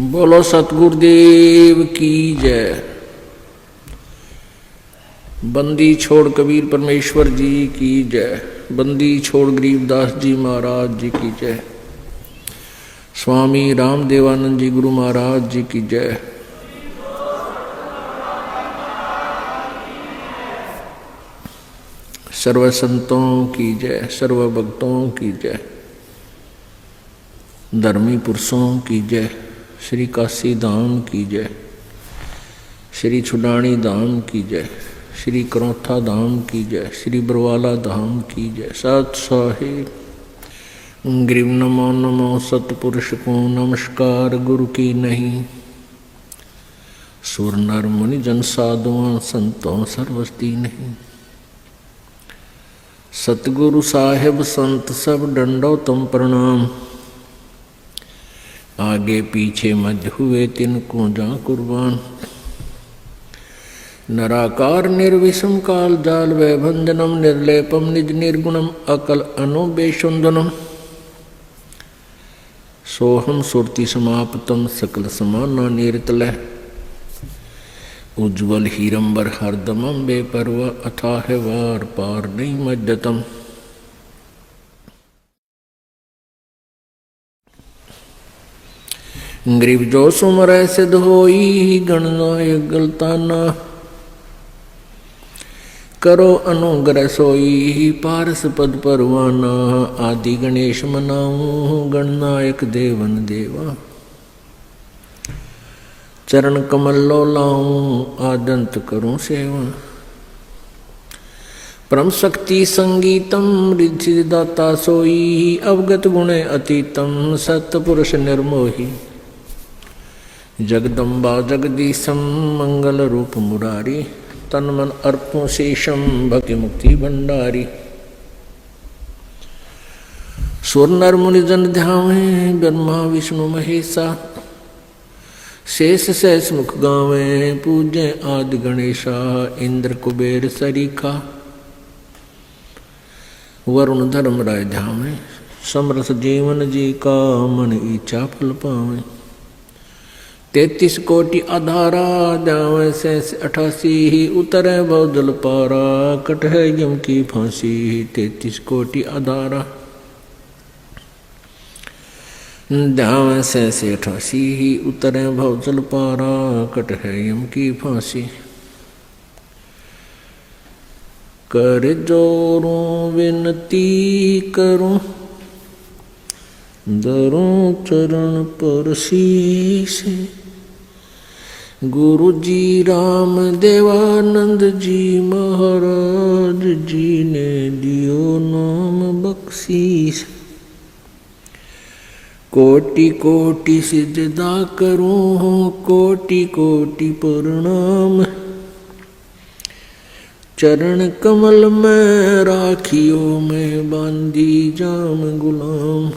बोलो सतगुरुदेव की जय। बंदी छोड़ कबीर परमेश्वर जी की जय। बंदी छोड़ गरीबदास जी महाराज जी की जय। स्वामी रामदेवानंद जी गुरु महाराज जी की जय। सर्व संतों की जय, सर्व भक्तों की जय, धर्मी पुरुषों की जय। श्री काशी धाम की जय, श्री छुडानी धाम की जय, श्री करौथा धाम की जय, श्री बरवाला धाम की जय। सत साहिब ग्रीव नमो नमो सतपुरुष को नमस्कार गुरु की नहीं। सुर नर मुनि जन साधुआं संतों सर्वस्ती नहीं। सतगुरु साहेब संत सब डंडो तुम प्रणाम। आगे पीछे मध्य हुए तिनको जा कुर्बान। नराकार निर्विषम काल जाल वै भंजनम निर्लेपम निज निर्गुणम अकल अनुबेशुंदनम। सोहम सुरति समाप्तम सकल समाना निरतलय। उज्ज्वल हीरंबर हरदमम बेपरवा अथाह वार पार नहीं मज्जतम। ग्रीव जो सुमर सिद्ध होई गणनायक गलताना। करो अनुग्रह सोई पारस पद परवाना। आदि गणेश मनाऊं गणनायक देवन देवा। चरण कमल लो लाऊं आदंत करूं सेवा। परम शक्ति संगीतम रिद्धि दाता सोई। अवगत गुणे अतीतम सतपुरुष निर्मोही। जगदम्बा जगदीशम मंगल रूप मुरारी। तन मन अर्पों शेषम भक्ति मुक्ति भंडारी। सुर नर मुनि जन ध्यावे ब्रह्मा विष्णु महेशा। शेष सहस मुख गावे पूज्य आदि गणेशा। इंद्र कुबेर सरीखा वरुण धर्म राय ध्यावे। समरस जीवन जी का मन इच्छा फल पावे। 33 कोटि आधारा जावे सहस 88 ही उतरे बहुदल पारा। कट है यम की फांसी 33 कोटि आधारा जावे सहस 88 ही उतरे बहुदल पारा। कट है यम की फांसी। कर जोरों विनती करूं दरों चरण पर शीश। गुरु जी राम देवानंद जी महाराज जी ने दियो नाम बख्शीश। कोटि कोटि सिजदा करूं कोटि कोटि प्रणाम। चरण कमल में राखियो मैं बांधी जाम गुलाम।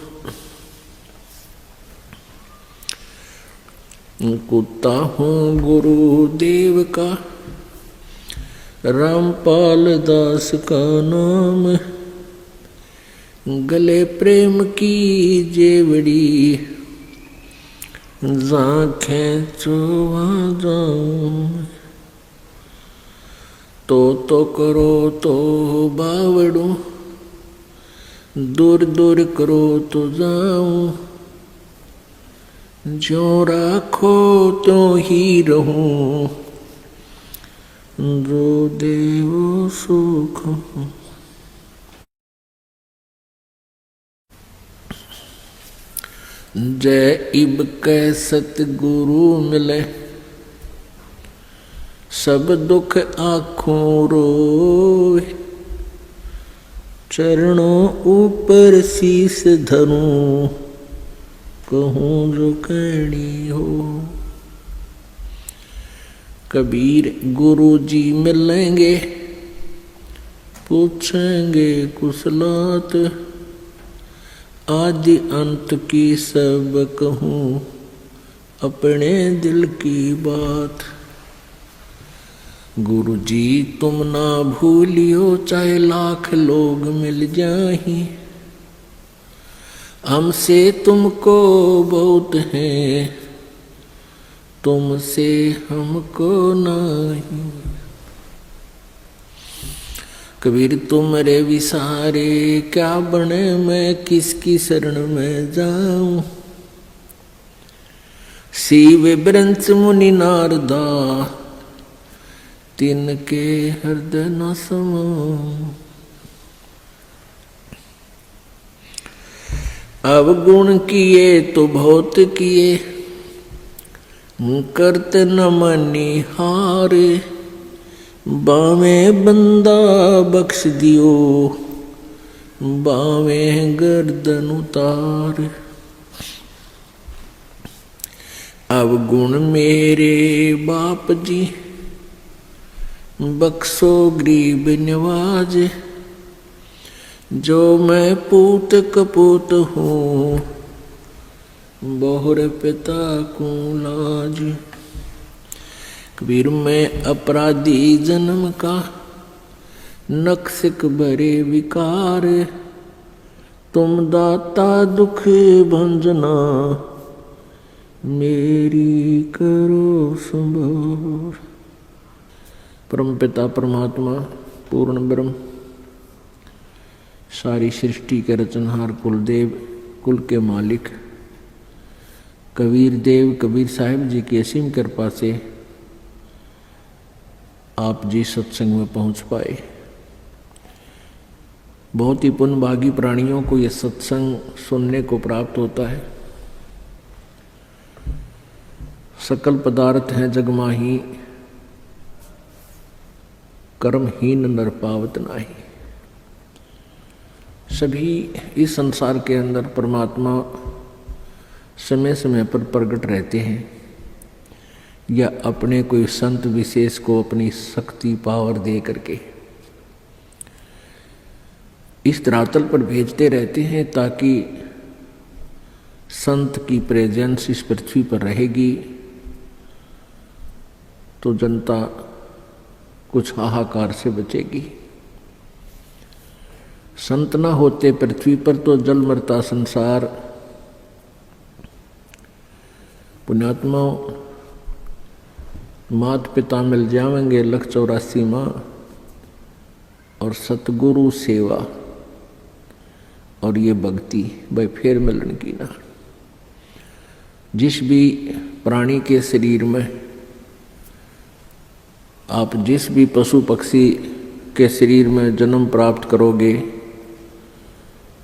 कुत्ता हूँ गुरुदेव का रामपाल दास का नाम। गले प्रेम की जेवड़ी जाखें चोवा जाऊं। तो करो तो बावड़ू दूर दूर करो तो जाऊं। जो राखो तो ही रहूं जो देवो सुख। जय इब कै सतगुरु मिले। सब दुख आँखों रोए। चरणों ऊपर शीस धरूं कहूँ जो कहनी हो। कबीर गुरु जी मिलेंगे पूछेंगे कुशलात। आदि अंत की सब कहूँ अपने दिल की बात। गुरु जी तुम ना भूलियो चाहे लाख लोग मिल जाहीं। हमसे तुमको बहुत है तुमसे हमको नहीं। कबीर तुमरे विसारे क्या बने, मैं किसकी शरण में जाऊं। शिव ब्रंच मुनि नारदा तिनके हृदय न समाऊं। अवगुण किए तो बहुत किए, करत न मनी हारे। बावे बंदा बख्श दियो, बावे गर्दन उतार। अवगुण मेरे बाप जी, बख्शो गरीब नवाज। जो मैं पूत कपूत हूँ, बहुर पिता को लाज। कबीर मैं अपराधी जन्म का, नक्सिक भरे विकार। तुम दाता दुख भंजना, मेरी करो संभार। परम पिता परमात्मा पूर्ण ब्रह्म, सारी सृष्टि के रचनहार कुलदेव, कुल के मालिक कबीर देव कबीर साहिब जी की असीम कृपा से आप जी सत्संग में पहुंच पाए। बहुत ही पुण्यभागी प्राणियों को यह सत्संग सुनने को प्राप्त होता है। सकल पदार्थ हैं जगमाही, कर्महीन नर पावत नाही। सभी इस संसार के अंदर परमात्मा समय समय पर प्रकट रहते हैं, या अपने कोई संत विशेष को अपनी शक्ति पावर दे करके इस धरातल पर भेजते रहते हैं, ताकि संत की प्रेजेंस इस पृथ्वी पर रहेगी तो जनता कुछ हाहाकार से बचेगी। संत न होते पृथ्वी पर तो जल मरता संसार। पुण्यात्मा मात पिता मिल जाएंगे लख 84 माँ, और सतगुरु सेवा और ये भक्ति भाई फिर मिलन की ना। जिस भी प्राणी के शरीर में, आप जिस भी पशु पक्षी के शरीर में जन्म प्राप्त करोगे,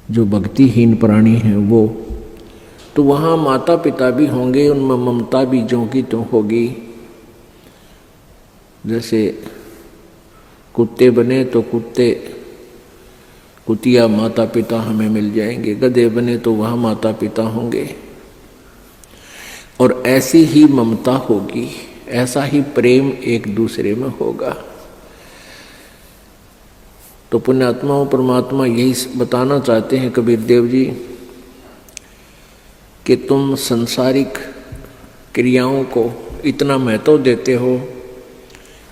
जो भक्तिहीन प्राणी हैं वो, तो वहाँ माता पिता भी होंगे, उनमें ममता भी ज्यों की त्यों होगी। जैसे कुत्ते बने तो कुतिया माता पिता हमें मिल जाएंगे, गधे बने तो वहाँ माता पिता होंगे, और ऐसी ही ममता होगी, ऐसा ही प्रेम एक दूसरे में होगा। तो पुण्यात्माओं परमात्मा यही बताना चाहते हैं कबीर देव जी कि तुम संसारिक क्रियाओं को इतना महत्व देते हो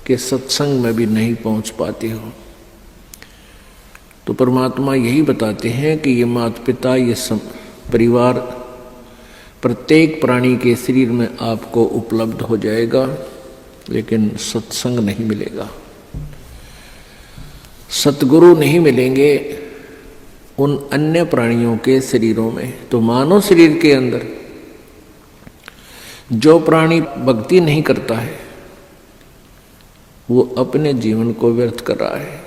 कि सत्संग में भी नहीं पहुंच पाते हो। तो परमात्मा यही बताते हैं कि ये माता पिता, ये परिवार प्रत्येक प्राणी के शरीर में आपको उपलब्ध हो जाएगा, लेकिन सत्संग नहीं मिलेगा, सतगुरु नहीं मिलेंगे उन अन्य प्राणियों के शरीरों में। तो मानव शरीर के अंदर जो प्राणी भक्ति नहीं करता है, वो अपने जीवन को व्यर्थ कर रहा है।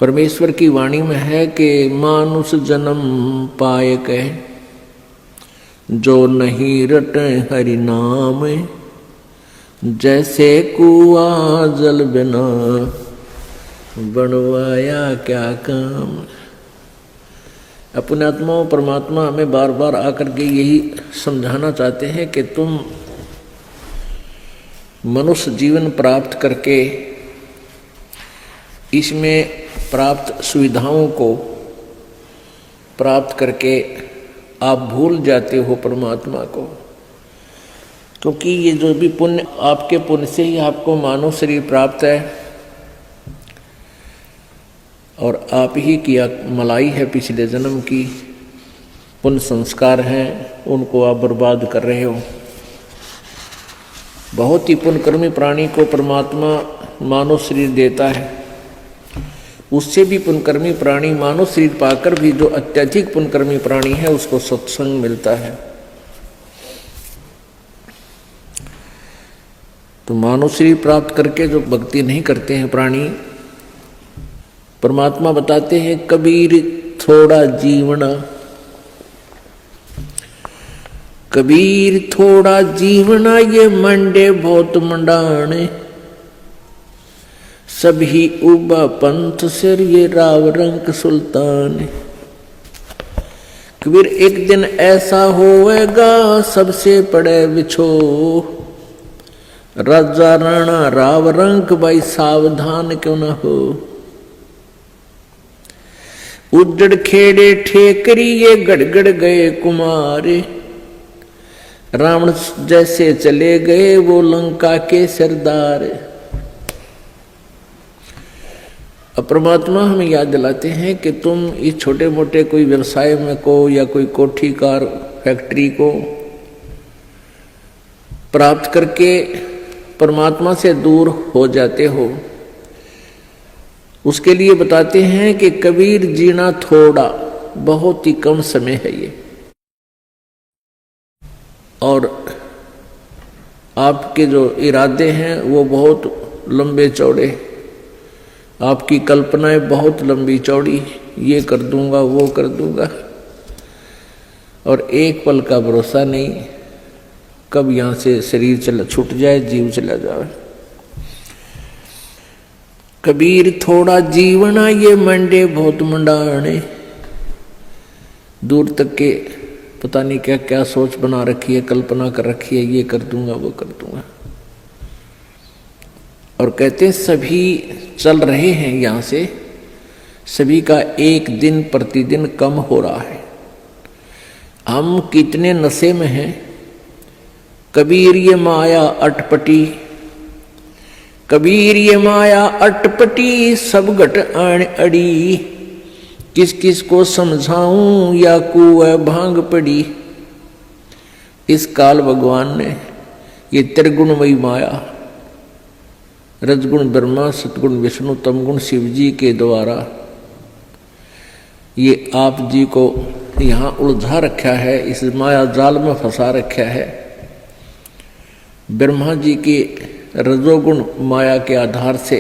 परमेश्वर की वाणी में है कि मानुष जन्म पाए कह, जो नहीं रटे हरि नाम। जैसे कुआ जल बिना, बनवाया क्या काम। अपने आत्मा परमात्मा हमें बार बार आकर के यही समझाना चाहते हैं कि तुम मनुष्य जीवन प्राप्त करके इसमें प्राप्त सुविधाओं को प्राप्त करके आप भूल जाते हो परमात्मा को, क्योंकि ये जो भी पुण्य, आपके पुण्य से ही आपको मानव शरीर प्राप्त है, और आप ही की मलाई है पिछले जन्म की, पुण्य संस्कार हैं, उनको आप बर्बाद कर रहे हो। बहुत ही पुण्यकर्मी प्राणी को परमात्मा मानव शरीर देता है, उससे भी पुण्यकर्मी प्राणी मानव शरीर पाकर भी जो अत्यधिक पुण्यकर्मी प्राणी है उसको सत्संग मिलता है। तो मानव शरीर प्राप्त करके जो भक्ति नहीं करते हैं प्राणी, परमात्मा बताते हैं कबीर थोड़ा जीवना, कबीर थोड़ा जीवना ये मंडे बहुत मंडाने, सभी उबा पंथ सिर ये राव रंग सुल्तान। कबीर एक दिन ऐसा होएगा सबसे पड़े बिछो, राजा राणा राव रंग भाई सावधान क्यों न हो। उजड़ खेड़े ठेकरी ये गड़गड़ गए कुमारे, रावण जैसे चले गए वो लंका के सरदार। अब परमात्मा हमें याद दिलाते हैं कि तुम इस छोटे मोटे कोई व्यवसाय में को या कोई कोठी कार फैक्ट्री को प्राप्त करके परमात्मा से दूर हो जाते हो, उसके लिए बताते हैं कि कबीर जीना थोड़ा, बहुत ही कम समय है ये, और आपके जो इरादे हैं वो बहुत लंबे चौड़े, आपकी कल्पनाएं बहुत लंबी चौड़ी, ये कर दूंगा वो कर दूंगा, और एक पल का भरोसा नहीं कब यहां से शरीर छूट जाए, जीव चला जाए। कबीर थोड़ा जीवना ये मंडे बहुत मंडाने, दूर तक के पता नहीं क्या क्या सोच बना रखी है, कल्पना कर रखी है, ये कर दूंगा वो कर दूंगा। और कहते हैं सभी चल रहे हैं यहां से, सभी का एक दिन प्रतिदिन कम हो रहा है। हम कितने नशे में हैं। कबीर ये माया अटपटी, कबीर ये माया अटपटी, सब घट आण अड़ी, किस किस को समझाऊं या कुएं भांग पड़ी। इस काल भगवान ने ये त्रिगुणमयी माया, रजगुण ब्रह्मा, सतगुण विष्णु, तमगुण शिव जी के द्वारा ये आप जी को यहाँ उलझा रखा है, इस माया जाल में फंसा रखा है। ब्रह्मा जी की रजोगुण माया के आधार से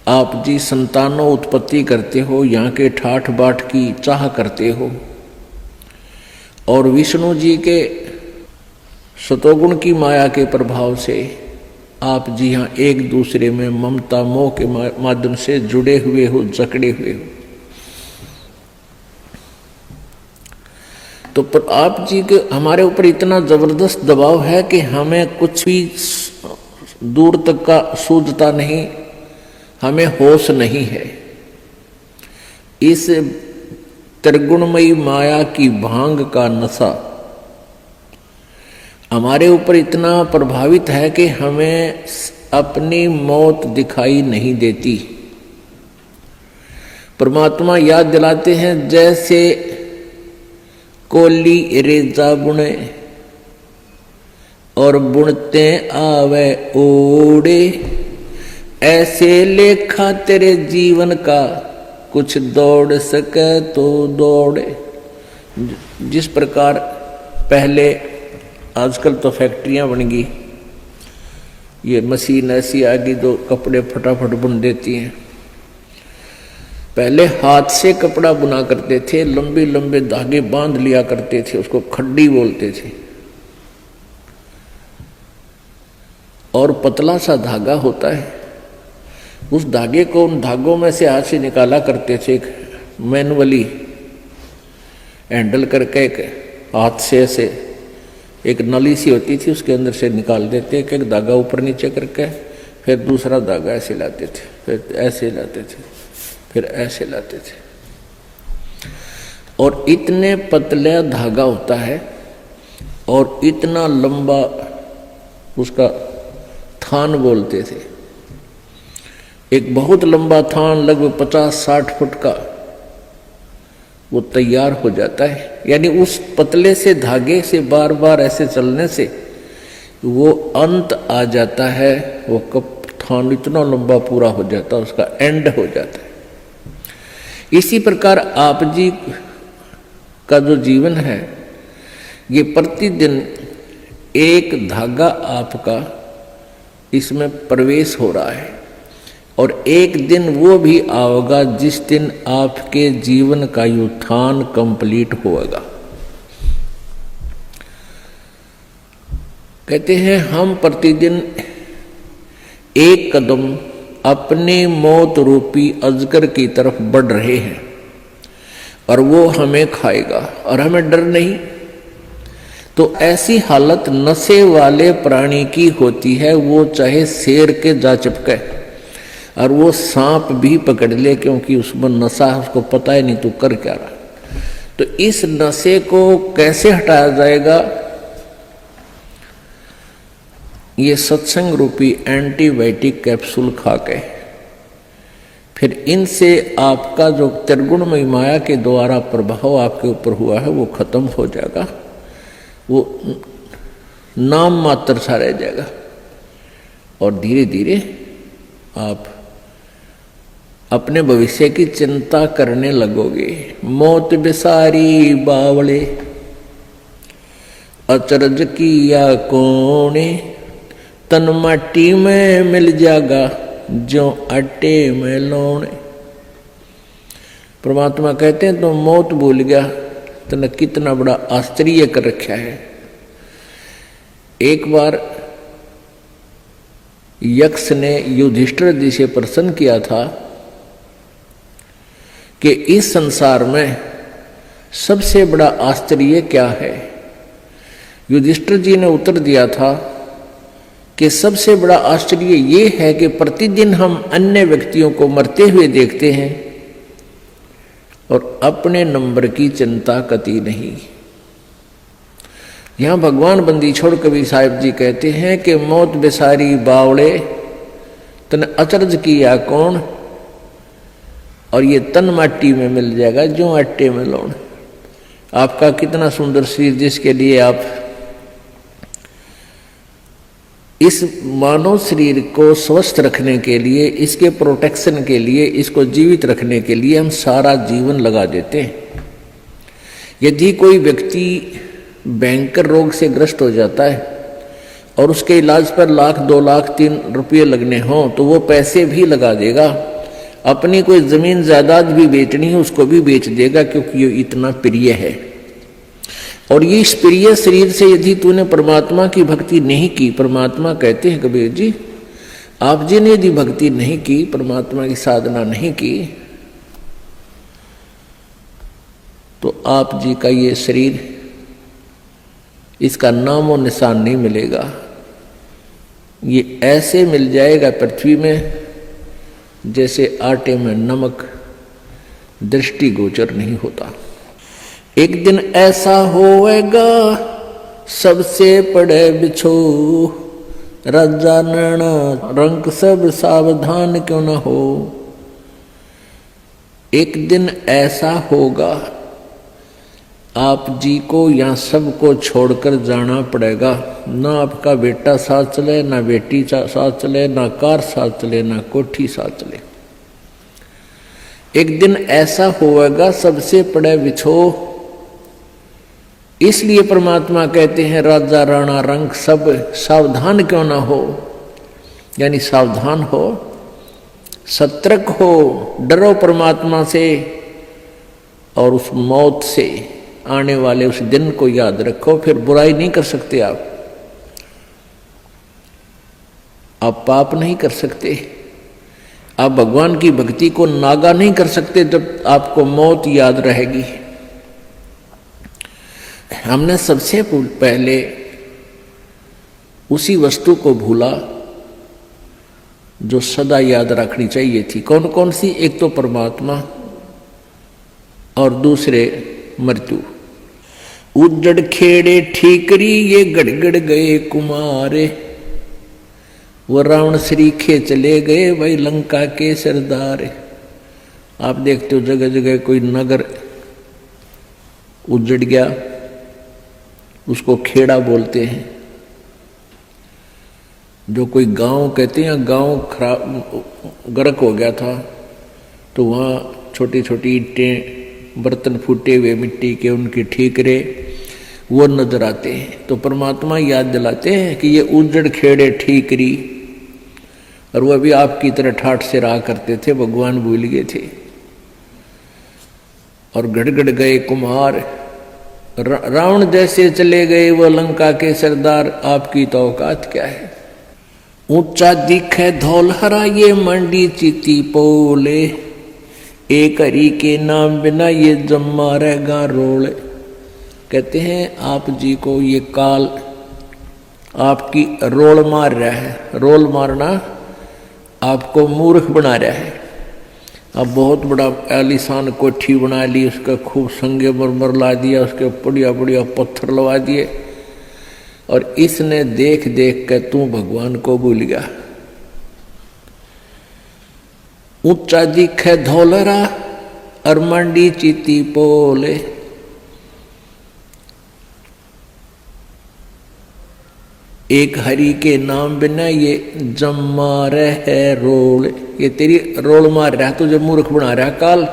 आप जी संतानों उत्पत्ति करते हो, यहाँ के ठाठ बाट की चाह करते हो, और विष्णु जी के सतोगुण की माया के प्रभाव से आप जी यहाँ एक दूसरे में ममता मोह के माध्यम से जुड़े हुए हो, जकड़े हुए हो। तो पर आप जी के हमारे ऊपर इतना जबरदस्त दबाव है कि हमें कुछ भी दूर तक का सूझता नहीं, हमें होश नहीं है। इस त्रिगुणमयी माया की भांग का नशा हमारे ऊपर इतना प्रभावित है कि हमें अपनी मौत दिखाई नहीं देती। परमात्मा याद दिलाते हैं जैसे कोली रेजा बुने और बुनते आवे ओड़े, ऐसे लेखा तेरे जीवन का कुछ दौड़ सके तो दौड़े। जिस प्रकार पहले, आजकल तो फैक्ट्रियां बन गई, ये मशीन ऐसी आ गई जो कपड़े फटाफट बुन देती हैं। पहले हाथ से कपड़ा बुना करते थे, लंबे लंबे धागे बांध लिया करते थे, उसको खड्डी बोलते थे, और पतला सा धागा होता है, उस धागे को उन धागों में से हाथ से निकाला करते थे, एक मैनुअली हैंडल करके एक हाथ से ऐसे एक नली सी होती थी, उसके अंदर से निकाल देते, एक धागा ऊपर नीचे करके, फिर दूसरा धागा ऐसे लाते थे, फिर ऐसे लाते थे, फिर ऐसे लाते थे, और इतने पतला धागा होता है और इतना लंबा उसका थान बोलते थे। एक बहुत लंबा थान लगभग 50-60 फुट का वो तैयार हो जाता है। यानी उस पतले से धागे से बार बार ऐसे चलने से वो अंत आ जाता है, वो कथान इतना लंबा पूरा हो जाता है, उसका एंड हो जाता है। इसी प्रकार आप जी का जो जीवन है, ये प्रतिदिन एक धागा आपका इसमें प्रवेश हो रहा है, और एक दिन वो भी आएगा जिस दिन आपके जीवन का उत्थान कंप्लीट होगा। कहते हैं हम प्रतिदिन एक कदम अपने मौत रूपी अजगर की तरफ बढ़ रहे हैं, और वो हमें खाएगा और हमें डर नहीं। तो ऐसी हालत नशे वाले प्राणी की होती है, वो चाहे शेर के जा चिपके और वो सांप भी पकड़ ले, क्योंकि उसमें नशा है, उसको पता ही नहीं तू कर क्या रहा। तो इस नशे को कैसे हटाया जाएगा? ये सत्संग रूपी एंटीबायोटिक कैप्सूल खा के, फिर इनसे आपका जो त्रिगुणमयी माया के द्वारा प्रभाव आपके ऊपर हुआ है वो खत्म हो जाएगा, वो नाम मात्र सा रह जाएगा, और धीरे धीरे आप अपने भविष्य की चिंता करने लगोगे। मौत बिसारी बावले अचरज किया कोने, तन माटी में मिल जाएगा जो आटे में लौने। परमात्मा कहते हैं तो मौत भूल गया, तने कितना बड़ा आश्चर्य कर रखा है। एक बार यक्ष ने युधिष्ठिर जी से प्रश्न किया था कि इस संसार में सबसे बड़ा आश्चर्य क्या है? युधिष्ठिर जी ने उत्तर दिया था कि सबसे बड़ा आश्चर्य ये है कि प्रतिदिन हम अन्य व्यक्तियों को मरते हुए देखते हैं और अपने नंबर की चिंता कती नहीं। यहां भगवान बंदी छोड़ कबीर साहिब जी कहते हैं कि मौत बेसारी बावड़े तन अचरज किया कौन, और ये तन माटी में मिल जाएगा जो आटे में लौण। आपका कितना सुंदर शरीर, जिसके लिए आप इस मानव शरीर को स्वस्थ रखने के लिए, इसके प्रोटेक्शन के लिए, इसको जीवित रखने के लिए हम सारा जीवन लगा देते हैं। यदि कोई व्यक्ति भयंकर रोग से ग्रस्त हो जाता है और उसके इलाज पर लाख 2 लाख 3 रुपये लगने हों तो वो पैसे भी लगा देगा। अपनी कोई जमीन जायदाद भी बेचनी है उसको भी बेच देगा, क्योंकि ये इतना प्रिय है। और ये इस प्रिय शरीर से यदि तूने परमात्मा की भक्ति नहीं की, परमात्मा कहते हैं कबीर जी, आप जी ने यदि भक्ति नहीं की, परमात्मा की साधना नहीं की, तो आप जी का ये शरीर, इसका नामो निशान नहीं मिलेगा। ये ऐसे मिल जाएगा पृथ्वी में जैसे आटे में नमक, दृष्टि गोचर नहीं होता। एक दिन ऐसा होएगा सबसे पड़े बिछो, राजा नैना रंक सब सावधान क्यों न हो। एक दिन ऐसा होगा आप जी को यहाँ सबको छोड़कर जाना पड़ेगा। ना आपका बेटा साथ चले, ना बेटी साथ चले, ना कार साथ चले, ना कोठी साथ चले। एक दिन ऐसा होगा सबसे पड़े बिछो। इसलिए परमात्मा कहते हैं राजा राणा रंग सब सावधान क्यों ना हो, यानी सावधान हो, सतर्क हो, डरो परमात्मा से और उस मौत से आने वाले उस दिन को याद रखो। फिर बुराई नहीं कर सकते आप पाप नहीं कर सकते, आप भगवान की भक्ति को नागा नहीं कर सकते जब आपको मौत याद रहेगी। हमने सबसे पहले उसी वस्तु को भूला जो सदा याद रखनी चाहिए थी। कौन कौन सी? एक तो परमात्मा और दूसरे मृत्यु। उजड़ खेड़े ठीकरी ये गड़गड़ गए कुमारे, वो रावण श्रीखे चले गए भाई लंका के सरदार। आप देखते हो जगह जगह कोई नगर उजड़ गया, उसको खेड़ा बोलते हैं। जो कोई गांव कहते हैं, गांव खराब गर्क हो गया था, तो वहाँ छोटी छोटी ईंटें, बर्तन फूटे हुए मिट्टी के, उनके ठीकरे वो नजर आते हैं। तो परमात्मा याद दिलाते हैं कि ये उजड़ खेड़े ठीकरी, और वो भी आपकी तरह ठाठ से रहा करते थे, भगवान भूल गए थे। और गड़गड़ गए कुम्हार, रावण जैसे चले गए वो लंका के सरदार, आपकी तो औकात क्या है। ऊंचा दिखे धौलहरा ये मंडी चिति पोले, एक हरि के नाम बिना ये जम्मा रहेगा रोले। कहते हैं आप जी को ये काल आपकी रोल मार रहा है। रोल मारना आपको मूर्ख बना रहा है। अब बहुत बड़ा आलीशान कोठी बना ली, उसका खूब संगे मरमर ला दिया, उसके बढ़िया बढ़िया पत्थर लगा दिए, और इसने देख देख कर तू भगवान को भूल गया। ऊंचा दिखे धौलरा और मंडी चिति पोले, एक हरि के नाम बिना ये जम्मा रहे रोल। ये तेरी रोल मार रहा, तुझे मूर्ख बना रहा काल,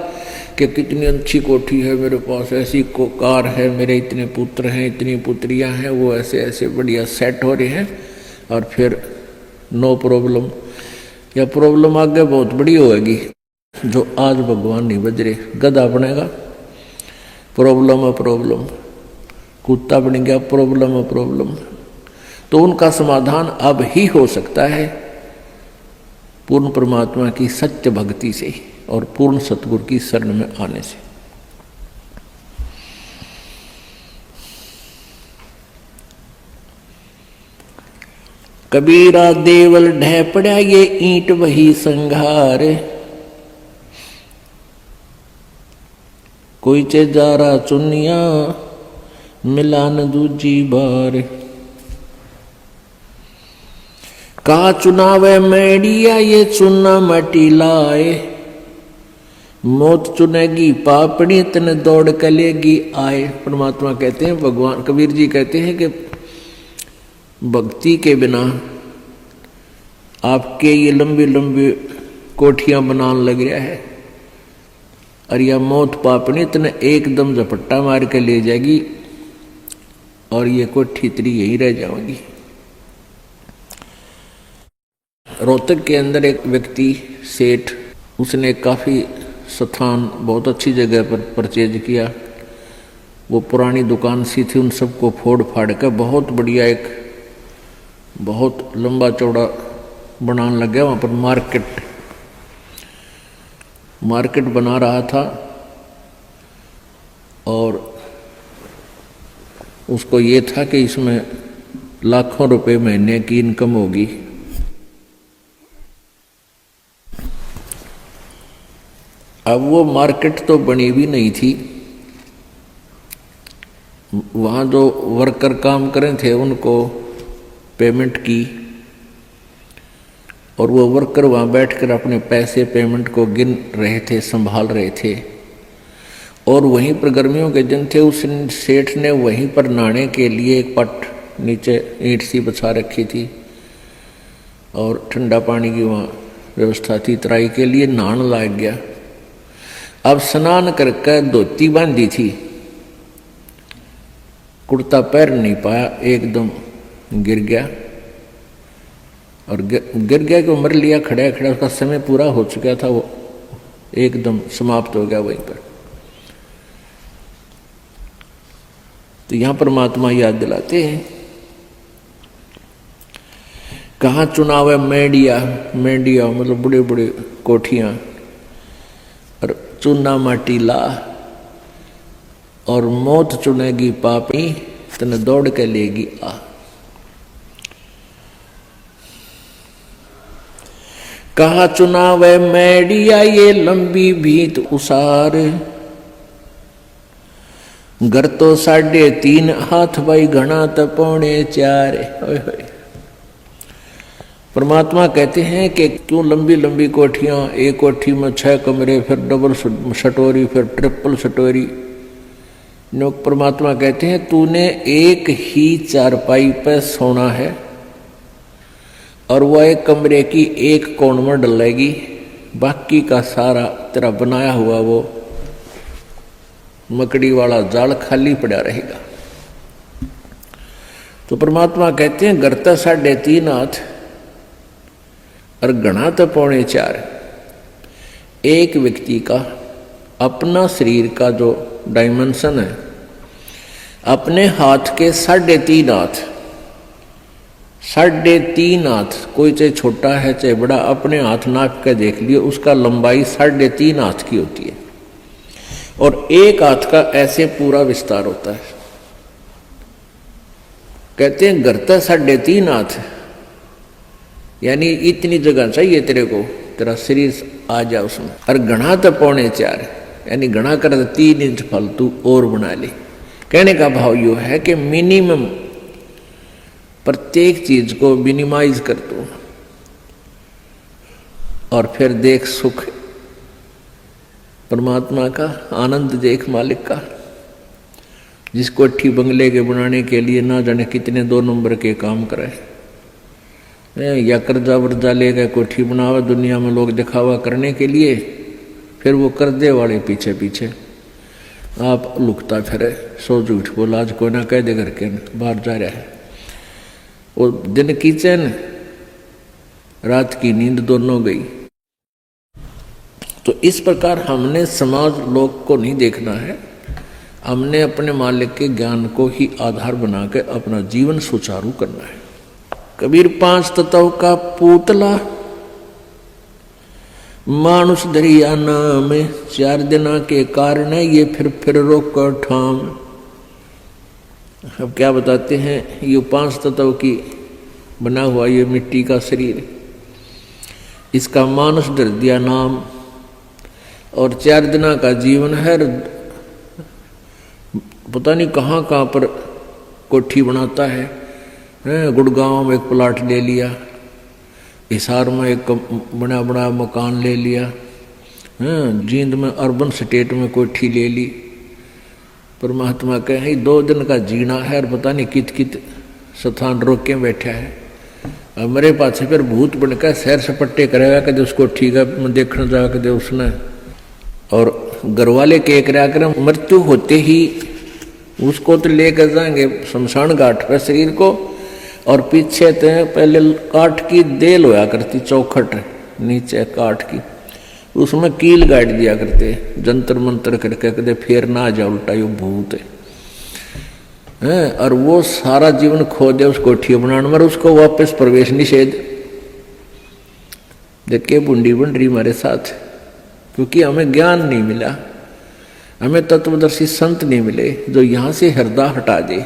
कि कितनी अच्छी कोठी है मेरे पास, ऐसी कार है, मेरे इतने पुत्र हैं, इतनी पुत्रियां हैं, वो ऐसे ऐसे बढ़िया सेट हो रहे हैं, और फिर नो प्रॉब्लम, या प्रॉब्लम आगे बहुत बड़ी होगी। जो आज भगवान नहीं बज रहे, गधा बनेगा प्रॉब्लम है प्रॉब्लम, कुत्ता बन गया प्रॉब्लम है प्रॉब्लम। तो उनका समाधान अब ही हो सकता है पूर्ण परमात्मा की सत्य भक्ति से और पूर्ण सतगुरु की शरण में आने से। कबीरा देवल ढह पड़ा ये ईंट वही संघार, कोई चे जारा चुनिया मिलान दूजी बार। का चुनावे मैडिया ये चुना मटी लाए, मौत चुनेगी पापड़ी तन दौड़ कलेगी आए। परमात्मा कहते हैं, भगवान कबीर जी कहते हैं कि भक्ति के बिना आपके ये लंबी लंबी कोठियां बनाने लग रहा है, और यह मौत पापनी तने एकदम झपट्टा मार के ले जाएगी, और ये कोठी तेरी यहीं रह जाएगी। रोहतक के अंदर एक व्यक्ति सेठ, उसने काफ़ी स्थान बहुत अच्छी जगह पर परचेज किया। वो पुरानी दुकान सी थी, उन सबको फोड़ फाड़ कर बहुत बढ़िया एक बहुत लंबा चौड़ा बनाने लग गया। वहाँ पर मार्केट बना रहा था, और उसको ये था कि इसमें लाखों रुपए महीने की इनकम होगी। अब वो मार्केट तो बनी भी नहीं थी, वहाँ जो वर्कर काम करे थे उनको पेमेंट की, और वो वर्कर वहाँ बैठकर अपने पैसे पेमेंट को गिन रहे थे, संभाल रहे थे। और वहीं पर गर्मियों के दिन थे, उस सेठ ने वहीं पर नहाने के लिए एक पट नीचे ईंट सी बिछा रखी थी, और ठंडा पानी की वहाँ व्यवस्था थी। तराई के लिए नहाने लग गया। अब स्नान करके धोती बांधी थी, कुर्ता पैर नहीं पाया, एकदम गिर गया, और गिर गया कि मर लिया खड़ा खड़ा। उसका समय पूरा हो चुका था, वो एकदम समाप्त हो गया वहीं पर। तो यहां परमात्मा याद दिलाते हैं, कहाँ चुनाव है मेडिया, मेडिया मतलब बड़े बड़े कोठियां, और चुना माटी ला, और मौत चुनेगी पापी तने दौड़ के लेगी आ। कहा चुनाव है मैडिया ये लंबी भीत उसार, घर तो 3.5 हाथ भाई घना तो 4.25। परमात्मा कहते हैं कि क्यों लंबी लंबी कोठियां, एक कोठी में 6 कमरे, फिर डबल सटोरी, फिर ट्रिपल सटोरी। परमात्मा कहते हैं तूने एक ही चारपाई पर सोना है, और वह एक कमरे की एक कोण में डलेगी, बाकी का सारा तेरा बनाया हुआ वो मकड़ी वाला जाल खाली पड़ा रहेगा। तो परमात्मा कहते हैं घर तो 3.5 हाथ और घना तो 4.25। एक व्यक्ति का अपना शरीर का जो डायमेंशन है, अपने हाथ के 3.5 हाथ, 3.5 हाथ, कोई चाहे छोटा है चाहे बड़ा, अपने हाथ नाप के देख लियो, उसका लंबाई 3.5 हाथ की होती है और एक हाथ का ऐसे पूरा विस्तार होता है। कहते हैं घर तो 3.5 हाथ, यानी इतनी जगह चाहिए तेरे को, तेरा शरीर आ जा उसमें। और घना तो 4.25, यानी घना कर 3 इंच फालतू और बना ले। कहने का भाव यू है कि मिनिमम प्रत्येक चीज को मिनिमाइज कर दो और फिर देख सुख परमात्मा का, आनंद देख मालिक का। जिस कोठी बंगले के बनाने के लिए ना जाने कितने 2 नंबर के काम करे, या कर्जा वर्जा लेकर कोठी बनावे दुनिया में लोग दिखावा करने के लिए, फिर वो कर्जे वाले पीछे पीछे आप लुकता फिरे, सो झूठ बोला, आज कोई ना कह दे करके बाहर जा रहा है। वो दिन की चैन रात की नींद दोनों गई। तो इस प्रकार हमने समाज लोग को नहीं देखना है, हमने अपने मालिक के ज्ञान को ही आधार बनाकर अपना जीवन सुचारू करना है। कबीर 5 तत्व का पूतला मानुष दरिया नाम, 4 दिना के कारण ये फिर रोक ठाम। अब क्या बताते हैं, ये 5 तत्व की बना हुआ ये मिट्टी का शरीर, इसका मानुष दर दिया नाम, और 4 दिना का जीवन है। पता नहीं कहाँ कहाँ पर कोठी बनाता है, गुड़गांव में एक प्लाट ले लिया, हिसार में एक बड़ा बड़ा मकान ले लिया, जींद में अर्बन स्टेट में कोठी ले ली। परमात्मा कहे 2 दिन का जीना है और पता नहीं कित कित स्थान रोक के बैठा है। अब मेरे पास फिर भूत बनकर सैर सपट्टे करेगा कदे उसको ठीक है देखने जा कदे उसने, और घर वाले के करा कर मृत्यु होते ही उसको तो लेकर जाएंगे शमशान घाट पर शरीर को, और पीछे तो पहले काठ की देल होया करती, चौखट नीचे काठ की, उसमें कील गाड़ दिया करते, जंतर मंतर करके कदे फेर ना जा उल्टा यो भूत है। और वो सारा जीवन खो दे उस कोठी बनाने में, उसको वापस प्रवेश निषेध देखे बुंडी बन रही हमारे साथ, क्योंकि हमें ज्ञान नहीं मिला, हमें तत्वदर्शी संत नहीं मिले जो यहां से हृदय हटा दे।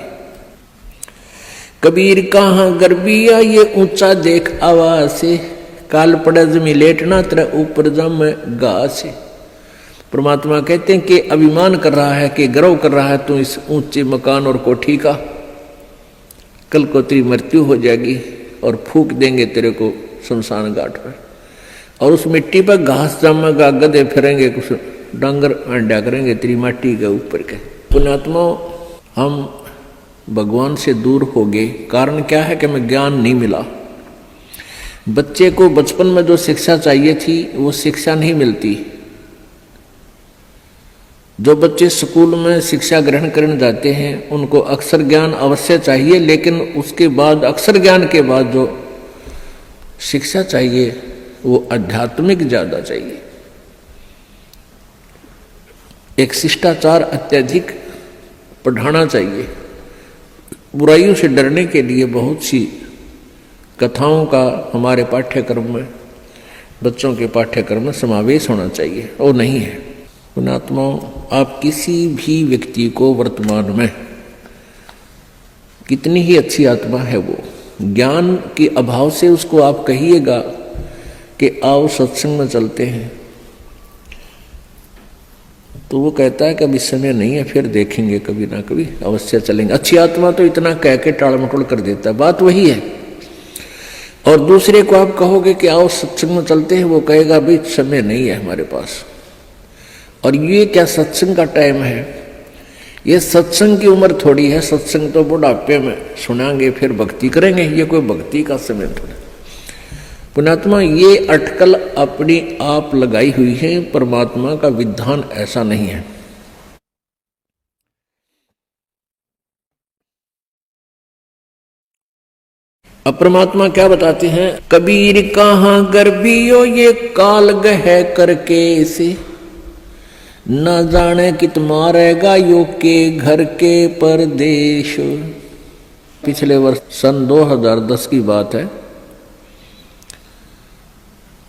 कबीर कहाँ गर्बिया ये ऊंचा देख आवाज से, काल पड़ा जमी लेटना तेरा ऊपर जम घास। परमात्मा कहते हैं कि अभिमान कर रहा है, कि गर्व कर रहा है तू इस ऊंचे मकान और कोठी का, कल को तेरी मृत्यु हो जाएगी और फूंक देंगे तेरे को शमशान घाट पर, और उस मिट्टी पर घास जमेगा, गधे फिरेंगे, कुछ डांगर अंडा करेंगे तेरी माटी के ऊपर के। पुण्यात्मा हम भगवान से दूर हो गए, कारण क्या है कि हमें ज्ञान नहीं मिला। बच्चे को बचपन में जो शिक्षा चाहिए थी वो शिक्षा नहीं मिलती। जो बच्चे स्कूल में शिक्षा ग्रहण करने जाते हैं उनको अक्षर ज्ञान अवश्य चाहिए, लेकिन उसके बाद अक्षर ज्ञान के बाद जो शिक्षा चाहिए वो आध्यात्मिक ज्यादा चाहिए। एक शिष्टाचार अत्यधिक पढ़ाना चाहिए। बुराइयों से डरने के लिए बहुत सी कथाओं का हमारे पाठ्यक्रम में, बच्चों के पाठ्यक्रम में समावेश होना चाहिए, और नहीं है। पुण्यात्माओं, आप किसी भी व्यक्ति को वर्तमान में कितनी ही अच्छी आत्मा है, वो ज्ञान के अभाव से उसको आप कहिएगा कि आओ सत्संग में चलते हैं, तो वो कहता है कि अभी समय नहीं है, फिर देखेंगे, कभी ना कभी अवश्य चलेंगे। अच्छी आत्मा तो इतना कह के टाल मटोल कर देता है, बात वही है। और दूसरे को आप कहोगे कि आओ सत्संग में चलते हैं, वो कहेगा भाई समय नहीं है हमारे पास। और ये क्या सत्संग का टाइम है? ये सत्संग की उम्र थोड़ी है, सत्संग तो बुढ़ापे में सुनाएंगे फिर भक्ति करेंगे, ये कोई भक्ति का समय थोड़ा। पुण्यात्मा, ये अटकल अपनी आप लगाई हुई है, परमात्मा का विधान ऐसा नहीं है। अब परमात्मा क्या बताते हैं, कबीर कहाँ गर्भियो ये काल गह करके से, न जाने कित मारेगा यो के घर के परदेश। पिछले वर्ष सन 2010 की बात है।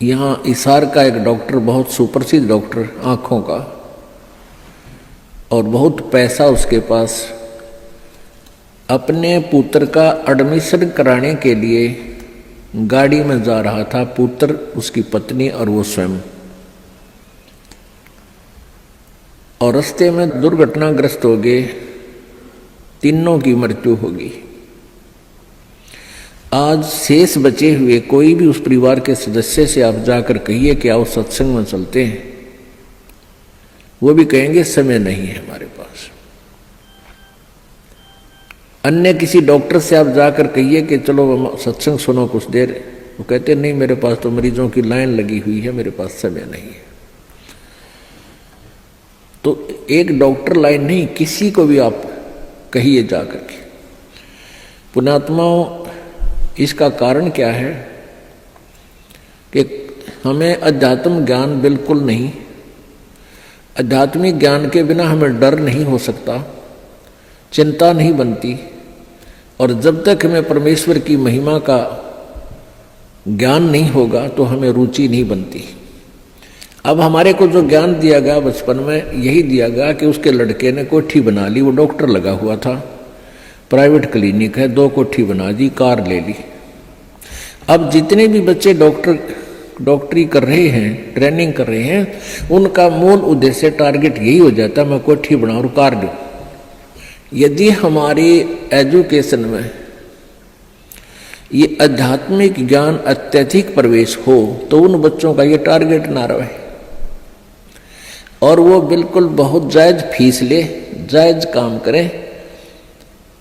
यहाँ इसार का एक डॉक्टर, बहुत सुप्रसिद्ध डॉक्टर आँखों का, और बहुत पैसा उसके पास, अपने पुत्र का एडमिशन कराने के लिए गाड़ी में जा रहा था, पुत्र, उसकी पत्नी और वो स्वयं। और रास्ते में दुर्घटनाग्रस्त हो गए, तीनों की मृत्यु होगी। आज शेष बचे हुए कोई भी उस परिवार के सदस्य से आप जाकर कहिए कि आओ सत्संग में चलते हैं, वो भी कहेंगे समय नहीं है हमारे पास। अन्य किसी डॉक्टर से आप जाकर कहिए कि चलो सत्संग सुनो कुछ देर, वो कहते नहीं मेरे पास तो मरीजों की लाइन लगी हुई है, मेरे पास समय नहीं है। तो एक डॉक्टर लाइन नहीं, किसी को भी आप कहिए जाकर के। पुण्यात्माओं, इसका कारण क्या है कि हमें अध्यात्म ज्ञान बिल्कुल नहीं, आध्यात्मिक ज्ञान के बिना हमें डर नहीं हो सकता, चिंता नहीं बनती, और जब तक हमें परमेश्वर की महिमा का ज्ञान नहीं होगा तो हमें रुचि नहीं बनती। अब हमारे को जो ज्ञान दिया गया बचपन में, यही दिया गया कि उसके लड़के ने कोठी बना ली, वो डॉक्टर लगा हुआ था, प्राइवेट क्लिनिक है, 2 कोठी बना दी, कार ले ली। अब जितने भी बच्चे डॉक्टरी कर रहे हैं, ट्रेनिंग कर रहे हैं, उनका मूल उद्देश्य, टारगेट यही हो जाता है मैं कोठी बनाऊं और कार दूं। यदि हमारी एजुकेशन में ये आध्यात्मिक ज्ञान अत्यधिक प्रवेश हो तो उन बच्चों का ये टारगेट ना रहे, और वो बिल्कुल बहुत जायज फीस ले, जायज काम करें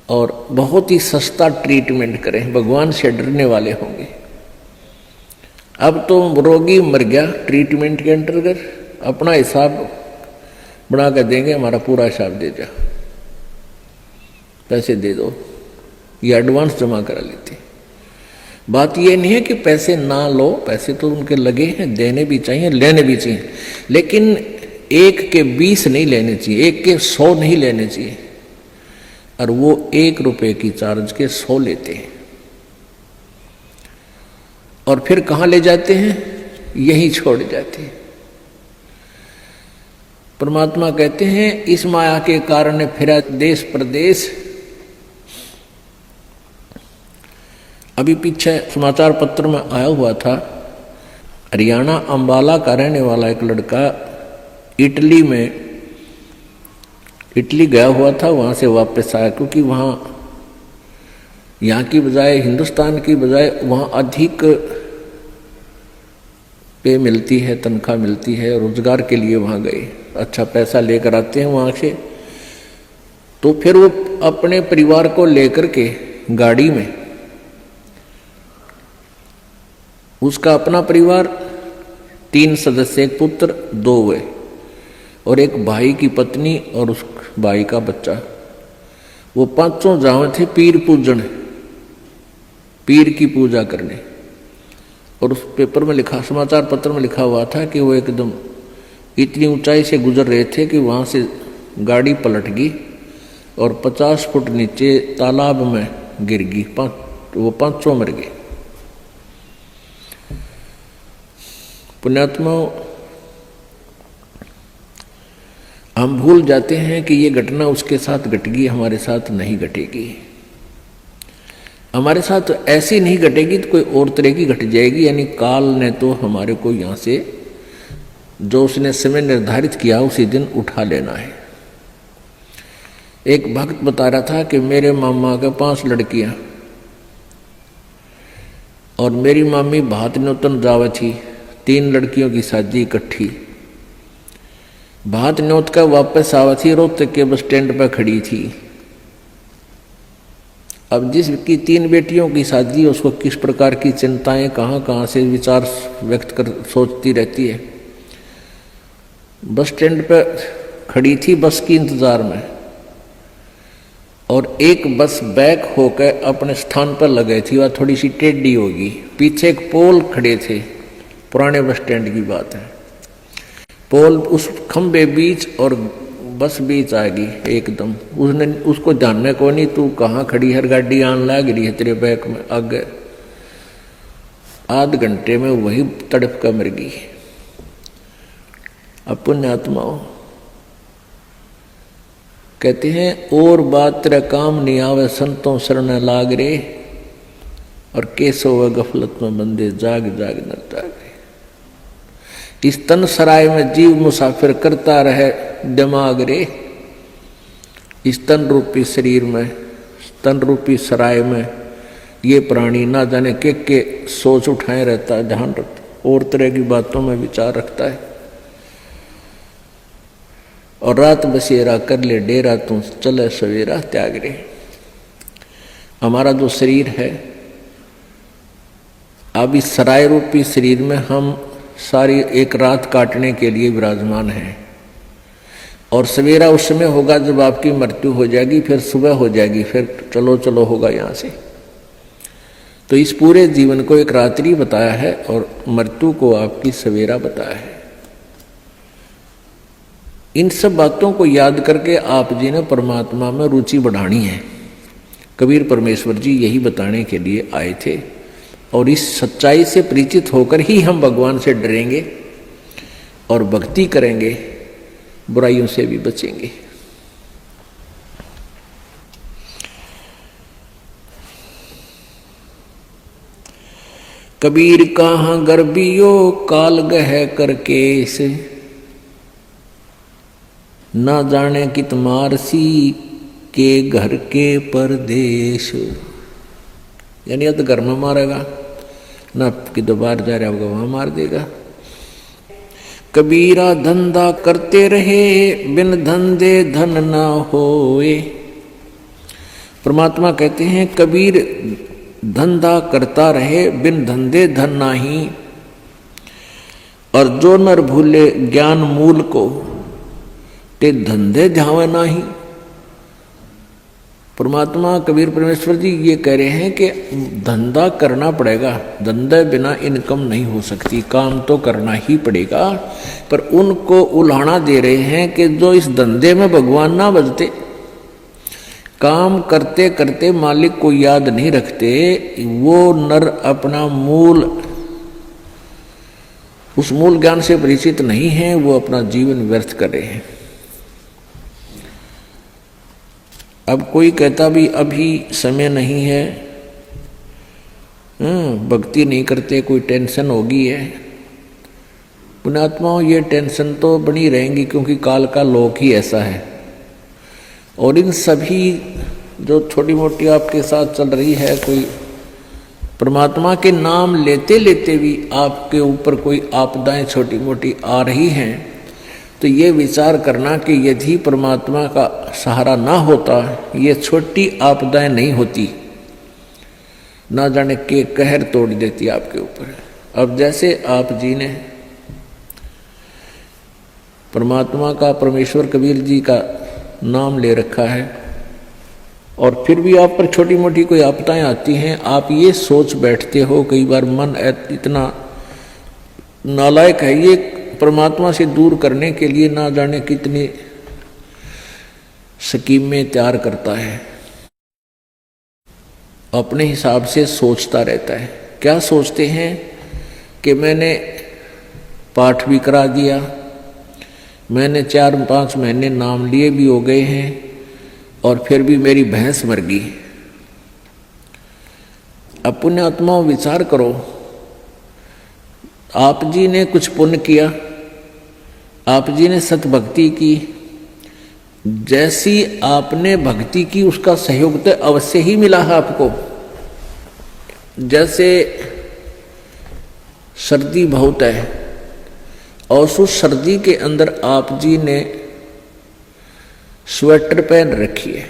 और बहुत ही सस्ता ट्रीटमेंट करें, भगवान से डरने वाले होंगे। अब तो रोगी मर गया, ट्रीटमेंट के अंतर्गत अपना हिसाब बना कर देंगे, हमारा पूरा हिसाब दे जा, पैसे दे दो, ये एडवांस जमा करा लेते। बात ये नहीं है कि पैसे ना लो, पैसे तो उनके लगे हैं, देने भी चाहिए, लेने भी चाहिए, लेकिन 1 के 20 नहीं लेने चाहिए, 1 के 100 नहीं लेने चाहिए। और वो 1 रुपए की चार्ज के 100 लेते हैं, और फिर कहाँ ले जाते हैं, यही छोड़ जाते हैं। परमात्मा कहते हैं इस माया के कारण फिरा देश प्रदेश। अभी पीछे समाचार पत्र में आया हुआ था, हरियाणा अंबाला का रहने वाला एक लड़का इटली गया हुआ था, वहाँ से वापस आया, क्योंकि वहाँ यहाँ की बजाय, हिंदुस्तान की बजाय वहाँ अधिक पे मिलती है, तनख्वाह मिलती है, रोजगार के लिए वहाँ गए, अच्छा पैसा लेकर आते हैं वहाँ से। तो फिर वो अपने परिवार को लेकर के गाड़ी में, उसका अपना परिवार 3 सदस्य, एक पुत्र 2 हुए, और एक भाई की पत्नी और उस भाई का बच्चा, वो 5 जावे थे पीर पूजन, पीर की पूजा करने। और उस पेपर में लिखा, समाचार पत्र में लिखा हुआ था कि वो एकदम इतनी ऊंचाई से गुजर रहे थे कि वहाँ से गाड़ी पलट गई और 50 फुट नीचे तालाब में गिर गई, वो 5 मर गए। पुण्यात्माओं, हम भूल जाते हैं कि ये घटना उसके साथ घट गई, हमारे साथ नहीं घटेगी। हमारे साथ ऐसी नहीं घटेगी तो कोई और तरह की घट जाएगी। यानी काल ने तो हमारे को यहाँ से जो उसने समय निर्धारित किया उसी दिन उठा लेना है। एक भक्त बता रहा था कि मेरे मामा के 5 लड़कियां और मेरी मामी भात न्योतन जावा थी, 3 लड़कियों की शादी इकट्ठी। भात न्योत का वापस आवा थी, रोहतक के बस स्टैंड पर खड़ी थी अब जिसकी 3 बेटियों की शादी, उसको किस प्रकार की चिंताएं कहाँ कहाँ से विचार व्यक्त कर सोचती रहती है। बस स्टैंड पर खड़ी थी बस की इंतजार में, और एक बस बैक होकर अपने स्थान पर लगे थी, वह थोड़ी सी टेढ़ी होगी। पीछे एक पोल खड़े थे, पुराने बस स्टैंड की बात है। पोल उस खंबे बीच और बस बीच आ गई एकदम। उसने उसको जानने को नहीं, तू कहाँ खड़ी है, गाड़ी आन लग रही है तेरे बैक में आगे। आध घंटे में वही तड़प कर मर गई। अब पुण्यात्माओं कहते हैं, और बात तेरा काम नहीं आवे संतों शरण लाग रे, और केसो व गफलत में बंदे जाग जाग न जागे। इस तन सराय में जीव मुसाफिर करता रहे दिमाग रे। इस तन रूपी शरीर में, तन रूपी सराय में ये प्राणी ना जाने के सोच उठाए रहता है, ध्यान रखता, और तरह की बातों में विचार रखता है। और रात बसेरा कर ले डेरा, तू चले सवेरा त्याग रे। हमारा जो शरीर है, अब इस सराय रूपी शरीर में हम सारी एक रात काटने के लिए विराजमान हैं, और सवेरा उस समय होगा जब आपकी मृत्यु हो जाएगी, फिर सुबह हो जाएगी, फिर चलो चलो होगा यहाँ से। तो इस पूरे जीवन को एक रात्रि बताया है और मृत्यु को आपकी सवेरा बताया है। इन सब बातों को याद करके आप जी ने परमात्मा में रुचि बढ़ानी है। कबीर परमेश्वर जी यही बताने के लिए आए थे, और इस सच्चाई से परिचित होकर ही हम भगवान से डरेंगे और भक्ति करेंगे, बुराइयों से भी बचेंगे। कबीर कहाँ गर्बियो काल गह करके से, ना जाने कित मारसी के घर के परदेश। यानी या तो घर में मारेगा, ना कि तो बाहर जा रहा होगा वहां मार देगा। कबीरा धंधा करते रहे बिन धंधे धन ना होए। परमात्मा कहते हैं कबीर धंधा करता रहे बिन धंधे धन नाही, और जो नर भूले ज्ञान मूल को ते धंधे ध्यावे नाही। परमात्मा कबीर परमेश्वर जी ये कह रहे हैं कि धंधा करना पड़ेगा, धंधे बिना इनकम नहीं हो सकती, काम तो करना ही पड़ेगा। पर उनको उल्हाना दे रहे हैं कि जो इस धंधे में भगवान ना बजते, काम करते करते मालिक को याद नहीं रखते, वो नर अपना मूल, उस मूल ज्ञान से परिचित नहीं है, वो अपना जीवन व्यर्थ कर रहे हैं। अब कोई कहता भी अभी समय नहीं है, भक्ति नहीं करते, कोई टेंशन होगी है। पुण्यात्माओं ये टेंशन तो बनी रहेंगी, क्योंकि काल का लोक ही ऐसा है। और इन सभी जो छोटी मोटी आपके साथ चल रही है, कोई परमात्मा के नाम लेते लेते भी आपके ऊपर कोई आपदाएं छोटी मोटी आ रही हैं, तो ये विचार करना कि यदि परमात्मा का सहारा ना होता, ये छोटी आपदाएं नहीं होती, ना जाने के कहर तोड़ देती आपके ऊपर। अब जैसे आप जी ने परमात्मा का, परमेश्वर कबीर जी का नाम ले रखा है, और फिर भी आप पर छोटी मोटी कोई आपदाएं आती हैं, आप ये सोच बैठते हो, कई बार मन इतना नालायक है, ये परमात्मा से दूर करने के लिए ना जाने कितनी स्कीमें तैयार करता है, अपने हिसाब से सोचता रहता है। क्या सोचते हैं कि मैंने पाठ भी करा दिया, मैंने 4-5 महीने नाम लिए भी हो गए हैं, और फिर भी मेरी भैंस मर गई। अब पुण्यात्माओं विचार करो, आप जी ने कुछ पुण्य किया, आप जी ने सत भक्ति की, जैसी आपने भक्ति की उसका सहयोग तो अवश्य ही मिला है आपको। जैसे सर्दी बहुत है, और उस सर्दी के अंदर आप जी ने स्वेटर पहन रखी है,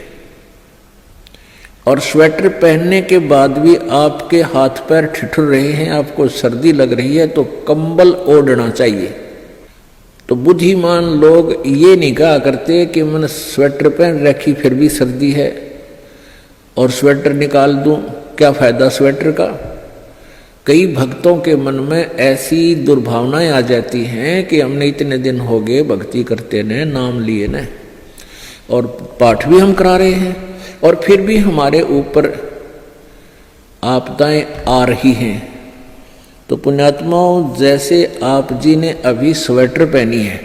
और स्वेटर पहनने के बाद भी आपके हाथ पैर ठिठुर रहे हैं, आपको सर्दी लग रही है, तो कंबल ओढ़ना चाहिए। तो बुद्धिमान लोग ये नहीं कहा करते कि मैंने स्वेटर पहन रखी फिर भी सर्दी है और स्वेटर निकाल दूं, क्या फायदा स्वेटर का। कई भक्तों के मन में ऐसी दुर्भावनाएं आ जाती हैं कि हमने इतने दिन हो गए भक्ति करते ने, नाम लिए ने, और पाठ भी हम करा रहे हैं, और फिर भी हमारे ऊपर आपदाएं आ रही हैं। तो पुण्यात्माओं, जैसे आप जी ने अभी स्वेटर पहनी है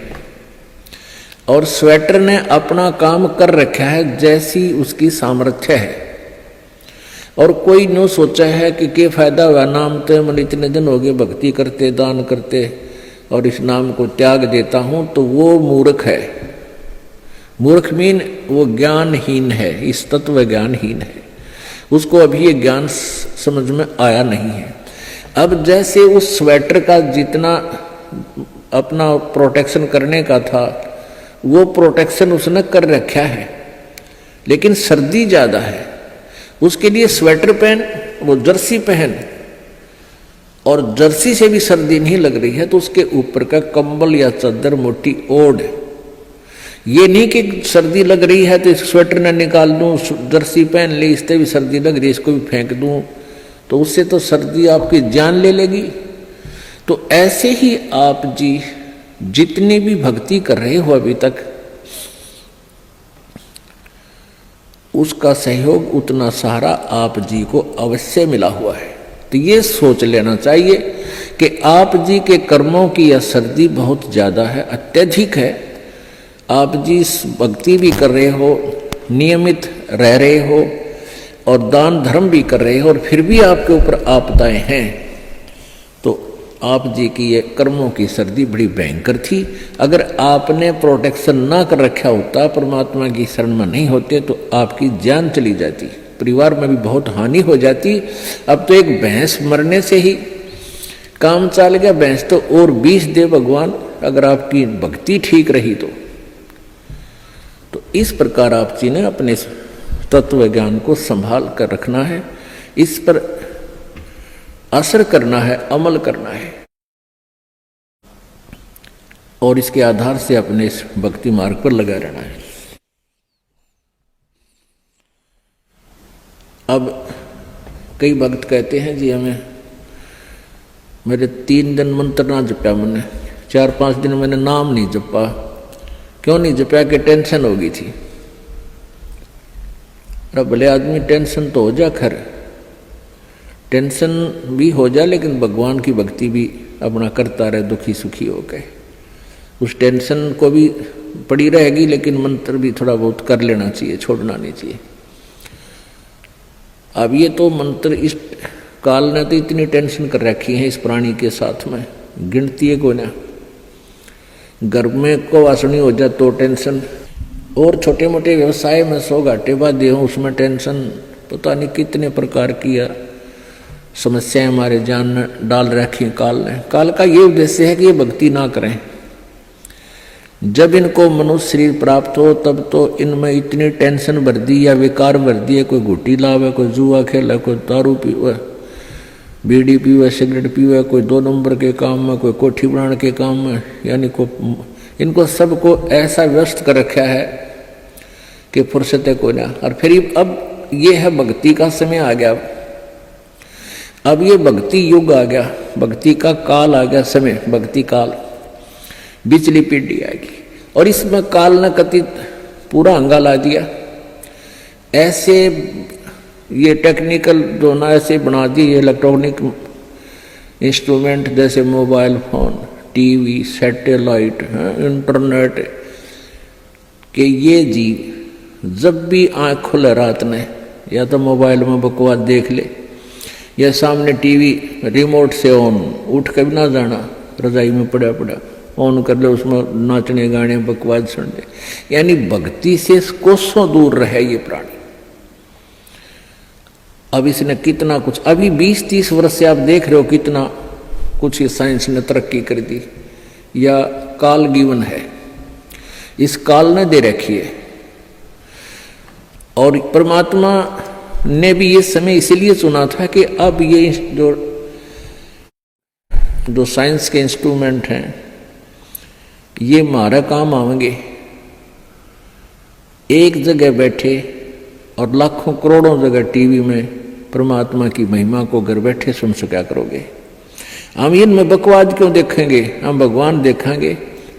और स्वेटर ने अपना काम कर रखा है जैसी उसकी सामर्थ्य है, और कोई नो सोचा है कि क्या फायदा हुआ, नाम तो मन इतने दिन हो गए भक्ति करते, दान करते, और इस नाम को त्याग देता हूं, तो वो मूर्ख है। मूर्ख मीन वो ज्ञानहीन है, इस तत्व ज्ञानहीन है, उसको अभी ये ज्ञान समझ में आया नहीं है। अब जैसे उस स्वेटर का जितना अपना प्रोटेक्शन करने का था वो प्रोटेक्शन उसने कर रखा है, लेकिन सर्दी ज्यादा है, उसके लिए स्वेटर पहन, वो जर्सी पहन, और जर्सी से भी सर्दी नहीं लग रही है तो उसके ऊपर का कंबल या चादर मोटी ओढ़। ये नहीं कि सर्दी लग रही है तो इस स्वेटर न निकाल दूं, जर्सी पहन ली, इससे भी सर्दी लग रही है इसको भी फेंक दूं, तो उससे तो सर्दी आपकी जान ले लेगी। तो ऐसे ही आप जी जितनी भी भक्ति कर रहे हो अभी तक, उसका सहयोग उतना सारा आप जी को अवश्य मिला हुआ है। तो ये सोच लेना चाहिए कि आप जी के कर्मों की यह सर्दी बहुत ज्यादा है, अत्यधिक है। आप जी भक्ति भी कर रहे हो, नियमित रह रहे हो, और दान धर्म भी कर रहे हो, और फिर भी आपके ऊपर आपदाएं हैं, तो आप जी की ये कर्मों की सर्दी बड़ी भयंकर थी। अगर आपने प्रोटेक्शन ना कर रखा होता, परमात्मा की शरण में नहीं होते, तो आपकी जान चली जाती, परिवार में भी बहुत हानि हो जाती। अब तो एक भैंस मरने से ही काम चल गया, भैंस तो और 20 दे भगवान, अगर आपकी भक्ति ठीक रही तो इस प्रकार आप जी ने अपने तत्व ज्ञान को संभाल कर रखना है, इस पर असर करना है, अमल करना है, और इसके आधार से अपने इस भक्ति मार्ग पर लगा रहना है। अब कई भक्त कहते हैं जी हमें, मेरे 3 दिन मंत्र ना जपा, मैंने 4-5 दिन मैंने नाम नहीं जपा। क्यों नहीं जपा? कि टेंशन हो गई थी। अरे भले आदमी टेंशन तो हो जा, खैर टेंशन भी हो जा, लेकिन भगवान की भक्ति भी अपना करता रहे, दुखी सुखी हो गए। उस टेंशन को भी पड़ी रहेगी, लेकिन मंत्र भी थोड़ा बहुत कर लेना चाहिए, छोड़ना नहीं चाहिए। अब ये तो मंत्र इस काल ने तो इतनी टेंशन कर रखी है इस प्राणी के साथ में, गिनती है को ना। घर में को वासनी हो जाए तो टेंशन, और छोटे मोटे व्यवसाय में 100 घाटे बाधे हों उसमें टेंशन, पता नहीं कितने प्रकार की समस्याएं हमारे जान में डाल रखी काल ने। काल का ये उद्देश्य है कि ये भक्ति ना करें। जब इनको मनुष्य शरीर प्राप्त हो तब तो इनमें इतनी टेंशन भर दी या विकार भर दिए, कोई घुट्टी लावे, कोई जुआ खेला, कोई दारू पीवे, बीड़ी पीवे, सिगरेट पीवे, कोई 2 नंबर के काम में, कोई कोठी बनाने के काम में, यानी को इनको सबको ऐसा व्यस्त कर रखा है कि फुर्सत को ना। और फिर अब ये है भक्ति का समय आ गया, अब ये भक्ति युग आ गया, भक्ति का काल आ गया, समय भक्ति काल, बिचली पीढ़ी आएगी, और इसमें काल ने कथित पूरा हंगा ला दिया। ऐसे ये टेक्निकल जो ना ऐसे बना दिए इलेक्ट्रॉनिक इंस्ट्रूमेंट, जैसे mobile phone, TV, satellite, internet, कि ये जी जब भी आँख खुले रात में या तो मोबाइल में बकवास देख ले, या सामने टीवी रिमोट से ऑन, उठ के भी ना जाना, रजाई में पड़ा पड़ा ऑन कर ले, उसमें नाचने गाने बकवास सुन ले। यानी भक्ति से कोसों दूर रहे ये प्राणी। अब इसने कितना कुछ, अभी 20-30 वर्ष से आप देख रहे हो कितना कुछ ये साइंस ने तरक्की कर दी, या काल गिवन है, इस काल ने दे रखी है। और परमात्मा ने भी ये समय इसीलिए चुना था कि अब ये जो साइंस के इंस्ट्रूमेंट हैं ये हमारा काम आएंगे। एक जगह बैठे और लाखों करोड़ों जगह टीवी में परमात्मा की महिमा को घर बैठे सुन सका करोगे। हम इनमें बकवाद क्यों देखेंगे, हम भगवान देखेंगे,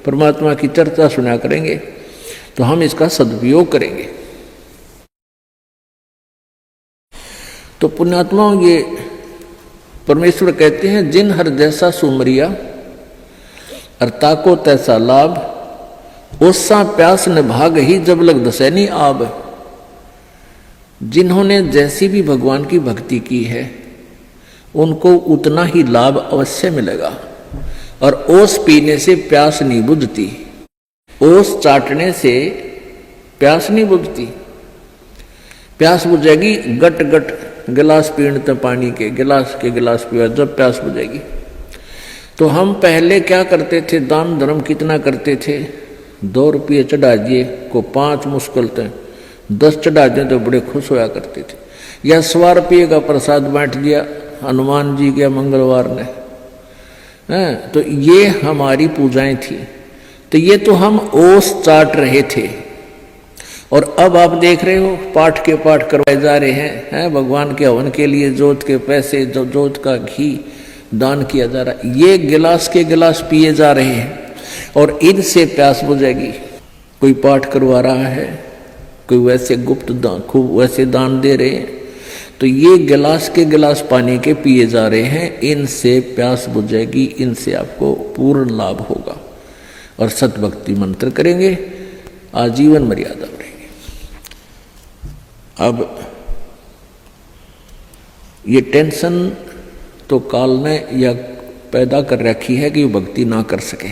परमात्मा की चर्चा सुना करेंगे, तो हम इसका सदुपयोग करेंगे। तो पुण्यात्माओं, ये परमेश्वर कहते हैं जिन हर जैसा सुमरिया अर्ता को तैसा लाभ, ओसा प्यास न भाग ही जब लग दसैनी आब। जिन्होंने जैसी भी भगवान की भक्ति की है उनको उतना ही लाभ अवश्य मिलेगा। और ओस पीने से प्यास नहीं बुझती, ओस चाटने से प्यास नहीं बुझती। प्यास बुझेगी गट गट गिलास पीण तो पानी के गिलास पिया जब प्यास बुझेगी। तो हम पहले क्या करते थे, दान धर्म कितना करते थे, 2 रुपये चढ़ा दिए को 5 मुश्किल थे, 10 चढ़ा दिए तो बड़े खुश होया करते थे। या 100 रुपये का प्रसाद बांट दिया हनुमान जी के मंगलवार ने, तो ये हमारी पूजाएं थी। तो ये तो हम ओस चाट रहे थे। और अब आप देख रहे हो पाठ के पाठ करवाए जा रहे हैं, भगवान के हवन के लिए जोत के पैसे, जो जोत का घी दान किया जा रहा है, ये गिलास के गिलास पिए जा रहे हैं और इनसे प्यास बुझेगी। कोई पाठ करवा रहा है, कोई वैसे गुप्त दान, खूब वैसे दान दे रहे हैं, तो ये गिलास के गिलास पानी के पिए जा रहे हैं, इनसे प्यास बुझेगी, इनसे आपको पूर्ण लाभ होगा। और सतभक्ति मंत्र करेंगे, आजीवन मर्यादा रहेगी। अब ये टेंशन तो काल ने या पैदा कर रखी है कि भक्ति ना कर सके,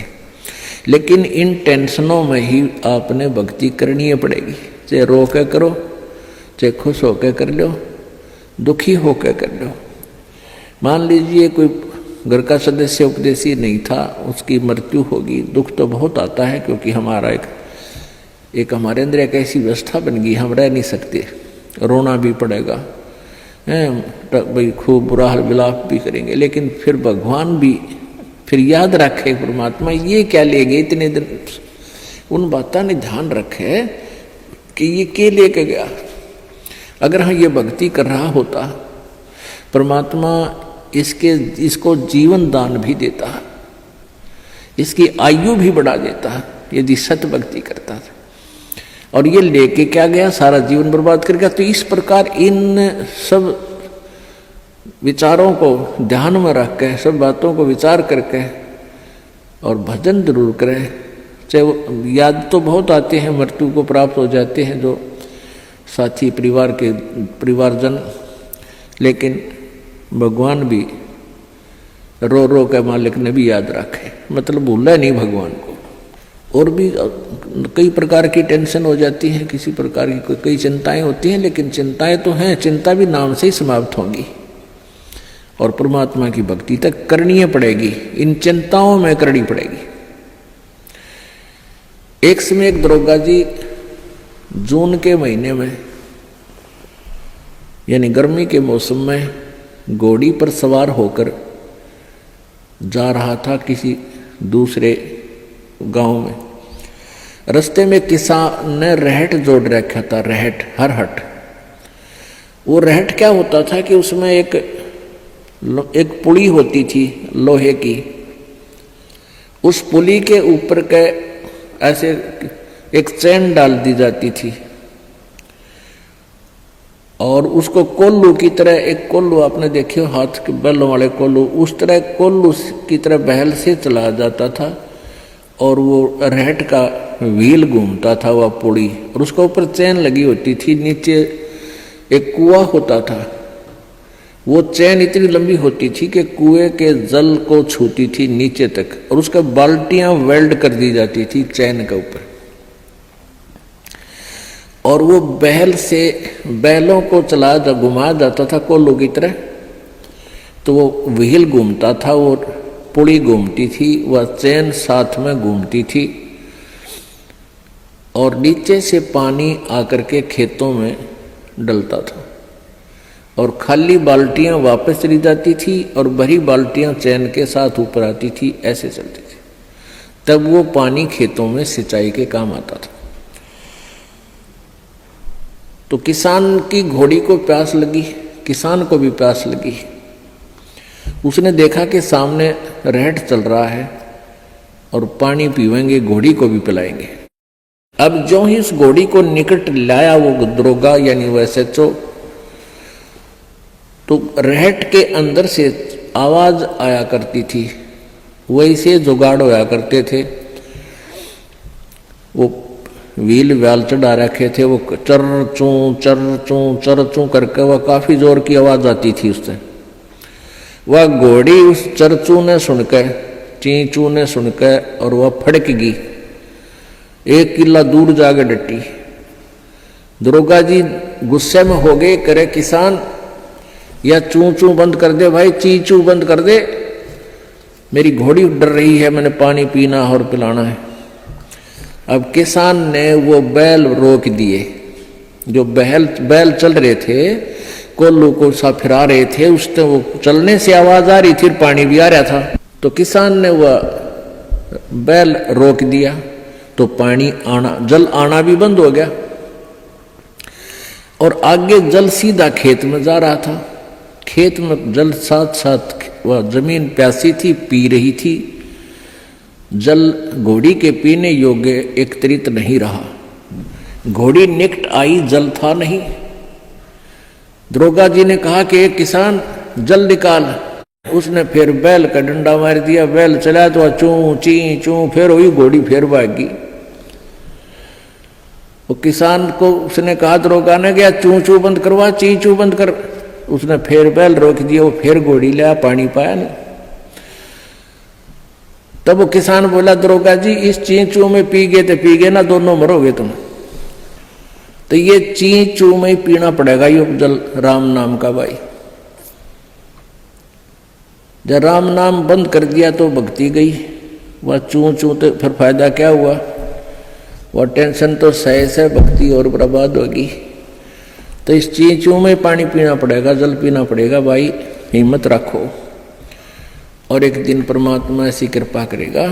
लेकिन इन टेंशनों में ही आपने भक्ति करनी पड़ेगी। चाहे रो के करो, चाहे खुश होकर कर लो, दुखी होकर कर लो। मान लीजिए कोई घर का सदस्य उपदेशी नहीं था, उसकी मृत्यु होगी, दुख तो बहुत आता है, क्योंकि हमारा एक हमारे अंदर एक ऐसी व्यवस्था बन गई, हम रह नहीं सकते, रोना भी पड़ेगा, भाई खूब बुरा हाल विलाप भी करेंगे। लेकिन फिर भगवान भी फिर याद रखे, परमात्मा ये क्या ले गए इतने दिन, उन बातों ने ध्यान रखे कि ये क्या लेके गया। अगर हम ये भक्ति कर रहा होता, परमात्मा इसको जीवन दान भी देता, इसकी आयु भी बढ़ा देता यदि सत भक्ति करता था। और ये लेके क्या गया, सारा जीवन बर्बाद कर गया। तो इस प्रकार इन सब विचारों को ध्यान में रख के, सब बातों को विचार करके और भजन जरूर करें। चाहे याद तो बहुत आते हैं, मृत्यु को प्राप्त हो जाते हैं जो साथी परिवारजन, लेकिन भगवान भी रो रो के मालिक ने भी याद रखे, मतलब भूला नहीं भगवान को। और भी कई प्रकार की टेंशन हो जाती है, किसी प्रकार की कई चिंताएं होती हैं, लेकिन चिंताएं तो हैं, चिंता भी नाम से ही समाप्त होंगी और परमात्मा की भक्ति तक करनी पड़ेगी, इन चिंताओं में करनी पड़ेगी। एक समय एक दरोगा जी जून के महीने में यानी गर्मी के मौसम में घोड़ी पर सवार होकर जा रहा था किसी दूसरे गांव में। रास्ते में किसान ने रहट जोड़ रखा था, रहट हरहट। वो रहट क्या होता था कि उसमें एक पुली होती थी लोहे की, उस पुली के ऊपर के ऐसे एक चैन डाल दी जाती थी और उसको कोल्लू की तरह, एक कोल्लू आपने देखे हो हाथ के बैलों वाले कोल्लू, उस तरह कोल्लू की तरह बहल से चलाया जाता था और वो रहट का व्हील घूमता था वह पुड़ी, और उसके ऊपर चैन लगी होती थी। नीचे एक कुआं होता था, वो चैन इतनी लंबी होती थी कि कुएं के जल को छूती थी नीचे तक, और उसका बाल्टियां वेल्ड कर दी जाती थी चैन के ऊपर। और वो बैल से बैलों को चलाया घुमाया जाता था कोल्लू की तरह, तो वो व्हील घूमता था, वो पुड़ी घूमती थी, वह चैन साथ में घूमती थी और नीचे से पानी आकर के खेतों में डलता था। और खाली बाल्टियां वापस चली जाती थी और भरी बाल्टियां चैन के साथ ऊपर आती थी, ऐसे चलती थी। तब वो पानी खेतों में सिंचाई के काम आता था। तो किसान की घोड़ी को प्यास लगी, किसान को भी प्यास लगी। उसने देखा कि सामने रहट चल रहा है और पानी पीवेंगे, घोड़ी को भी पिलाएंगे। अब जो ही उस घोड़ी को निकट लाया वो दरोगा यानी वो SHO, तो रहट के अंदर से आवाज आया करती थी, वैसे जुगाड़ होया करते थे। वो व्हील व्याल चढ़ा रखे थे, वो चर चू करके वह काफी जोर की आवाज आती थी उससे। वह घोड़ी उस चरचू ने सुनकर, चींचू ने सुनकर, और वह फड़क गई, 1 किला दूर जाके डटी। दरोगा जी गुस्से में हो गए, करे किसान या चू चू बंद कर दे भाई, ची चू बंद कर दे, मेरी घोड़ी डर रही है, मैंने पानी पीना और पिलाना है। अब किसान ने वो बैल रोक दिए, जो बैल चल रहे थे, कोल्लू को सा फिरा रहे थे, उससे वो चलने से आवाज आ रही थी, पानी भी आ रहा था। तो किसान ने वह बैल रोक दिया, तो पानी आना, जल आना भी बंद हो गया और आगे जल सीधा खेत में जा रहा था। खेत में जल साथ साथ, वह जमीन प्यासी थी, पी रही थी। जल घोड़ी के पीने योग्य एकत्रित नहीं रहा। घोड़ी निकट आई, जल था नहीं। दरोगा जी ने कहा कि एक किसान जल निकाल। उसने फिर बैल का डंडा मार दिया, बैल चला तो चू ची चू, फिर वही घोड़ी फिर भागी। वो किसान को उसने कहा, दरोगा ने गया चू चू बंद करवा, ची चू बंद कर। उसने फिर बैल रोक दिया, वो फिर घोड़ी लिया, पानी पाया नहीं। तब वो किसान बोला, दरोगा जी इस चींचू में पी गए तो पी गए ना, दोनों मरोगे तुम। तो ये चींचू में ही पीना पड़ेगा ये जल, राम नाम का भाई। जब राम नाम बंद कर दिया तो भक्ति गई, वह चू चू तो फिर फायदा क्या हुआ, वह टेंशन तो सहे से भक्ति और बर्बाद होगी। तो इस चींचू में पानी पीना पड़ेगा, जल पीना पड़ेगा भाई, हिम्मत रखो। और एक दिन परमात्मा ऐसी कृपा करेगा,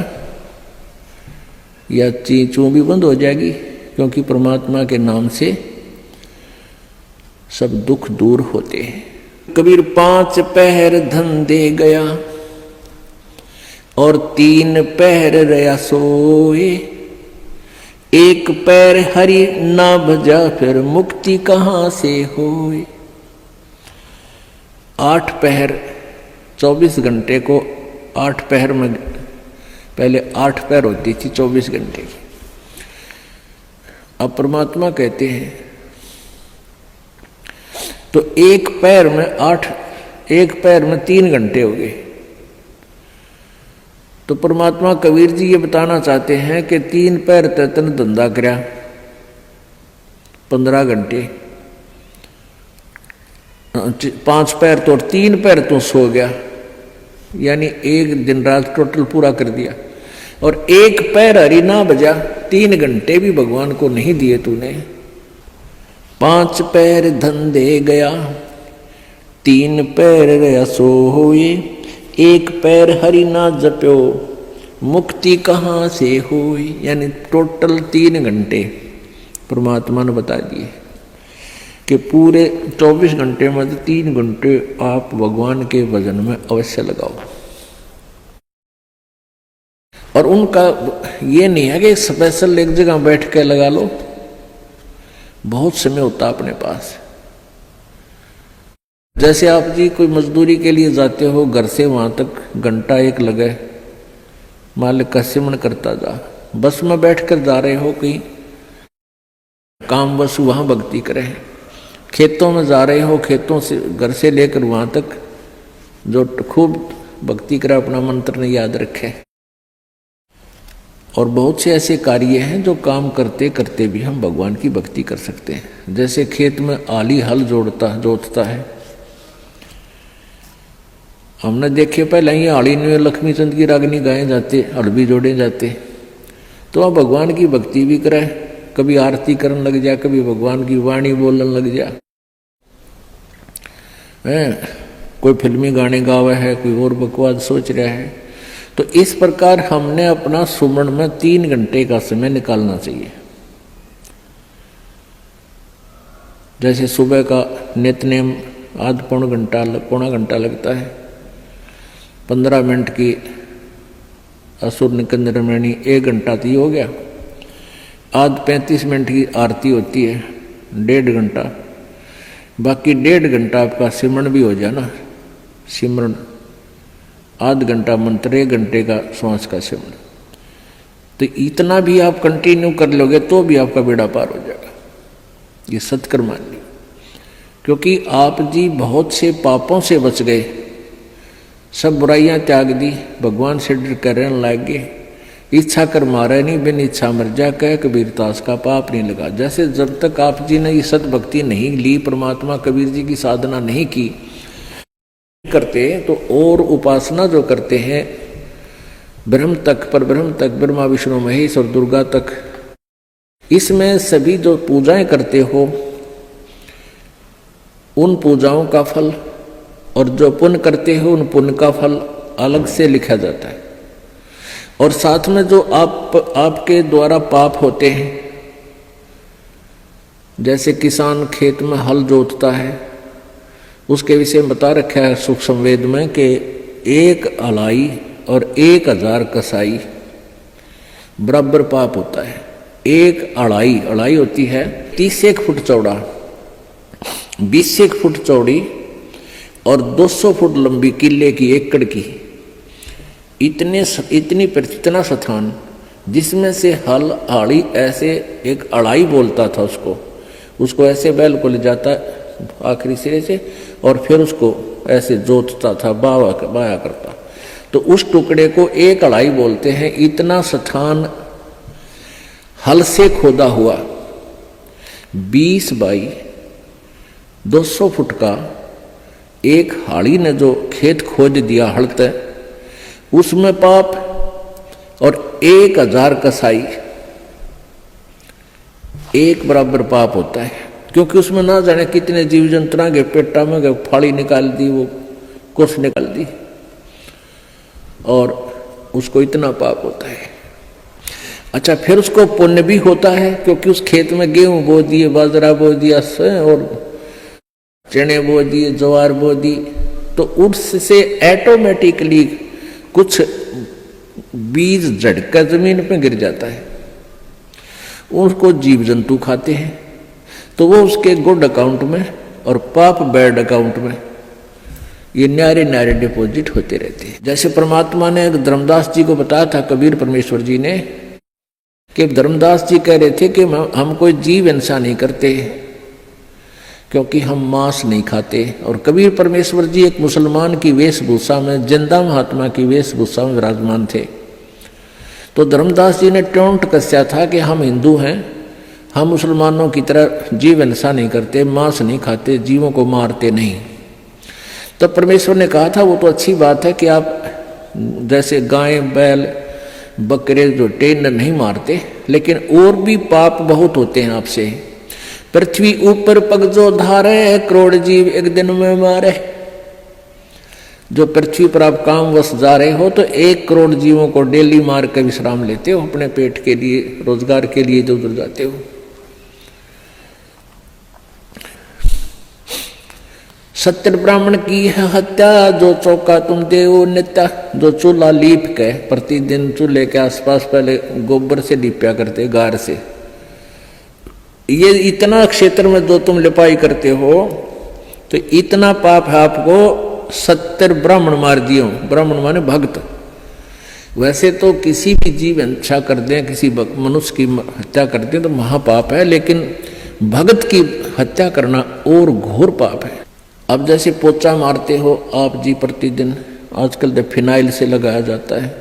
या चींचू भी बंद हो जाएगी, क्योंकि परमात्मा के नाम से सब दुख दूर होते हैं। कबीर 5 पहर धन दे गया और 3 पहर रया सोए, 1 पैर हरि ना भजा फिर मुक्ति कहां से होए। 8 पहर 24 घंटे को 8 पहर में, पहले 8 पहर होती थी 24 घंटे की। अब परमात्मा कहते हैं तो 1 पैर में 8, 1 पैर में 3 घंटे हो गए। तो परमात्मा कबीर जी ये बताना चाहते हैं कि 3 पैर तन धंधा करया 15 घंटे, 5 पैर तो 3 पैर तो सो गया, यानी 1 दिन रात टोटल पूरा कर दिया। और 1 पैर हरि ना बजा, 3 घंटे भी भगवान को नहीं दिए तूने। 5 पैर धन दे गया, 3 पैर रया सोए, 1 पैर हरि ना जप्यो मुक्ति कहां से होई। यानी टोटल 3 घंटे परमात्मा ने बता दिए कि पूरे 24 घंटे में 3 घंटे आप भगवान के भजन में अवश्य लगाओ। और उनका ये नहीं है कि स्पेशल एक जगह बैठ के लगा लो, बहुत समय होता अपने पास। जैसे आप जी कोई मजदूरी के लिए जाते हो, घर से वहां तक घंटा 1 लगे, मालिक का सिमरन करता जा। बस में बैठ कर जा रहे हो कहीं काम, बस वहां भक्ति करें। खेतों में जा रहे हो, खेतों से घर से लेकर वहां तक जो खूब भक्ति करे, अपना मंत्र ने याद रखे। और बहुत से ऐसे कार्य हैं जो काम करते करते भी हम भगवान की भक्ति कर सकते हैं। जैसे खेत में आली हल जोतता है, हमने देखे पहले ही आली में लक्ष्मी चंद की रागनी गाए जाते, हल भी जोड़े जाते। तो आप भगवान की भक्ति भी करें, कभी आरती करने लग जा, कभी भगवान की वाणी बोलने लग जा। कोई फिल्मी गाने गावा है, कोई और बकवास सोच रहा है। तो इस प्रकार हमने अपना सुमरण में 3 घंटे का समय निकालना चाहिए। जैसे सुबह का नित्यनेम आध पौना घंटा लगता है, 15 मिनट की असुर निकंदरमणि 1 घंटा तो हो गया, आध 35 मिनट की आरती होती है 1.5 घंटा, बाकी 1.5 घंटा आपका सिमरण भी हो जाए ना, सिमरण आध घंटा मंत्र, 1 घंटे का श्वास का सिमरण। तो इतना भी आप कंटिन्यू कर लोगे तो भी आपका बेड़ा पार हो जाएगा। ये सत्कर्म मान ली, क्योंकि आप जी बहुत से पापों से बच गए, सब बुराइयां त्याग दी, भगवान से डर कर रहने लग गए। इच्छा कर मारे नहीं, बिन इच्छा मर जा, कह कबीर तास का पाप नहीं लगा। जैसे जब तक आप जी ने ये सतभक्ति नहीं ली, परमात्मा कबीर जी की साधना नहीं की करते, तो और उपासना जो करते हैं ब्रह्म तक, पर ब्रह्म तक, ब्रह्मा विष्णु महेश और दुर्गा तक, इसमें सभी जो पूजाएं करते हो उन पूजाओं का फल और जो पुण्य करते हो उन पुण्य का फल अलग से लिखा जाता है। और साथ में जो आपके द्वारा पाप होते हैं, जैसे किसान खेत में हल जोतता है, उसके विषय में बता रखा है सुख संवेद में कि 1 अलाई और 1000 कसाई बराबर पाप होता है। 1 अड़ाई होती है 30 फुट चौड़ा, 20 फुट चौड़ी और 200 फुट लंबी, किले की, एकड़ की, इतना स्थान जिसमें से हल आड़ी ऐसे एक अड़ाई बोलता था उसको ऐसे बैल को ले जाता आखिरी सिरे से और फिर उसको ऐसे जोतता था, बाया करता। तो उस टुकड़े को 1 अड़ाई बोलते हैं। इतना स्थान हल से खोदा हुआ 20 बाई 200 फुट का एक हाड़ी ने जो खेत खोद दिया हड़ते, उसमें पाप, और 1000 कसाई 1 बराबर पाप होता है। क्योंकि उसमें ना जाने कितने जीव जंतुओं के पेटा में गए, फाड़ी निकाल दी, वो कुछ निकाल दी, और उसको इतना पाप होता है। अच्छा, फिर उसको पुण्य भी होता है, क्योंकि उस खेत में गेहूं बो दिए, बाजरा बो दिया और चने बो दिए, ज्वार बो दी, तो उससे ऑटोमेटिकली कुछ बीज झटका जमीन पे गिर जाता है, उसको जीव जंतु खाते हैं, तो वो उसके गुड अकाउंट में और पाप बैड अकाउंट में ये न्यारे डिपॉजिट होते रहते हैं। जैसे परमात्मा ने धर्मदास जी को बताया था, कबीर परमेश्वर जी ने, कि धर्मदास जी कह रहे थे कि हम कोई जीव हिंसा नहीं करते क्योंकि हम मांस नहीं खाते। और कबीर परमेश्वर जी एक मुसलमान की वेशभूषा में, जिंदा महात्मा की वेशभूषा में विराजमान थे। तो धर्मदास जी ने टोंट कसया था कि हम हिंदू हैं, हम मुसलमानों की तरह जीव हिंसा नहीं करते, मांस नहीं खाते, जीवों को मारते नहीं। तो परमेश्वर ने कहा था वो तो अच्छी बात है कि आप जैसे गाय बैल बकरे जो टेन नहीं मारते, लेकिन और भी पाप बहुत होते हैं आपसे। पृथ्वी ऊपर पग जो धारे, करोड़ जीव एक दिन में मारे। जो पृथ्वी पर आप कामवश जा रहे हो तो 1 करोड़ जीवों को डेली मार कर विश्राम लेते हो, अपने पेट के लिए, रोजगार के लिए जो उधर जाते हो। 70 ब्राह्मण की है हत्या, जो चौका तुम देव नित्या, जो चूल्हा लीप के प्रतिदिन चूल्हे के आसपास पहले गोबर से लीपया करते, गार से। ये इतना क्षेत्र में जो तुम लिपाई करते हो, तो इतना पाप है आपको 70 ब्राह्मण मार दियो। ब्राह्मण माने भक्त। वैसे तो किसी भी जीव हिंसा कर दें, किसी मनुष्य की हत्या कर दें तो महापाप है, लेकिन भगत की हत्या करना और घोर पाप है। अब जैसे पोचा मारते हो आप जी प्रतिदिन, आजकल तो फिनाइल से लगाया जाता है।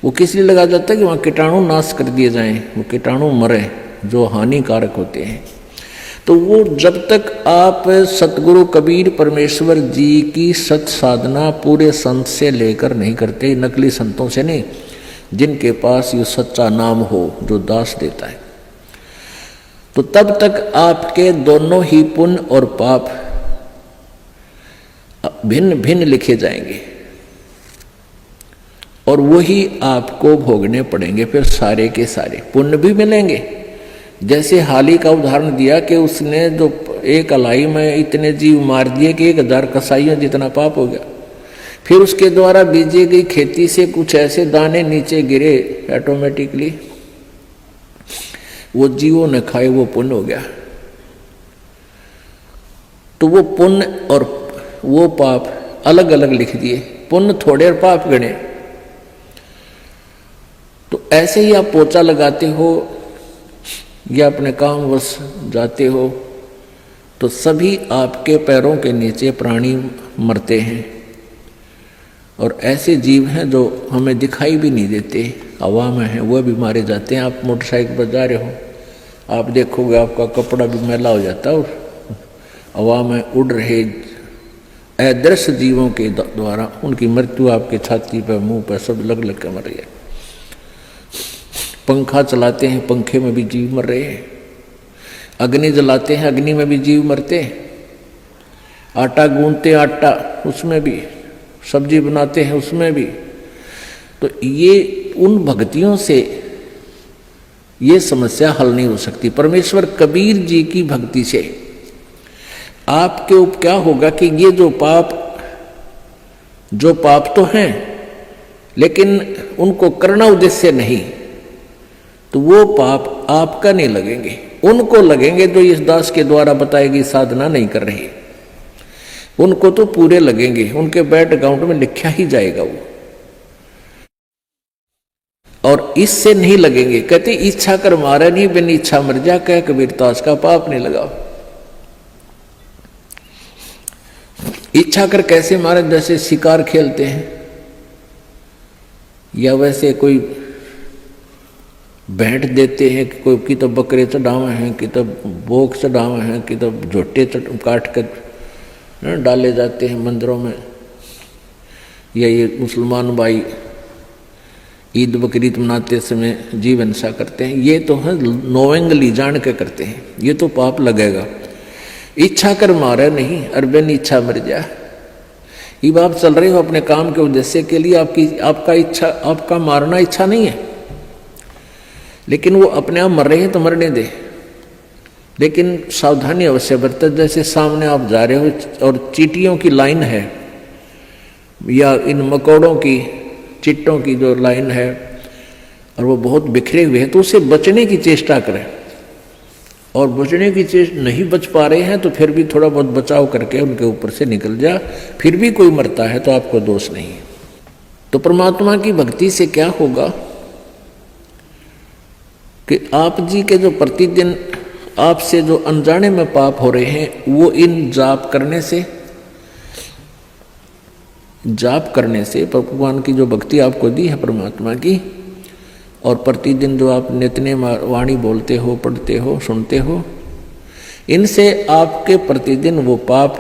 वो किस लिए लगाया जाता है कि वहाँ कीटाणु नाश कर दिए जाएं, वो कीटाणु मरे जो हानिकारक होते हैं। तो वो जब तक आप सतगुरु कबीर परमेश्वर जी की सत साधना पूरे संत से लेकर नहीं करते, नकली संतों से नहीं, जिनके पास ये सच्चा नाम हो जो दास देता है, तो तब तक आपके दोनों ही पुण्य और पाप भिन्न भिन्न लिखे जाएंगे और वही आपको भोगने पड़ेंगे फिर सारे के सारे। पुण्य भी मिलेंगे, जैसे हाली का उदाहरण दिया कि उसने जो एक अलाई में इतने जीव मार दिए कि 1000 कसाईयों जितना पाप हो गया। फिर उसके द्वारा बीजी गई खेती से कुछ ऐसे दाने नीचे गिरे ऑटोमेटिकली, वो जीवों ने खाए, वो पुण्य हो गया। तो वो पुण्य और वो पाप अलग अलग लिख दिए, पुण्य थोड़े और पाप गणे। तो ऐसे ही आप पोछा लगाते हो या अपने काम वश जाते हो तो सभी आपके पैरों के नीचे प्राणी मरते हैं। और ऐसे जीव हैं जो हमें दिखाई भी नहीं देते, हवा में हैं, वो भी मारे जाते हैं। आप मोटरसाइकिल पर जा रहे हो, आप देखोगे आपका कपड़ा भी मैला हो जाता है और हवा में उड़ रहे अदृश्य जीवों के द्वारा उनकी मृत्यु आपके छाती पर, मुंह पर सब लग लग कर मर रही है। पंखा चलाते हैं, पंखे में भी जीव मर रहे हैं। अग्नि जलाते हैं, अग्नि में भी जीव मरते हैं। आटा गूंथते, आटा उसमें भी, सब्जी बनाते हैं उसमें भी। तो ये उन भक्तियों से ये समस्या हल नहीं हो सकती। परमेश्वर कबीर जी की भक्ति से आपके ऊपर क्या होगा कि ये जो पाप तो हैं लेकिन उनको करना उद्देश्य नहीं, तो वो पाप आपका नहीं लगेंगे, उनको लगेंगे जो इस दास के द्वारा बताई गई साधना नहीं कर रही। उनको तो पूरे लगेंगे, उनके बैंक अकाउंट में लिखा ही जाएगा वो। और इससे नहीं लगेंगे। कहते इच्छा कर मारे नहीं, बिन इच्छा मर जा, कह कबीर दास का पाप नहीं लगा। इच्छा कर कैसे मारे? जैसे शिकार खेलते हैं या वैसे कोई भेंट देते हैं कि कोई की तो बकरे चढ़ावे हैं, कि तो भोग चढ़ावे हैं, कि तो झोटे काट कर डाले जाते हैं मंदिरों में। या ये मुसलमान भाई ईद बकरीद मनाते समय जीव हिंसा करते हैं, ये तो है नोवेंगली जान के करते हैं, ये तो पाप लगेगा। इच्छा कर मारे नहीं, अरबन इच्छा मर जा। ये आप चल रहे हो अपने काम के उद्देश्य के लिए, आपका मारना इच्छा नहीं है, लेकिन वो अपने आप मर रहे हैं तो मरने दे। लेकिन सावधानी अवश्य बरते। जैसे सामने आप जा रहे हो और चींटियों की लाइन है या इन मकोड़ों की, चिट्टों की जो लाइन है और वो बहुत बिखरे हुए हैं, तो उससे बचने की चेष्टा करें। और बचने की चेष्टा नहीं बच पा रहे हैं तो फिर भी थोड़ा बहुत बचाव करके उनके ऊपर से निकल जा, फिर भी कोई मरता है तो आपको दोष नहीं। तो परमात्मा की भक्ति से क्या होगा कि आप जी के जो प्रतिदिन आपसे जो अनजाने में पाप हो रहे हैं, वो इन जाप करने से भगवान की जो भक्ति आपको दी है परमात्मा की, और प्रतिदिन जो आप नित्य वाणी बोलते हो, पढ़ते हो, सुनते हो, इनसे आपके प्रतिदिन वो पाप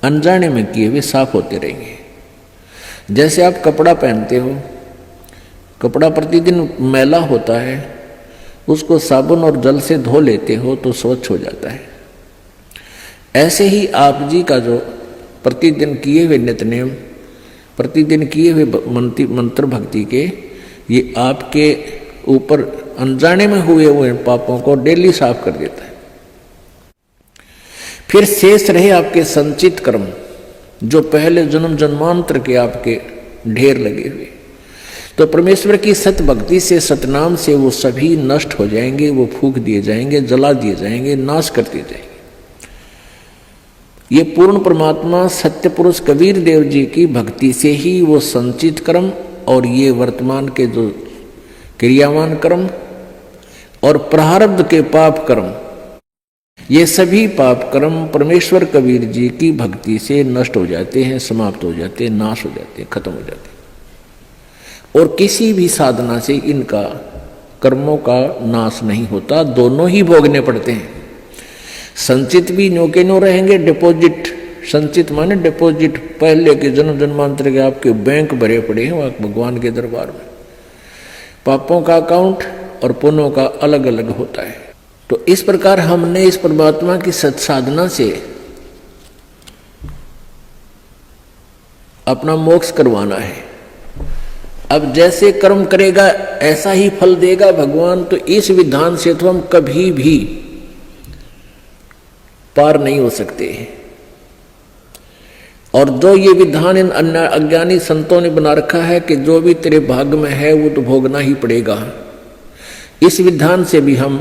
अनजाने में किए हुए साफ होते रहेंगे। जैसे आप कपड़ा पहनते हो, कपड़ा प्रतिदिन मैला होता है, उसको साबुन और जल से धो लेते हो तो स्वच्छ हो जाता है। ऐसे ही आप जी का जो प्रतिदिन किए हुए नित्यनेम, प्रतिदिन किए हुए मंत्र भक्ति के, ये आपके ऊपर अनजाने में हुए पापों को डेली साफ कर देता है। फिर शेष रहे आपके संचित कर्म, जो पहले जन्म जन्मांतर के आपके ढेर लगे हुए, तो परमेश्वर की सत भक्ति से, सतनाम से वो सभी नष्ट हो जाएंगे, वो फूंक दिए जाएंगे, जला दिए जाएंगे, नाश कर दिए जाएंगे। ये पूर्ण परमात्मा सत्य पुरुष कबीर देव जी की भक्ति से ही वो संचित कर्म और ये वर्तमान के जो क्रियावान कर्म और प्रारब्ध के पाप कर्म, ये सभी पाप कर्म परमेश्वर कबीर जी की भक्ति से नष्ट हो जाते हैं, समाप्त हो जाते हैं, नाश हो जाते हैं, खत्म हो जाते हैं। और किसी भी साधना से इनका कर्मों का नाश नहीं होता, दोनों ही भोगने पड़ते हैं। संचित भी न्यो के न्यो रहेंगे, डिपॉजिट, संचित माने डिपॉजिट, पहले के जन्म जन्मांतर के आपके बैंक भरे पड़े हैं वहाँ भगवान के दरबार में। पापों का अकाउंट और पुण्यों का अलग अलग होता है। तो इस प्रकार हमने इस परमात्मा की सत्साधना से अपना मोक्ष करवाना है। अब जैसे कर्म करेगा ऐसा ही फल देगा भगवान। तो इस विधान से तो हम कभी भी पार नहीं हो सकते। और जो ये विधान इन अज्ञानी संतों ने बना रखा है कि जो भी तेरे भाग्य में है वो तो भोगना ही पड़ेगा, इस विधान से भी हम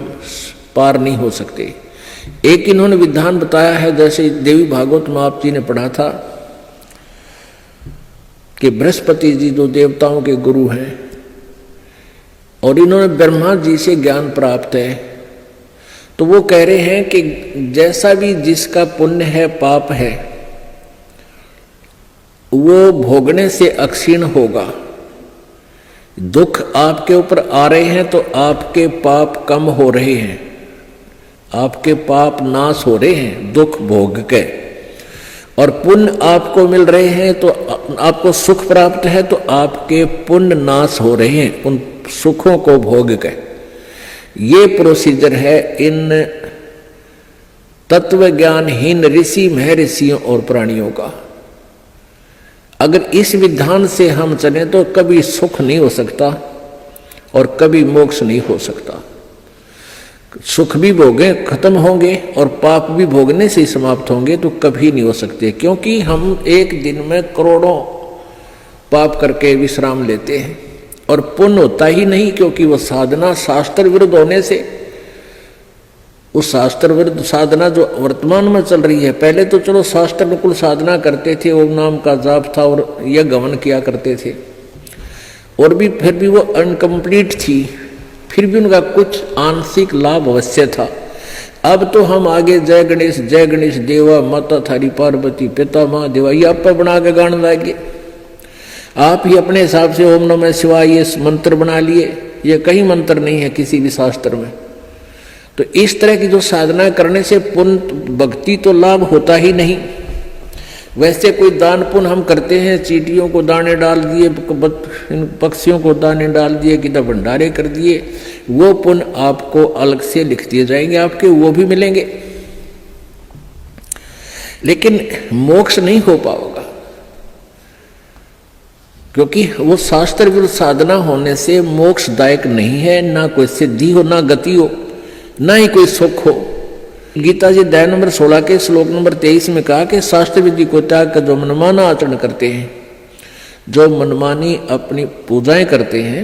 पार नहीं हो सकते। एक इन्होंने विधान बताया है, जैसे देवी भागवत में आप जी ने पढ़ा था कि बृहस्पति जी जो देवताओं के गुरु हैं और इन्होंने ब्रह्मा जी से ज्ञान प्राप्त है, तो वो कह रहे हैं कि जैसा भी जिसका पुण्य है पाप है वो भोगने से अक्षीण होगा। दुख आपके ऊपर आ रहे हैं तो आपके पाप कम हो रहे हैं, आपके पाप नाश हो रहे हैं दुख भोग के। और पुण्य आपको मिल रहे हैं तो आपको सुख प्राप्त है तो आपके पुण्य नाश हो रहे हैं उन सुखों को भोग के। ये प्रोसीजर है इन तत्व ज्ञानहीन ऋषि महर्षियों और प्राणियों का। अगर इस विधान से हम चलें तो कभी सुख नहीं हो सकता और कभी मोक्ष नहीं हो सकता। सुख भी भोगे खत्म होंगे और पाप भी भोगने से समाप्त होंगे तो कभी नहीं हो सकते, क्योंकि हम एक दिन में करोड़ों पाप करके विश्राम लेते हैं और पुण्य होता ही नहीं, क्योंकि वो साधना शास्त्र विरुद्ध होने से, उस शास्त्र विरुद्ध साधना जो वर्तमान में चल रही है, पहले तो चलो शास्त्र अनुकूल साधना करते थे, ओम नाम का जाप था और यज्ञ हवन किया करते थे और भी फिर भी वो अनकम्प्लीट थी, फिर भी उनका कुछ आंशिक लाभ अवश्य था। अब तो हम आगे जय गणेश देवा माता थारी पार्वती पिता महादेवा ये आप बना के गाने लागे। आप ही अपने हिसाब से ओम नमः शिवाय ये मंत्र बना लिए, ये कहीं मंत्र नहीं है किसी भी शास्त्र में। तो इस तरह की जो साधना करने से पुण्य भक्ति तो लाभ होता ही नहीं। वैसे कोई दान पुण्य हम करते हैं, चींटियों को दाने डाल दिए, पक्षियों को दाने डाल दिए, किधर भंडारे कर दिए, वो पुण्य आपको अलग से लिख दिए जाएंगे, आपके वो भी मिलेंगे, लेकिन मोक्ष नहीं हो पाएगा, क्योंकि वो शास्त्र विरुद्ध साधना होने से मोक्षदायक नहीं है। ना कोई सिद्धि हो, ना गति हो, ना ही कोई सुख हो। गीता जी अध्याय नंबर 16 के श्लोक नंबर 23 में कहा कि शास्त्र विधि को त्याग कर जो मनमाना आचरण करते हैं, जो मनमानी अपनी पूजाएं करते हैं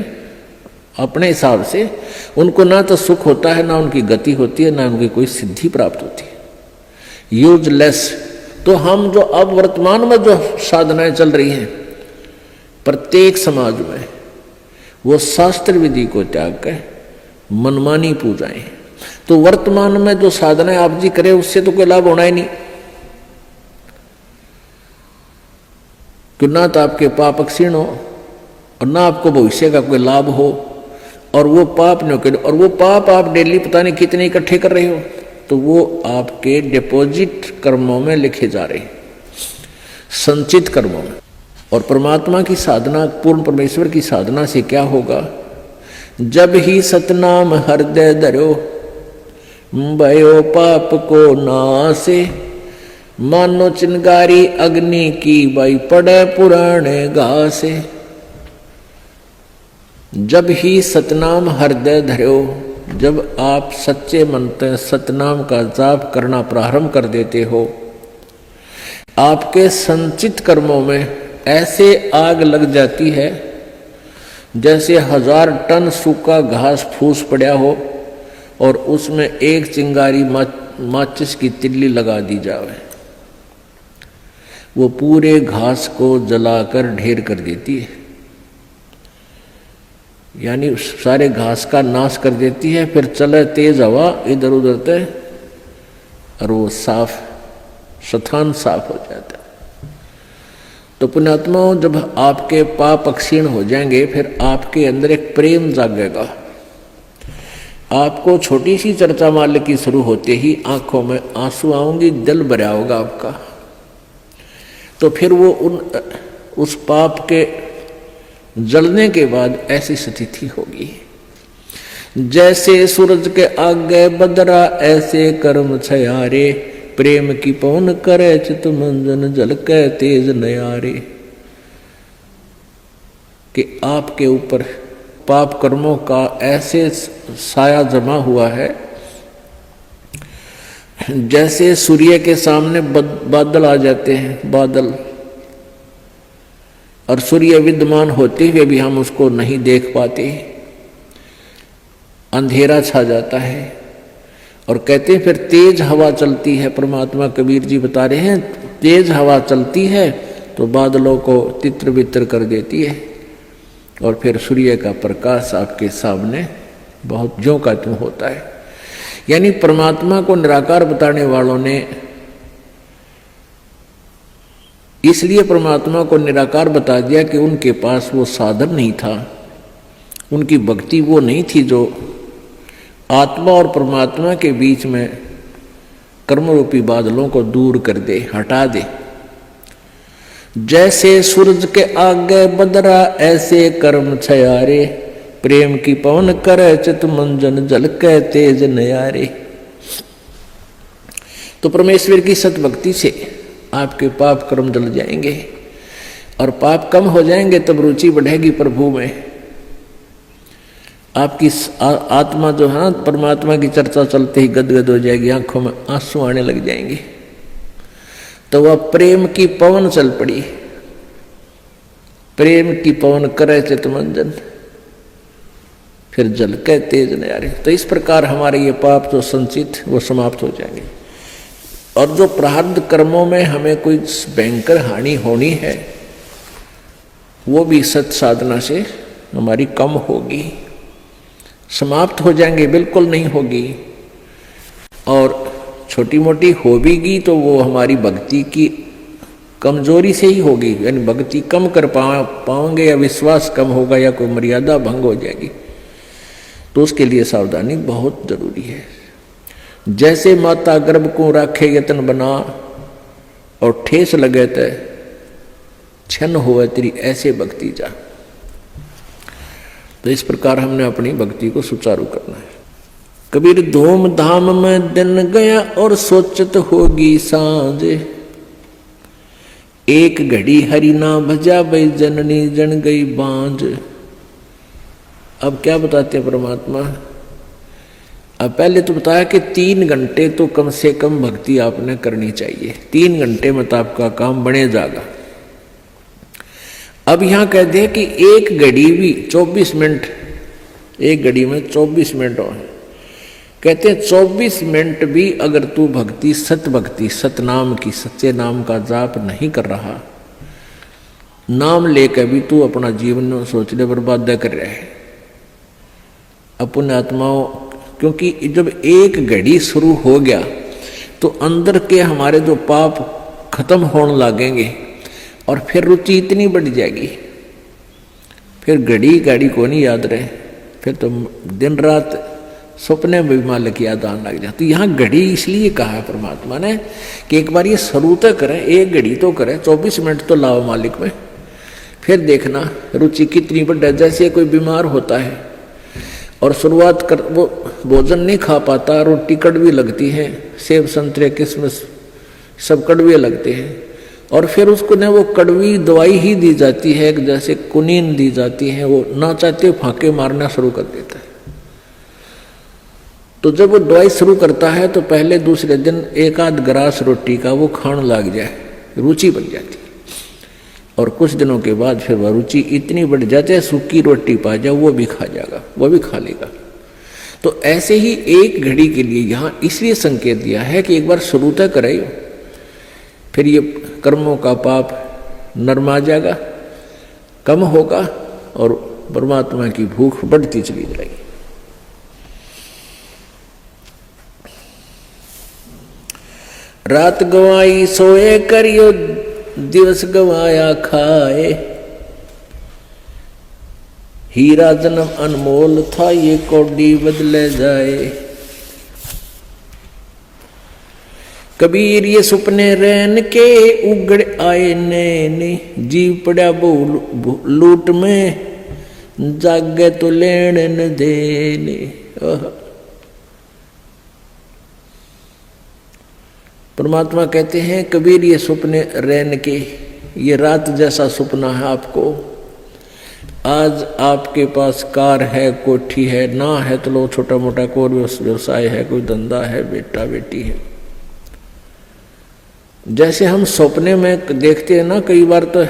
अपने हिसाब से, उनको ना तो सुख होता है, ना उनकी गति होती है, ना उनकी कोई सिद्धि प्राप्त होती है, यूजलेस। तो हम जो अब वर्तमान में जो साधनाएं चल रही हैं प्रत्येक समाज में, वो शास्त्र विधि को त्याग कर मनमानी पूजाएं। तो वर्तमान में जो साधनाएं आप जी करें उससे तो कोई लाभ होना ही नहीं, कि ना तो आपके पाप क्षीण हो और ना आपको भविष्य का कोई लाभ हो, और वो पाप नहीं करे, और वो पाप आप डेली पता नहीं कितने इकट्ठे कर रहे हो, तो वो आपके डिपॉजिट कर्मों में लिखे जा रहे हैं, संचित कर्मों में। और परमात्मा की साधना, पूर्ण परमेश्वर की साधना से क्या होगा? जब ही सतनाम हृदय धरो भयो पाप को नासे, मानो चिंगारी अग्नि की बाई पड़े पुराने घासे। जब ही सतनाम हृदय धरो, जब आप सच्चे मन से सतनाम का जाप करना प्रारंभ कर देते हो, आपके संचित कर्मों में ऐसे आग लग जाती है जैसे 1000 टन सूखा घास फूस पड़ा हो और उसमें एक चिंगारी माचिस की तिल्ली लगा दी जाए, वो पूरे घास को जलाकर ढेर कर देती है, यानी सारे घास का नाश कर देती है। फिर चले तेज हवा इधर उधर से और वो साफ स्थान साफ हो जाता है। तो पुण्यात्माओं, जब आपके पाप क्षीण हो जाएंगे फिर आपके अंदर एक प्रेम जागेगा। आपको छोटी सी चर्चा माल्य की शुरू होते ही आंखों में आंसू आऊंगी, दिल भरा होगा आपका। तो फिर वो उस पाप के जलने के बाद ऐसी स्थिति होगी, जैसे सूरज के आगे बदरा ऐसे कर्म छयारे, प्रेम की पवन करे चित मंजन जल के तेज नयारे। कि आपके ऊपर पाप कर्मों का ऐसे साया जमा हुआ है जैसे सूर्य के सामने बादल आ जाते हैं, बादल, और सूर्य विद्यमान होते हुए भी हम उसको नहीं देख पाते, अंधेरा छा जाता है। और कहते हैं फिर तेज हवा चलती है, परमात्मा कबीर जी बता रहे हैं तेज हवा चलती है तो बादलों को तितर बितर कर देती है, और फिर सूर्य का प्रकाश आपके सामने बहुत ज्यों का त्यों होता है। यानी परमात्मा को निराकार बताने वालों ने इसलिए परमात्मा को निराकार बता दिया कि उनके पास वो साधन नहीं था, उनकी भक्ति वो नहीं थी जो आत्मा और परमात्मा के बीच में कर्म रूपी बादलों को दूर कर दे, हटा दे। जैसे सूरज के आगे बदरा ऐसे कर्म छयारे, प्रेम की पवन करे चित मंजन जल के तेज नयारे। तो परमेश्वर की सतभक्ति से आपके पाप कर्म जल जाएंगे और पाप कम हो जाएंगे, तब रुचि बढ़ेगी प्रभु में। आपकी आत्मा जो है परमात्मा की चर्चा चलते ही गदगद हो जाएगी, आंखों में आंसू आने लग जाएंगे। तो वह प्रेम की पवन चल पड़ी, प्रेम की पवन करे चितमंजन फिर जल के तेज नयारे। तो इस प्रकार हमारे ये पाप जो संचित वो समाप्त हो जाएंगे, और जो प्रारब्ध कर्मों में हमें कोई भयंकर हानि होनी है वो भी सत साधना से हमारी कम होगी, समाप्त हो जाएंगे, बिल्कुल नहीं होगी। और छोटी मोटी होगी तो वो हमारी भक्ति की कमजोरी से ही होगी, यानी भक्ति कम कर पाओगे या विश्वास कम होगा या कोई मर्यादा भंग हो जाएगी, तो उसके लिए सावधानी बहुत जरूरी है। जैसे माता गर्भ को राखे यतन बना और ठेस लगे तो छन हुआ तेरी ऐसे भक्ति जा। तो इस प्रकार हमने अपनी भक्ति को सुचारू करना है। कबीर धूम धाम में दिन गया और सोचत होगी सांझ, एक घड़ी हरि ना भजा भई जननी जन गई बांझ। अब क्या बताते हैं परमात्मा? अब पहले तो बताया कि 3 घंटे तो कम से कम भक्ति आपने करनी चाहिए, 3 घंटे में तो आपका काम बने जाएगा। अब यहां कह दे कि एक घड़ी भी 24 मिनट, एक घड़ी में 24 मिनट हो, कहते हैं 24 मिनट भी अगर तू भक्ति सतनाम की, सच्चे नाम का जाप नहीं कर रहा, नाम लेकर भी तू अपना जीवन सोच ले बर्बाद कर रहा है अपने आत्माओं। क्योंकि जब एक घड़ी शुरू हो गया तो अंदर के हमारे जो पाप खत्म होने लगेंगे और फिर रुचि इतनी बढ़ जाएगी, फिर घड़ी को नहीं याद रहे, फिर तो दिन रात सपने में भी मालिक याद आने लग जाती। यहाँ घड़ी इसलिए कहा है परमात्मा ने कि एक बार ये शुरू तो करें, एक घड़ी तो करें, 24 मिनट तो लाओ मालिक में, फिर देखना रुचि कितनी बढ़। जैसे कोई बीमार होता है और शुरुआत कर वो भोजन नहीं खा पाता, रोटी कड़वी लगती है, सेब संतरे किशमिश सब कड़वे लगते हैं, और फिर उसको ने वो कड़वी दवाई ही दी जाती है, जैसे कुनीन दी जाती है, वो ना चाहते फांके मारना शुरू कर देता है। तो जब वो दवाई शुरू करता है तो पहले दूसरे दिन एक आध ग्रास रोटी का वो खाने लग जाए, रुचि बन जाती है, और कुछ दिनों के बाद फिर वह रुचि इतनी बढ़ जाती है, सूखी रोटी पा जाए वो भी खा जाएगा, वो भी खा लेगा। तो ऐसे ही एक घड़ी के लिए यहाँ इसलिए संकेत दिया है कि एक बार शुरू तक करे, फिर ये कर्मों का पाप नरमा जाएगा, कम होगा और परमात्मा की भूख बढ़ती चली जाएगी। रात गवाई सोए करियो, दिवस गवाया खाए, हीरा जन्म अनमोल था ये कौड़ी बदले जाए। कबीर ये सुपने रैन के उगड़ आए नैने, जीव पड़ा लूट में जागे तो लेन न देने। परमात्मा कहते हैं कबीर ये सुपने रैन के, ये रात जैसा सुपना है आपको, आज आपके पास कार है, कोठी है, ना है तो लो छोटा मोटा कोई व्यवसाय है, कोई धंधा है, बेटा बेटी है। जैसे हम सपने में देखते हैं ना, कई बार तो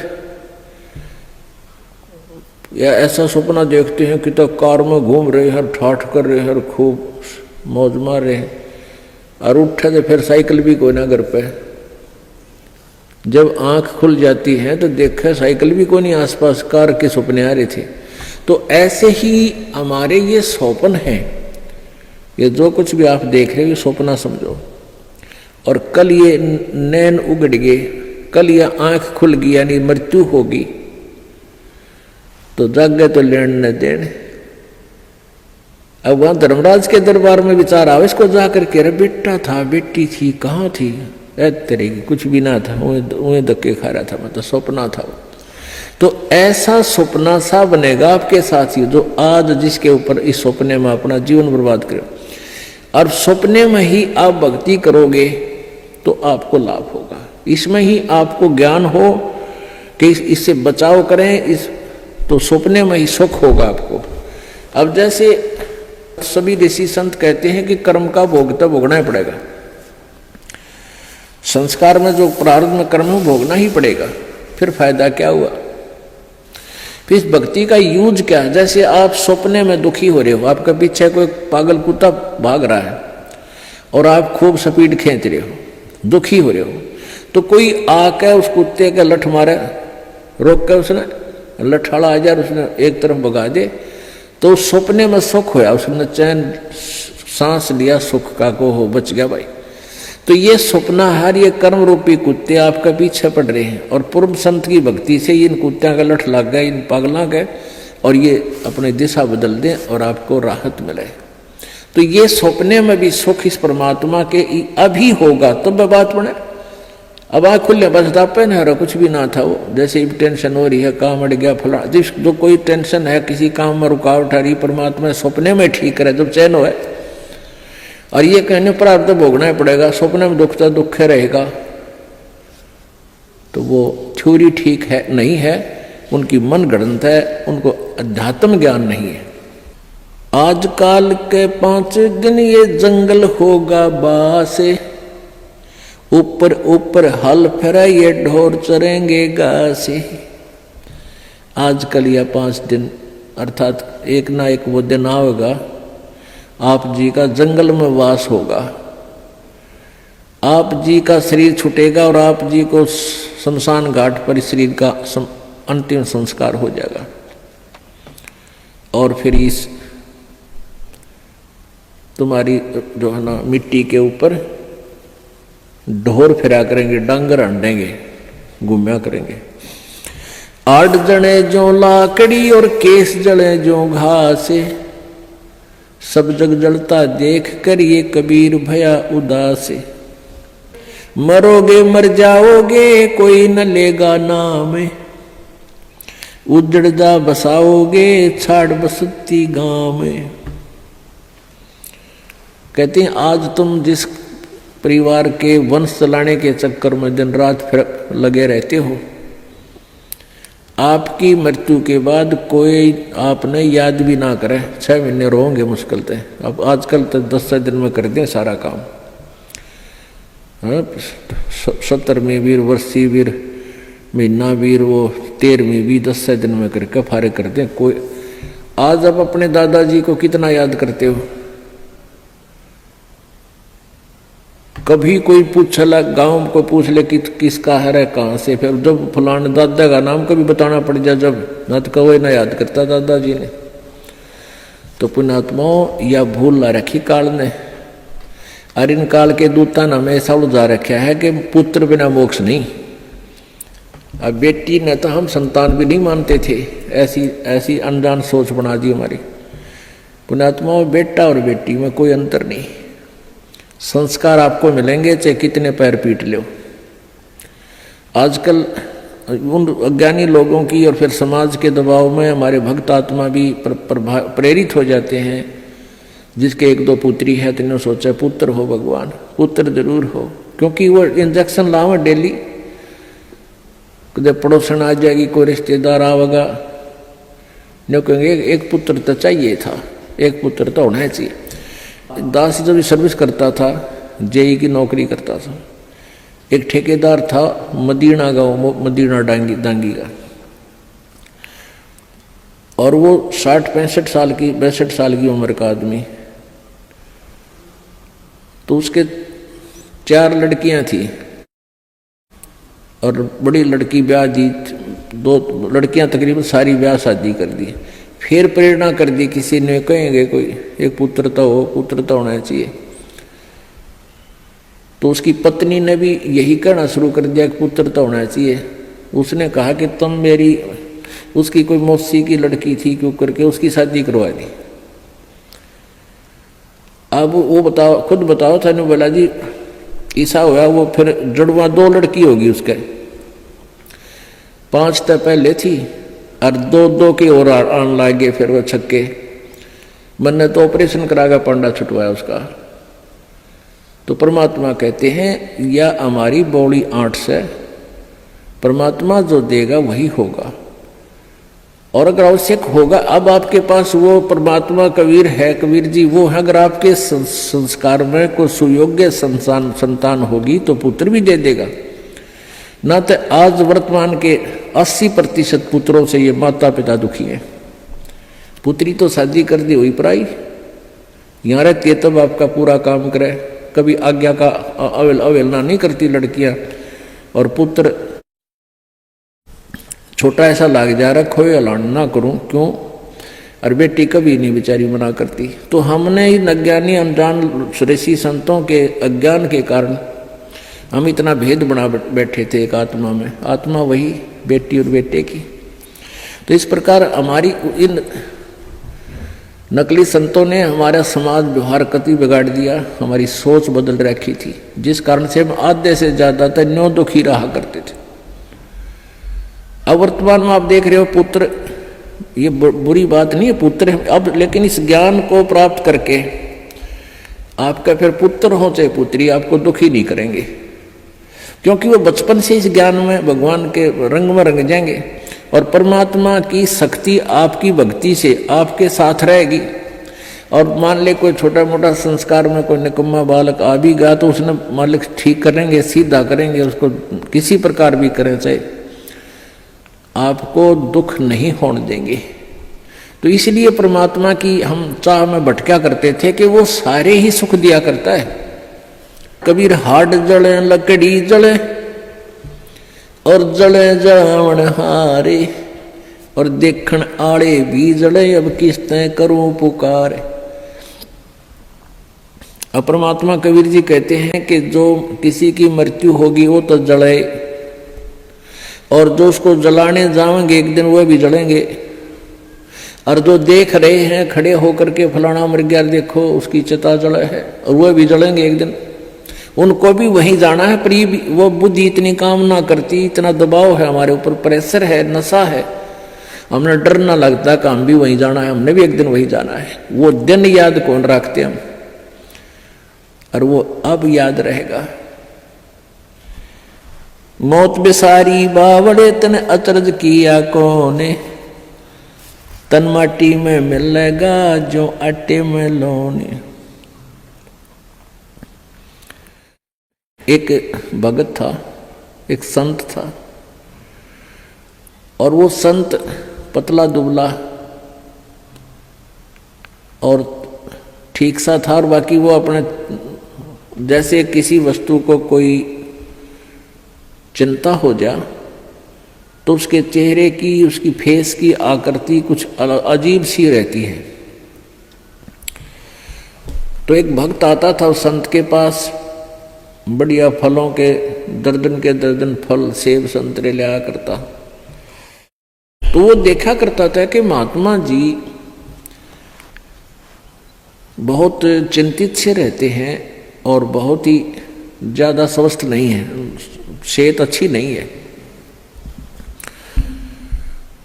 या ऐसा सपना देखते हैं कि तो कार में घूम रहे हैं, ठाठ कर रहे हैं, खूब मौज मार रहे हैं, और उठे तो फिर साइकिल भी कोई ना घर पे। जब आंख खुल जाती है तो देखा साइकिल भी कोई नहीं आसपास, कार के सपने आ रहे थे। तो ऐसे ही हमारे ये स्वप्न हैं, ये जो कुछ भी आप देख रहे हो ये सपना समझो। और कल ये नैन उगड़ गए, कल ये आंख खुल गई, यानी मृत्यु होगी, तो जागे तो लेन न देन। अब वहां धर्मराज के दरबार में विचार आवे इसको जाकर के, अरे बेटा था, बेटी थी, कहाँ थी, तेरे की कुछ भी ना था, उन्हें धक्के खा रहा था, मतलब सपना था वो। तो ऐसा सपना सा बनेगा आपके साथ ही, जो आज जिसके ऊपर इस सपने में अपना जीवन बर्बाद करे, और सपने में ही आप भक्ति करोगे तो आपको लाभ होगा। इसमें ही आपको ज्ञान हो कि इससे बचाव करें, इस तो सपने में ही सुख होगा आपको। अब जैसे सभी ऋषि संत कहते हैं कि कर्म का भोग तो भोगना ही पड़ेगा, संस्कार में जो प्रारब्ध में कर्म है भोगना ही पड़ेगा, फिर फायदा क्या हुआ। फिर इस भक्ति का यूज क्या है। जैसे आप सपने में दुखी हो रहे हो, आपके पीछे कोई पागल कुत्ता भाग रहा है और आप खूब स्पीड खींच रहे हो, दुखी हो रहे हो, तो कोई आके उस कुत्ते के लठ मारे, रोक के उसने लठाड़ा आ जाए, उसने एक तरफ भगा दे, तो सपने में सुख होया, उसने चैन सांस लिया सुख का, को हो बच गया भाई। तो ये सपना हर ये कर्म रूपी कुत्ते आपका पीछे पड़ रहे हैं, और पूर्व संत की भक्ति से इन कुत्तियों का लठ लग गए, इन पागलों के, और ये अपनी दिशा बदल दें और आपको राहत मिले। तो ये सपने में भी सुख इस परमात्मा के अभी होगा, तब तो बात बने। अब आँख खुले बस दापे न, कुछ भी ना था वो, जैसे टेंशन हो रही है, काम अड़ गया फला, जो कोई टेंशन है, किसी काम में रुकावट आ रही, परमात्मा सपने में ठीक करे जब चैन हो। और ये कहने पर आप तो भोगना ही पड़ेगा, सपने में दुख तो दुख रहेगा, तो वो थ्योरी ठीक है नहीं है, उनकी मन गणत है, उनको अध्यात्म ज्ञान नहीं है। आजकल के 5 दिन ये जंगल होगा बासे, ऊपर ऊपर हल फिरा ये ढोर चरेंगे घासे। आजकल या 5 दिन अर्थात एक ना एक वो दिन आएगा, आप जी का जंगल में वास होगा, आप जी का शरीर छूटेगा और आप जी को शमशान घाट पर शरीर का अंतिम संस्कार हो जाएगा। और फिर इस तुम्हारी जो है ना मिट्टी के ऊपर ढोर फिरा करेंगे, डांगर हंडेंगे, घूमया करेंगे। 8 जने जो लाकड़ी और केस जले जो घासे, सब जग जलता देख कर ये कबीर भया उदास। मरोगे मर जाओगे कोई न लेगा नाम, उजड़ जा बसाओगे छाड़ बसती गांव में। कहते हैं आज तुम जिस परिवार के वंश चलाने के चक्कर में दिन रात फिर लगे रहते हो, आपकी मृत्यु के बाद कोई आपने याद भी ना करे, 6 महीने रहोगे मुश्किल से। अब आजकल तो 10 दिन में कर दें सारा काम, 70वीं वीर, वर्षी वीर, महीना वीर, वो 13वीं भी 10 दिन में करके फारे कर दें। कोई आज आप अपने दादाजी को कितना याद करते हो? कभी कोई पूछला, गांव को पूछ ले कि किसका है कहाँ से, फिर जब फलाने दादा का नाम कभी बताना पड़ जाए, जब न तो कभी ना याद करता दादाजी ने। तो पुण्यात्माओं या भूल ला रखी काल ने, और इन काल के दूता ने हमें ऐसा उलझा रखा है कि पुत्र बिना मोक्ष नहीं। अब बेटी ने तो हम संतान भी नहीं मानते थे, ऐसी अनजान सोच बना दी हमारी। पुण्यात्माओं बेटा और बेटी में कोई अंतर नहीं, संस्कार आपको मिलेंगे चाहे कितने पैर पीट लो। आजकल उन अज्ञानी लोगों की और फिर समाज के दबाव में हमारे भक्त आत्मा भी प्रेरित हो जाते हैं। जिसके 1-2 पुत्री है तो सोचा पुत्र हो भगवान, पुत्र जरूर हो, क्योंकि वो इंजेक्शन लावे डेली। कदे पड़ोसन आ जाएगी, कोई रिश्तेदार आवेगा, नहीं कहेंगे एक पुत्र तो चाहिए था, एक पुत्र तो होना चाहिए। दास जब सर्विस करता था, जेई की नौकरी करता था, एक ठेकेदार था मदीना गांव, मदीना डांगी का, और वो 62 साल की उम्र का आदमी। तो उसके 4 लड़कियां थी और बड़ी लड़की ब्याह दी, 2 लड़कियां तकरीबन सारी ब्याह शादी कर दी। फिर प्रेरणा कर दी किसी ने, कहेंगे कोई एक पुत्र तो हो, पुत्र तो होना चाहिए। तो उसकी पत्नी ने भी यही कहना शुरू कर दिया कि पुत्र तो होना चाहिए। उसने कहा कि तुम मेरी, उसकी कोई मौसी की लड़की थी, क्यों करके उसकी शादी करवा दी। अब वो बताओ, खुद बताओ था ने बोला जी ऐसा हुआ, वो फिर जड़वा 2 लड़की होगी उसके, 5 तो पहले थी और 2 की और आन लागे। फिर वो छक्के मैंने तो ऑपरेशन करागा, पांडा छुटवाया उसका। तो परमात्मा कहते हैं या हमारी बौड़ी आंट से परमात्मा जो देगा वही होगा, और अगर आवश्यक होगा, अब आपके पास वो परमात्मा कबीर है, कबीर जी वो है, अगर आपके संस्कार में कोई सुयोग्य संतान होगी तो पुत्र भी दे देगा। ना तो आज वर्तमान के 80% पुत्रों से ये माता पिता दुखी हैं। पुत्री तो शादी कर दी हुई पराई, यहाँ रहती है तब आपका पूरा काम करे, कभी आज्ञा का अवहेलना नहीं करती लड़कियां, और पुत्र छोटा ऐसा लाग जा रहा, खोए अलान ना करूं क्यों, और बेटी कभी नहीं बेचारी मना करती। तो हमने इन अज्ञानी अनजान ऋषि संतों के अज्ञान के कारण हम इतना भेद बना बैठे थे एक आत्मा में, आत्मा वही बेटी और बेटे की। तो इस प्रकार हमारी इन नकली संतों ने हमारा समाज व्यवहार कति बिगाड़ दिया, हमारी सोच बदल रखी थी, जिस कारण से हम आधे से ज्यादातर न्यों दुखी रहा करते थे। अब वर्तमान में आप देख रहे हो पुत्र, ये बुरी बात नहीं है पुत्र अब, लेकिन इस ज्ञान को प्राप्त करके आपका फिर पुत्र हो चाहे पुत्री आपको दुखी नहीं करेंगे, क्योंकि वो बचपन से इस ज्ञान में भगवान के रंग में रंग जाएंगे, और परमात्मा की शक्ति आपकी भक्ति से आपके साथ रहेगी। और मान ले कोई छोटा मोटा संस्कार में कोई निकम्मा बालक आ भी गया तो उसने मालिक ठीक करेंगे, सीधा करेंगे, उसको किसी प्रकार भी करें, चाहे आपको दुख नहीं होने देंगे। तो इसलिए परमात्मा की हम चाह में भटका करते थे कि वो सारे ही सुख दिया करता है। कबीर हाड जले लकड़ी जले और जले जावण हारे, और देखण आड़े भी जले, अब किस्तें करूं पुकार। अब परमात्मा कबीर जी कहते हैं कि जो किसी की मृत्यु होगी वो तो जले, और जो उसको जलाने जाएंगे एक दिन वह भी जलेंगे, और जो देख रहे हैं खड़े होकर के फलाना मर गया देखो उसकी चिता जले है, और वह भी जलेंगे एक दिन, उनको भी वहीं जाना है। पर वो बुद्धि इतनी काम ना करती, इतना दबाव है हमारे ऊपर, प्रेशर है, नशा है, हमने डर ना लगता कि हम भी वहीं जाना है, हमने भी एक दिन वहीं जाना है। वो दिन याद कौन रखते हम, और वो अब याद रहेगा। मौत बिसारी बावड़े तन अचरज किया कोने, तन माटी में मिलेगा जो आटे में लोने। एक भगत था, एक संत था, और वो संत पतला दुबला और ठीक सा था, और बाकी वो अपने जैसे किसी वस्तु को कोई चिंता हो जा तो उसके चेहरे की, उसकी फेस की आकृति कुछ अजीब सी रहती है। तो एक भक्त आता था उस संत के पास, बढ़िया फलों के दर्जन फल सेब संतरे लिया करता। तो वो देखा करता था कि महात्मा जी बहुत चिंतित से रहते हैं और बहुत ही ज्यादा स्वस्थ नहीं है, सेहत अच्छी नहीं है।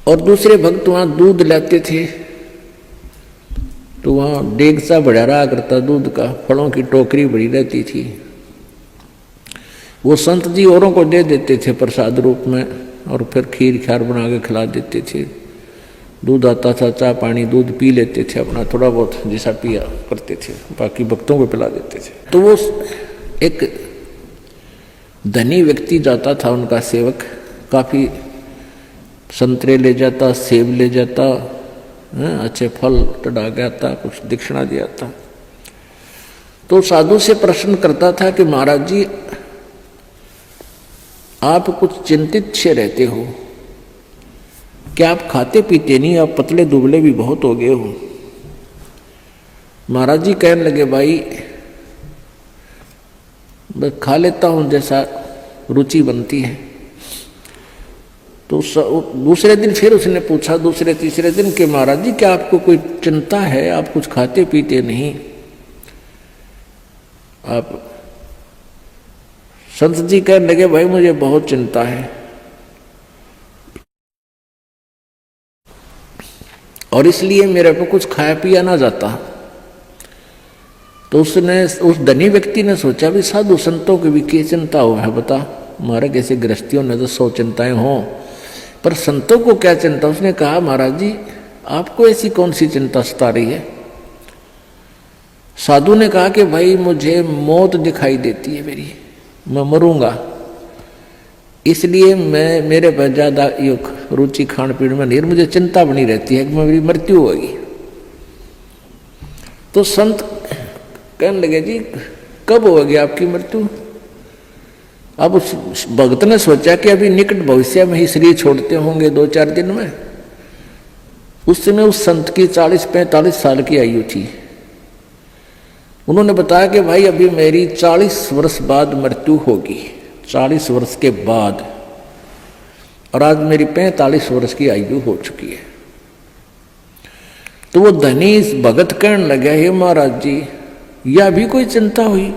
और दूसरे भक्त वहां दूध लाते थे तो वहां डेग सा बढ़ा रहा करता दूध का, फलों की टोकरी भरी रहती थी। वो संत जी औरों को दे देते थे प्रसाद रूप में, और फिर खीर खार बना के खिला देते थे। दूध आता था, चाय पानी दूध पी लेते थे, अपना थोड़ा बहुत जैसा पिया करते थे, बाकी भक्तों को पिला देते थे। तो वो एक धनी व्यक्ति जाता था, उनका सेवक, काफ़ी संतरे ले जाता, सेब ले जाता, अच्छे फल चढ़ा के आता, कुछ दक्षिणा दिया था। तो साधु से प्रश्न करता था कि महाराज जी, आप कुछ चिंतित से रहते हो, क्या आप खाते पीते नहीं, आप पतले दुबले भी बहुत हो गए हो। महाराज जी कहने लगे, भाई बस खा लेता हूं जैसा रुचि बनती है। तो दूसरे दिन फिर उसने पूछा, दूसरे तीसरे दिन कि महाराज जी क्या आपको कोई चिंता है, आप कुछ खाते पीते नहीं। आप संत जी कहने लगे, भाई मुझे बहुत चिंता है, और इसलिए मेरे को कुछ खाया पिया ना जाता। तो उसने, उस धनी व्यक्ति ने सोचा भी साधु संतों की भी क्या चिंता हो है बता, हमारे कैसे गृहस्थियों ने तो 100 चिंताएं हों, पर संतों को क्या चिंता। उसने कहा, महाराज जी आपको ऐसी कौन सी चिंता सता रही है। साधु ने कहा कि भाई मुझे मौत दिखाई देती है मेरी, मैं मरूंगा, इसलिए मैं, मेरे पर ज्यादा रुचि खान पीन में नहीं, मुझे चिंता बनी रहती है कि मेरी मृत्यु होगी। तो संत कहने लगे, जी कब होगी आपकी मृत्यु। अब उस भक्त ने सोचा कि अभी निकट भविष्य में ही शरीर छोड़ते होंगे 2-4 दिन में। उस समय उस संत की 40-45 साल की आयु थी। उन्होंने बताया कि भाई अभी मेरी 40 वर्ष बाद मृत्यु होगी, 40 वर्ष के बाद, और आज मेरी 45 वर्ष की आयु हो चुकी है। तो वो धनी भगत कहने लगा, हे महाराज जी यह भी कोई चिंता हुई,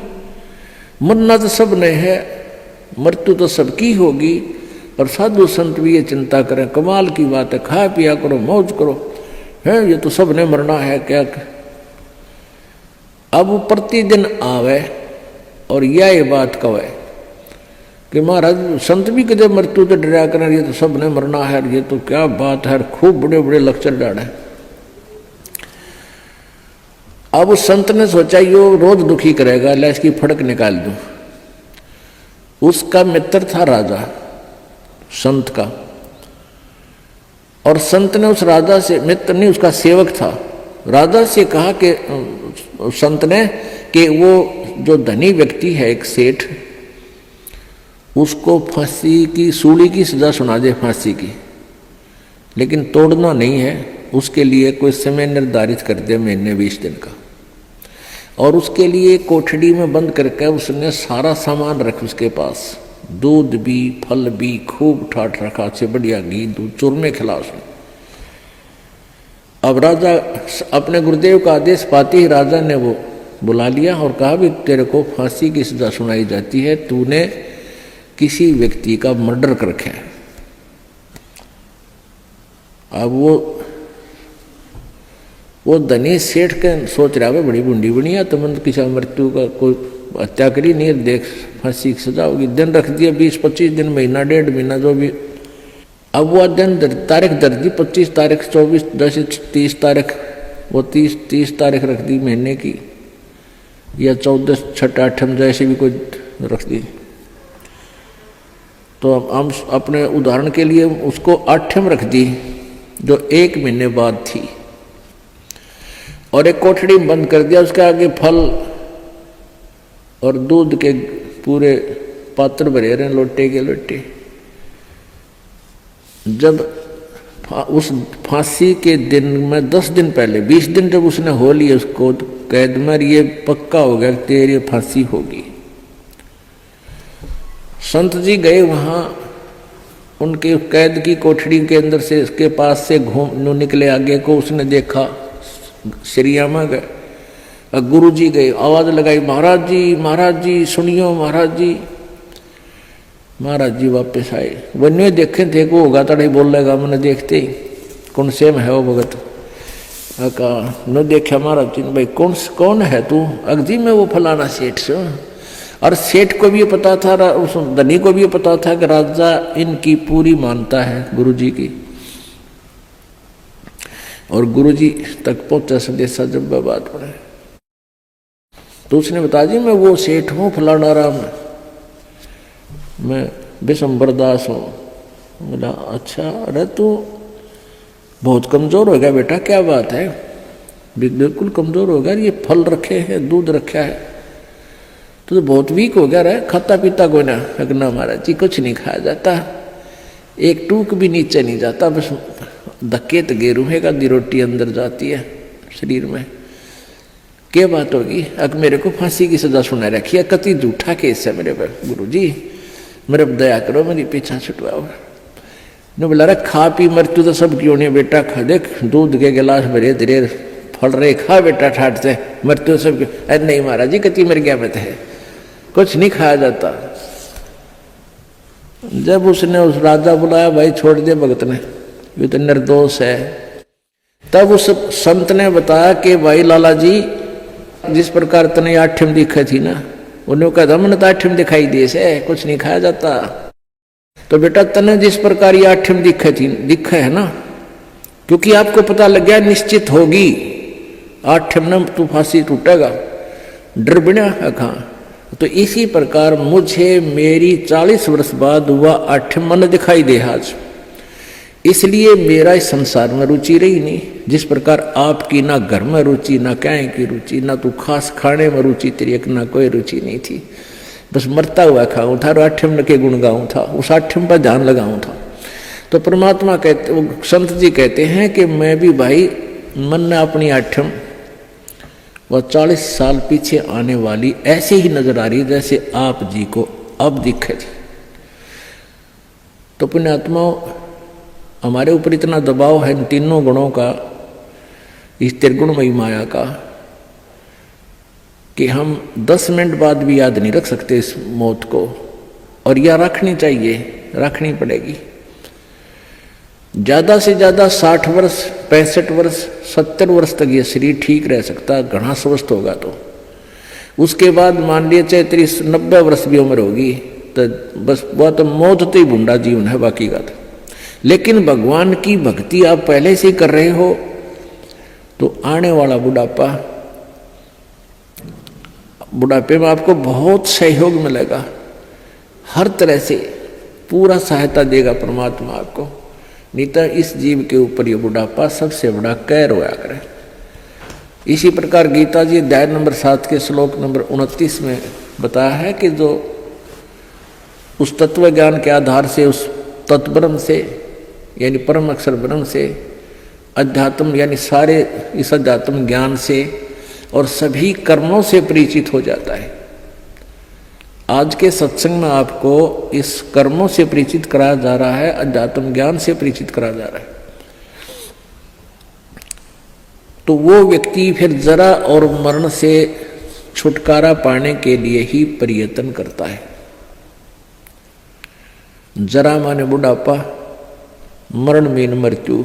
मरना तो सब ने है, मृत्यु तो सबकी होगी, और साधु संत भी ये चिंता करें, कमाल की बात है, खा पिया करो, मौज करो, है ये तो सब ने मरना है क्या। अब वो प्रतिदिन आवे और यह बात कहे कि महाराज संत भी कदे मृत्यु तो डरा करें, ये तो सब ने मरना है, ये तो क्या बात है, खूब बड़े बड़े लेक्चर डाले। अब उस संत ने सोचा यो रोज दुखी करेगा, ले इसकी फड़क निकाल दूं। उसका मित्र था राजा, संत का, और संत ने उस राजा से, मित्र नहीं उसका सेवक था, राजा से कहा कि संत ने कि वो जो धनी व्यक्ति है एक सेठ, उसको फांसी की, सूली की सजा सुना दे, फांसी की, लेकिन तोड़ना नहीं है, उसके लिए कोई समय निर्धारित कर दे, महीने 20 दिन का, और उसके लिए कोठड़ी में बंद करके उसने सारा सामान रख उसके पास, दूध भी फल भी खूब ठाठ रखा, से बढ़िया घी दूध चूरमे खिला उसने। अब राजा अपने गुरुदेव का आदेश पाते ही राजा ने वो बुला लिया और कहा भी तेरे को फांसी की सजा सुनाई जाती है, तूने किसी व्यक्ति का मर्डर कर रखा है। अब वो धनी सेठ के सोच रहा है, बड़ी बुंडी बनी है, तुमने तो किसी मृत्यु का कोई हत्या करी नहीं, देख फांसी की सजा होगी, दिन रख दिया 20-25 दिन, महीना 1.5 महीना जो भी। अब वो दिन तारीख दर्ज दी, 25 तारीख 24 10 30 तारीख, वो 30 तारीख रख दी महीने की, या 14 6 8 जैसे भी कोई रख दी। तो हम अपने उदाहरण के लिए उसको 8 रख दी, जो 1 महीने बाद थी, और एक कोठड़ी में बंद कर दिया, उसके आगे फल और दूध के पूरे पात्र भरे रहे, लोटे के लोटे। जब उस फांसी के दिन में 10 दिन पहले, 20 दिन जब उसने हो लिया उसको कैद में, ये पक्का हो गया तेरी फांसी होगी। संत जी गए वहां, उनके कैद की कोठड़ी के अंदर से, इसके पास से घूम निकले, आगे को उसने देखा, श्रीयामा गए, गुरु जी गए, आवाज लगाई, महाराज जी सुनियो, महाराज जी। महाराज जी वापस आए, वन्य देखे थे को होगा तड़े बोल लेगा, मैंने देखते ही कौन से में है वो भगत, कहा न देखा महाराज जी, भाई कौन है तू। अगजी में वो फलाना सेठ से, और सेठ को भी पता था, उस धनी को भी पता था कि राजा इनकी पूरी मानता है गुरु जी की। और गुरुजी तक पहुंचा संदेशा जब वह बात पड़े तो उसने बता दी मैं वो सेठ हूँ फलाना राम, मैं विशंबर दास हूँ। बोला अच्छा, अरे तू बहुत कमज़ोर हो गया बेटा, क्या बात है? बिल्कुल कमज़ोर हो गया, ये फल रखे हैं, दूध रखा है, तो बहुत वीक हो गया, रहा खाता पीता कोई ना। ना महाराज जी कुछ नहीं खाया जाता, एक टूक भी नीचे नहीं जाता, बस धक्के तो गेरू है का दी रोटी अंदर जाती है शरीर में। क्या बात होगी? अब मेरे को फांसी की सजा सुना रखी है, कति झूठा केस है मेरे पर, गुरु जी मेरे पर दया करो, मेरी पीछा छुटवाओ। ने बोला रे खा पी मृत्यु तो सब क्यों नहीं बेटा, खा देख दूध के गिलास भरे धीरे फल रहे, खा बेटा ठाट से, मृत्यु सब क्यों? अरे नहीं महाराज जी कति मर गया मत है, कुछ नहीं खाया जाता। जब उसने उस राजा बुलाया, भाई छोड़ दे भगत ने, ये तो निर्दोष है। तब उस संत ने बताया कि भाई लाला जी जिस प्रकार तने आठम दिखा थी ना, उन्होंने कहा मन तो आठम दिखाई दे से, कुछ नहीं खाया जाता। तो बेटा तने जिस प्रकार ये आठम दिखा है ना, क्योंकि आपको पता लग गया निश्चित होगी आठम न तू फांसी टूटेगा, डर बिना कहाँ। तो इसी प्रकार मुझे मेरी 40 वर्ष बाद हुआ आठम मन दिखाई दे आज, इसलिए मेरा इस संसार में रुचि रही नहीं। जिस प्रकार आपकी ना घर में रुचि, ना कहीं की रुचि, ना तू खास खाने में रुचि तेरी, एक ना कोई रुचि नहीं थी, बस मरता हुआ खाऊं था और आठम के गुण गाऊं था, उस आठम पर ध्यान लगाऊं था। तो परमात्मा कहते, संत जी कहते हैं कि मैं भी भाई मन ने अपनी आठम वह 40 साल पीछे आने वाली ऐसे ही नजर आ रही जैसे आप जी को अब दिखे थी। तो पुण्यात्माओं हमारे ऊपर इतना दबाव है इन तीनों गुणों का, इस त्रिगुणमयी माया का, कि हम 10 मिनट बाद भी याद नहीं रख सकते इस मौत को, और यह रखनी चाहिए, रखनी पड़ेगी। ज़्यादा से ज़्यादा 60 वर्ष, 65 वर्ष, 70 वर्ष तक ये शरीर ठीक रह सकता है, घना स्वस्थ होगा। तो उसके बाद मान लिए चाहे 30-90 वर्ष भी उम्र होगी तो बस वह तो मौत तो ही भूंडा जीवन है, बाकी का तो। लेकिन भगवान की भक्ति आप पहले से ही कर रहे हो तो आने वाला बुढ़ापे में आपको बहुत सहयोग मिलेगा, हर तरह से पूरा सहायता देगा परमात्मा आपको। नहीं तो इस जीव के ऊपर ये बुढ़ापा सबसे बड़ा कहर होया करे। इसी प्रकार गीता जी अध्याय नंबर 7 के श्लोक नंबर 29 में बताया है कि जो उस तत्व ज्ञान के आधार से, उस तत्ब्रह्म से यानी परम अक्षर ब्रह्म से, अध्यात्म यानी सारे इस अध्यात्म ज्ञान से और सभी कर्मों से परिचित हो जाता है। आज के सत्संग में आपको इस कर्मों से परिचित कराया जा रहा है, अध्यात्म ज्ञान से परिचित कराया जा रहा है। तो वो व्यक्ति फिर जरा और मरण से छुटकारा पाने के लिए ही प्रयत्न करता है। जरा माने बुढ़ापा, मरण मीन मृत्यु।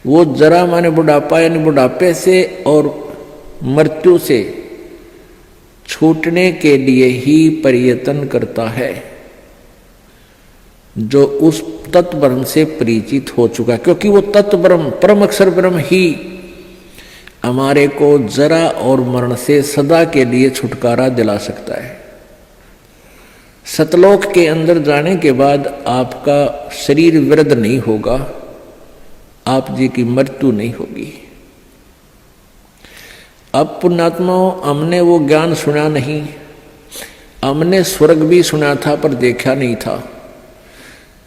वो जरा माने बुढ़ापा यानी बुढ़ापे से और मृत्यु से छूटने के लिए ही प्रयत्न करता है, जो उस तत्व ब्रह्म से परिचित हो चुका, क्योंकि वो तत्व ब्रह्म परम अक्षर ब्रह्म ही हमारे को जरा और मरण से सदा के लिए छुटकारा दिला सकता है। सतलोक के अंदर जाने के बाद आपका शरीर वृद्ध नहीं होगा, आप जी की मृत्यु नहीं होगी। अब पुण्यात्माओं हमने वो ज्ञान सुना नहीं, हमने स्वर्ग भी सुना था पर देखा नहीं था।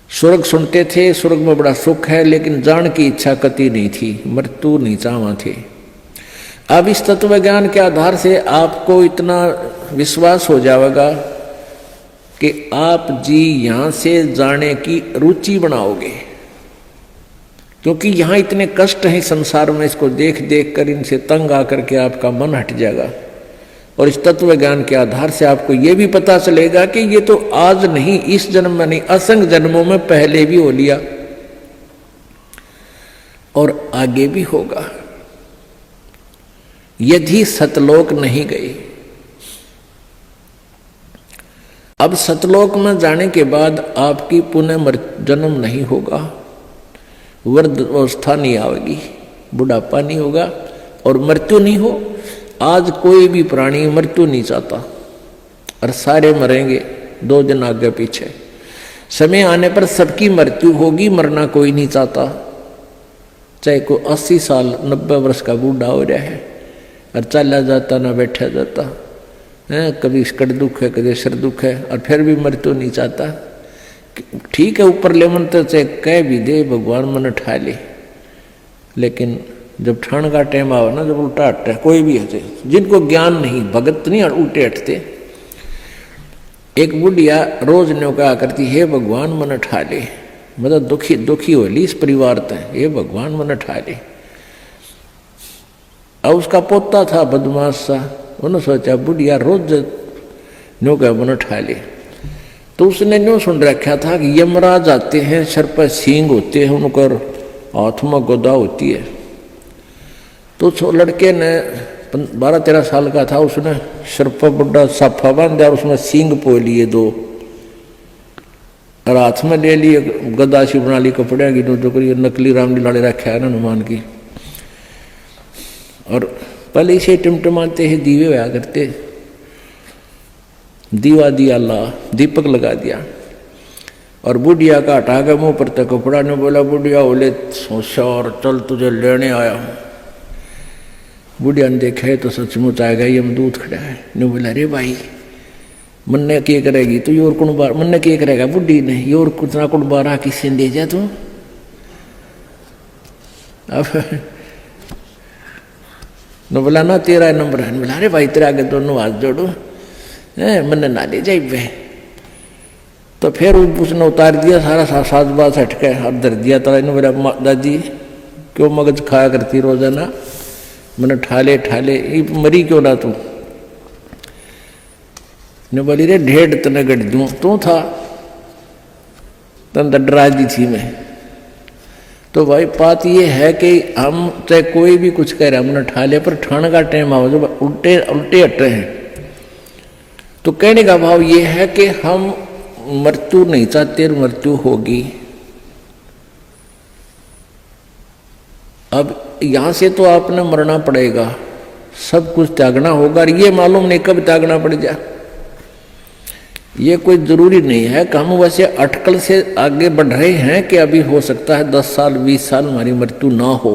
स्वर्ग सुनते थे, स्वर्ग में बड़ा सुख है, लेकिन जान की इच्छा कति नहीं थी, मृत्यु नहीं चाहवा थे। अब इस तत्व ज्ञान के आधार से आपको इतना विश्वास हो जाएगा कि आप जी यहाँ से जाने की रुचि बनाओगे, क्योंकि यहाँ इतने कष्ट हैं संसार में, इसको देख देख कर इनसे तंग आकर के आपका मन हट जाएगा। और इस तत्व ज्ञान के आधार से आपको ये भी पता चलेगा कि ये तो आज नहीं, इस जन्म में नहीं, असंख्य जन्मों में पहले भी हो लिया और आगे भी होगा, यदि सतलोक नहीं गए। अब सतलोक में जाने के बाद आपकी पुनः जन्म नहीं होगा, वृद्ध अवस्था नहीं आएगी। बुढ़ापा नहीं होगा और मृत्यु नहीं हो। आज कोई भी प्राणी मृत्यु नहीं चाहता और सारे मरेंगे 2 दिन आगे पीछे। समय आने पर सबकी मृत्यु होगी, मरना कोई नहीं चाहता। चाहे कोई 80 साल 90 वर्ष का बूढ़ा हो रहा है और चला जाता ना बैठा जाता है, कभी कड़ दुख है कभी सिर दुख है और फिर भी मृत्यु नहीं चाहता। ठीक है ऊपर ले मन तो चाहे कह भी दे भगवान मन ठा ले, लेकिन जब ठाण का टाइम आओ ना, जब उल्टा हटता है कोई भी हटे, जिनको ज्ञान नहीं भगत नहीं उल्टे हटते। एक बुढ़िया रोज न्यो कहा करती हे भगवान मन ठा ले, मतलब दुखी दुखी हो ली इस परिवार तय, हे भगवान मन ठा ले। अब उसका पोता था बदमाश सा, उन्होंने सोचा बुढ़िया रोज न्यो कहा मन ठा ले, तो उसने न्यो सुन रखा था कि यमराज आते हैं, सर पर सींग होते हैं, उनकर हाथ में गोदा होती है। तो उस लड़के ने 12-13 साल का था, उसने सिर पर बुढ़ा साफा बांध दिया, उसमें सींग पो लिए 2 और हाथ में ले लिए गदा सी बना ली कपड़े की, जो करिए नकली रामलीला रखा है ना हनुमान की। और पहले इसे टिमटिमाते ही दीवे होया करते, दीवा दिया ला, दीपक लगा दिया और बुढ़िया का हटा के मुंह पर तक कपड़ा ने बोला बुढ़िया बोले सोचा और चल तुझे लेने आया हूं। बुढ़िया ने देखा है तो सचमुच आएगा यमदूत खड़ा है। ने बोला अरे भाई मन ने क्या करेगी तो योर कुण बार मन ने क्या करेगा बुढ़ी ने योर कुतना कुण बारा किसी दे जा तू। अब न बोला ना तेरा नंबर है, बोला अरे भाई तेरा आगे दोनों हाथ जोड़ो मन ना ले जाए। तो फिर उसने उतार दिया सारा साज बाज हटके और धर दिया। तो इन्होंने बोला दादी क्यों मगज खाया करती रोजाना, मैंने ठाले ये मरी क्यों ना तू। ने बोली रे ढेड़ तने गढ़ दूं, तू था तन डरा दी थी मैं। तो भाई बात ये है कि हम चाहे कोई भी कुछ कह रहे हमने ठाले, पर ठाण का टाइम आओ जब उल्टे उल्टे हट रहे हैं। तो कहने का भाव ये है कि हम मृत्यु नहीं चाहते, मृत्यु होगी। अब यहां से तो आपने मरना पड़ेगा, सब कुछ त्यागना होगा। और ये मालूम नहीं कब त्यागना पड़ जाए, ये कोई जरूरी नहीं है कि हम वैसे अटकल से आगे बढ़ रहे हैं कि अभी हो सकता है 10 साल 20 साल हमारी मृत्यु ना हो।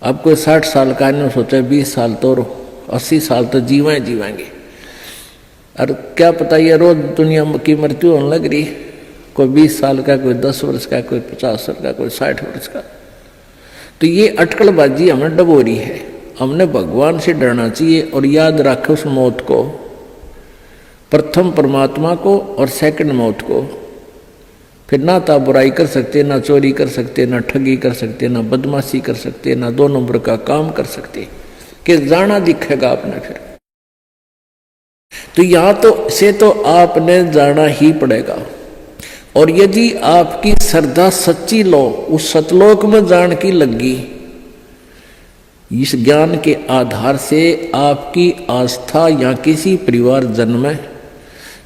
अब कोई 60 साल का ने सोचा 20 साल तो 80 साल तो जीवाएंगे। और क्या पता ये रोज दुनिया की मृत्यु होने लग रही, कोई 20 साल का, कोई 10 वर्ष का, कोई 50 वर्ष का, कोई 60 वर्ष का। तो ये अटकलबाजी हमें डबो रही है। हमने भगवान से डरना चाहिए और याद रखे उस मौत को, प्रथम परमात्मा को और सेकंड मौत को। फिर ना तो बुराई कर सकते, ना चोरी कर सकते, ना ठगी कर सकते, ना बदमाशी कर सकते, ना 2 नंबर का काम कर सकते, कि जाना दिखेगा आपने फिर। तो यहां तो से तो आपने जाना ही पड़ेगा। और यदि आपकी श्रद्धा सच्ची लो उस सतलोक में जान की लगी, इस ज्ञान के आधार से आपकी आस्था या किसी परिवार जन्म में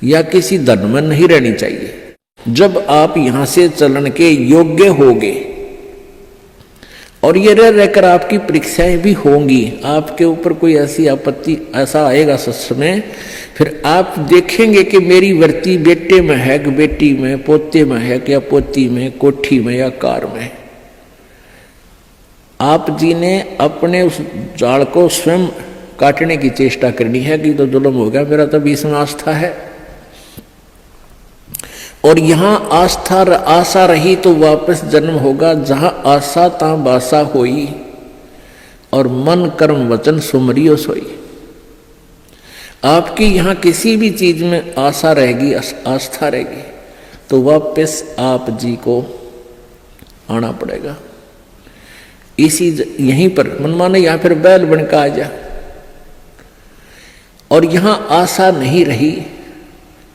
या किसी धन में नहीं रहनी चाहिए। जब आप यहां से चलन के योग्य होगे और ये रहकर आपकी परीक्षाएं भी होंगी, आपके ऊपर कोई ऐसी आपत्ति ऐसा आएगा समय, फिर आप देखेंगे कि मेरी वृत्ति बेटे में है कि बेटी में, पोते में है कि या पोती में, कोठी में या कार में। आप जी ने अपने उस जाल को स्वयं काटने की चेष्टा करनी है कि तो जुल्म हो गया, मेरा तो बीच में आस्था है। और यहां आशा रही तो वापस जन्म होगा, जहां आशा ता बासा होई और मन कर्म वचन सुमरियो सोई। आपकी यहां किसी भी चीज में आशा रहेगी, आस्था रहेगी, तो वापस आप जी को आना पड़ेगा। इसी यहीं पर मन माने यहां फिर बैल बनकर आ जा। और यहां आशा नहीं रही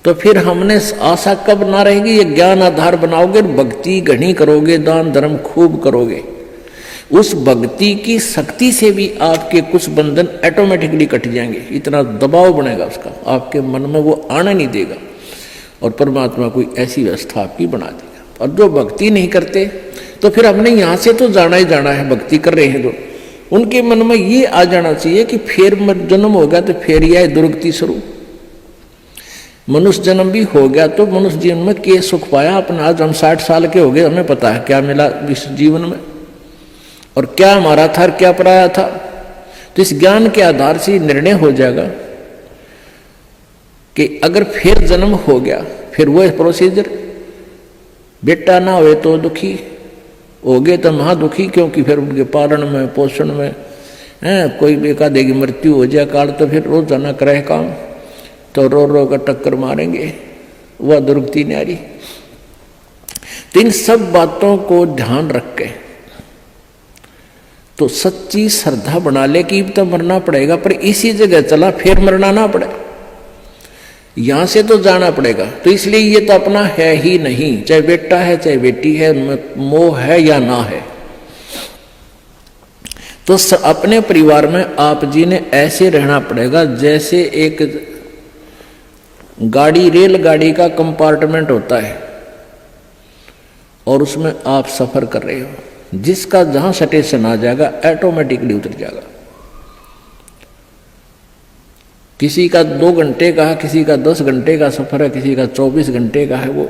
तो फिर हमने आशा कब ना रहेगी, ये ज्ञान आधार बनाओगे, भक्ति घनी करोगे, दान धर्म खूब करोगे, उस भक्ति की शक्ति से भी आपके कुछ बंधन ऑटोमेटिकली कट जाएंगे। इतना दबाव बनेगा उसका, आपके मन में वो आना नहीं देगा और परमात्मा कोई ऐसी व्यवस्था आपकी बना देगा। और जो भक्ति नहीं करते तो फिर हमने यहाँ से तो जाना ही जाना है, भक्ति कर रहे हैं जो, उनके मन में ये आ जाना चाहिए कि फिर जन्म होगा तो फिर यह दुर्गति शुरू। मनुष्य जन्म भी हो गया तो मनुष्य जीवन में क्या सुख पाया अपना? आज हम 60 साल के हो गए, हमें पता है क्या मिला इस जीवन में और क्या हमारा था और क्या पराया था। तो इस ज्ञान के आधार से निर्णय हो जाएगा कि अगर फिर जन्म हो गया फिर वो प्रोसीजर, बेटा ना हुए तो दुखी हो गए तो महा दुखी, क्योंकि फिर उनके पालन में पोषण में कोई बेका देगी मृत्यु हो जाए काल तो फिर रोज जाना करे काम, तो रो रो कर टक्कर मारेंगे, वह दुर्गति न्यारी। तो इन सब बातों को ध्यान रख के तो सच्ची श्रद्धा बना ले कि तो मरना पड़ेगा, पर इसी जगह चला फिर मरना ना पड़े, यहां से तो जाना पड़ेगा। तो इसलिए ये तो अपना है ही नहीं, चाहे बेटा है चाहे बेटी है, मोह है या ना है। तो अपने परिवार में आप जी ने ऐसे रहना पड़ेगा जैसे एक गाड़ी, रेलगाड़ी का कंपार्टमेंट होता है और उसमें आप सफर कर रहे हो, जिसका जहां स्टेशन आ जाएगा ऑटोमेटिकली उतर जाएगा। किसी का 2 घंटे का है, किसी का 10 घंटे का सफर है, किसी का 24 घंटे का है वो।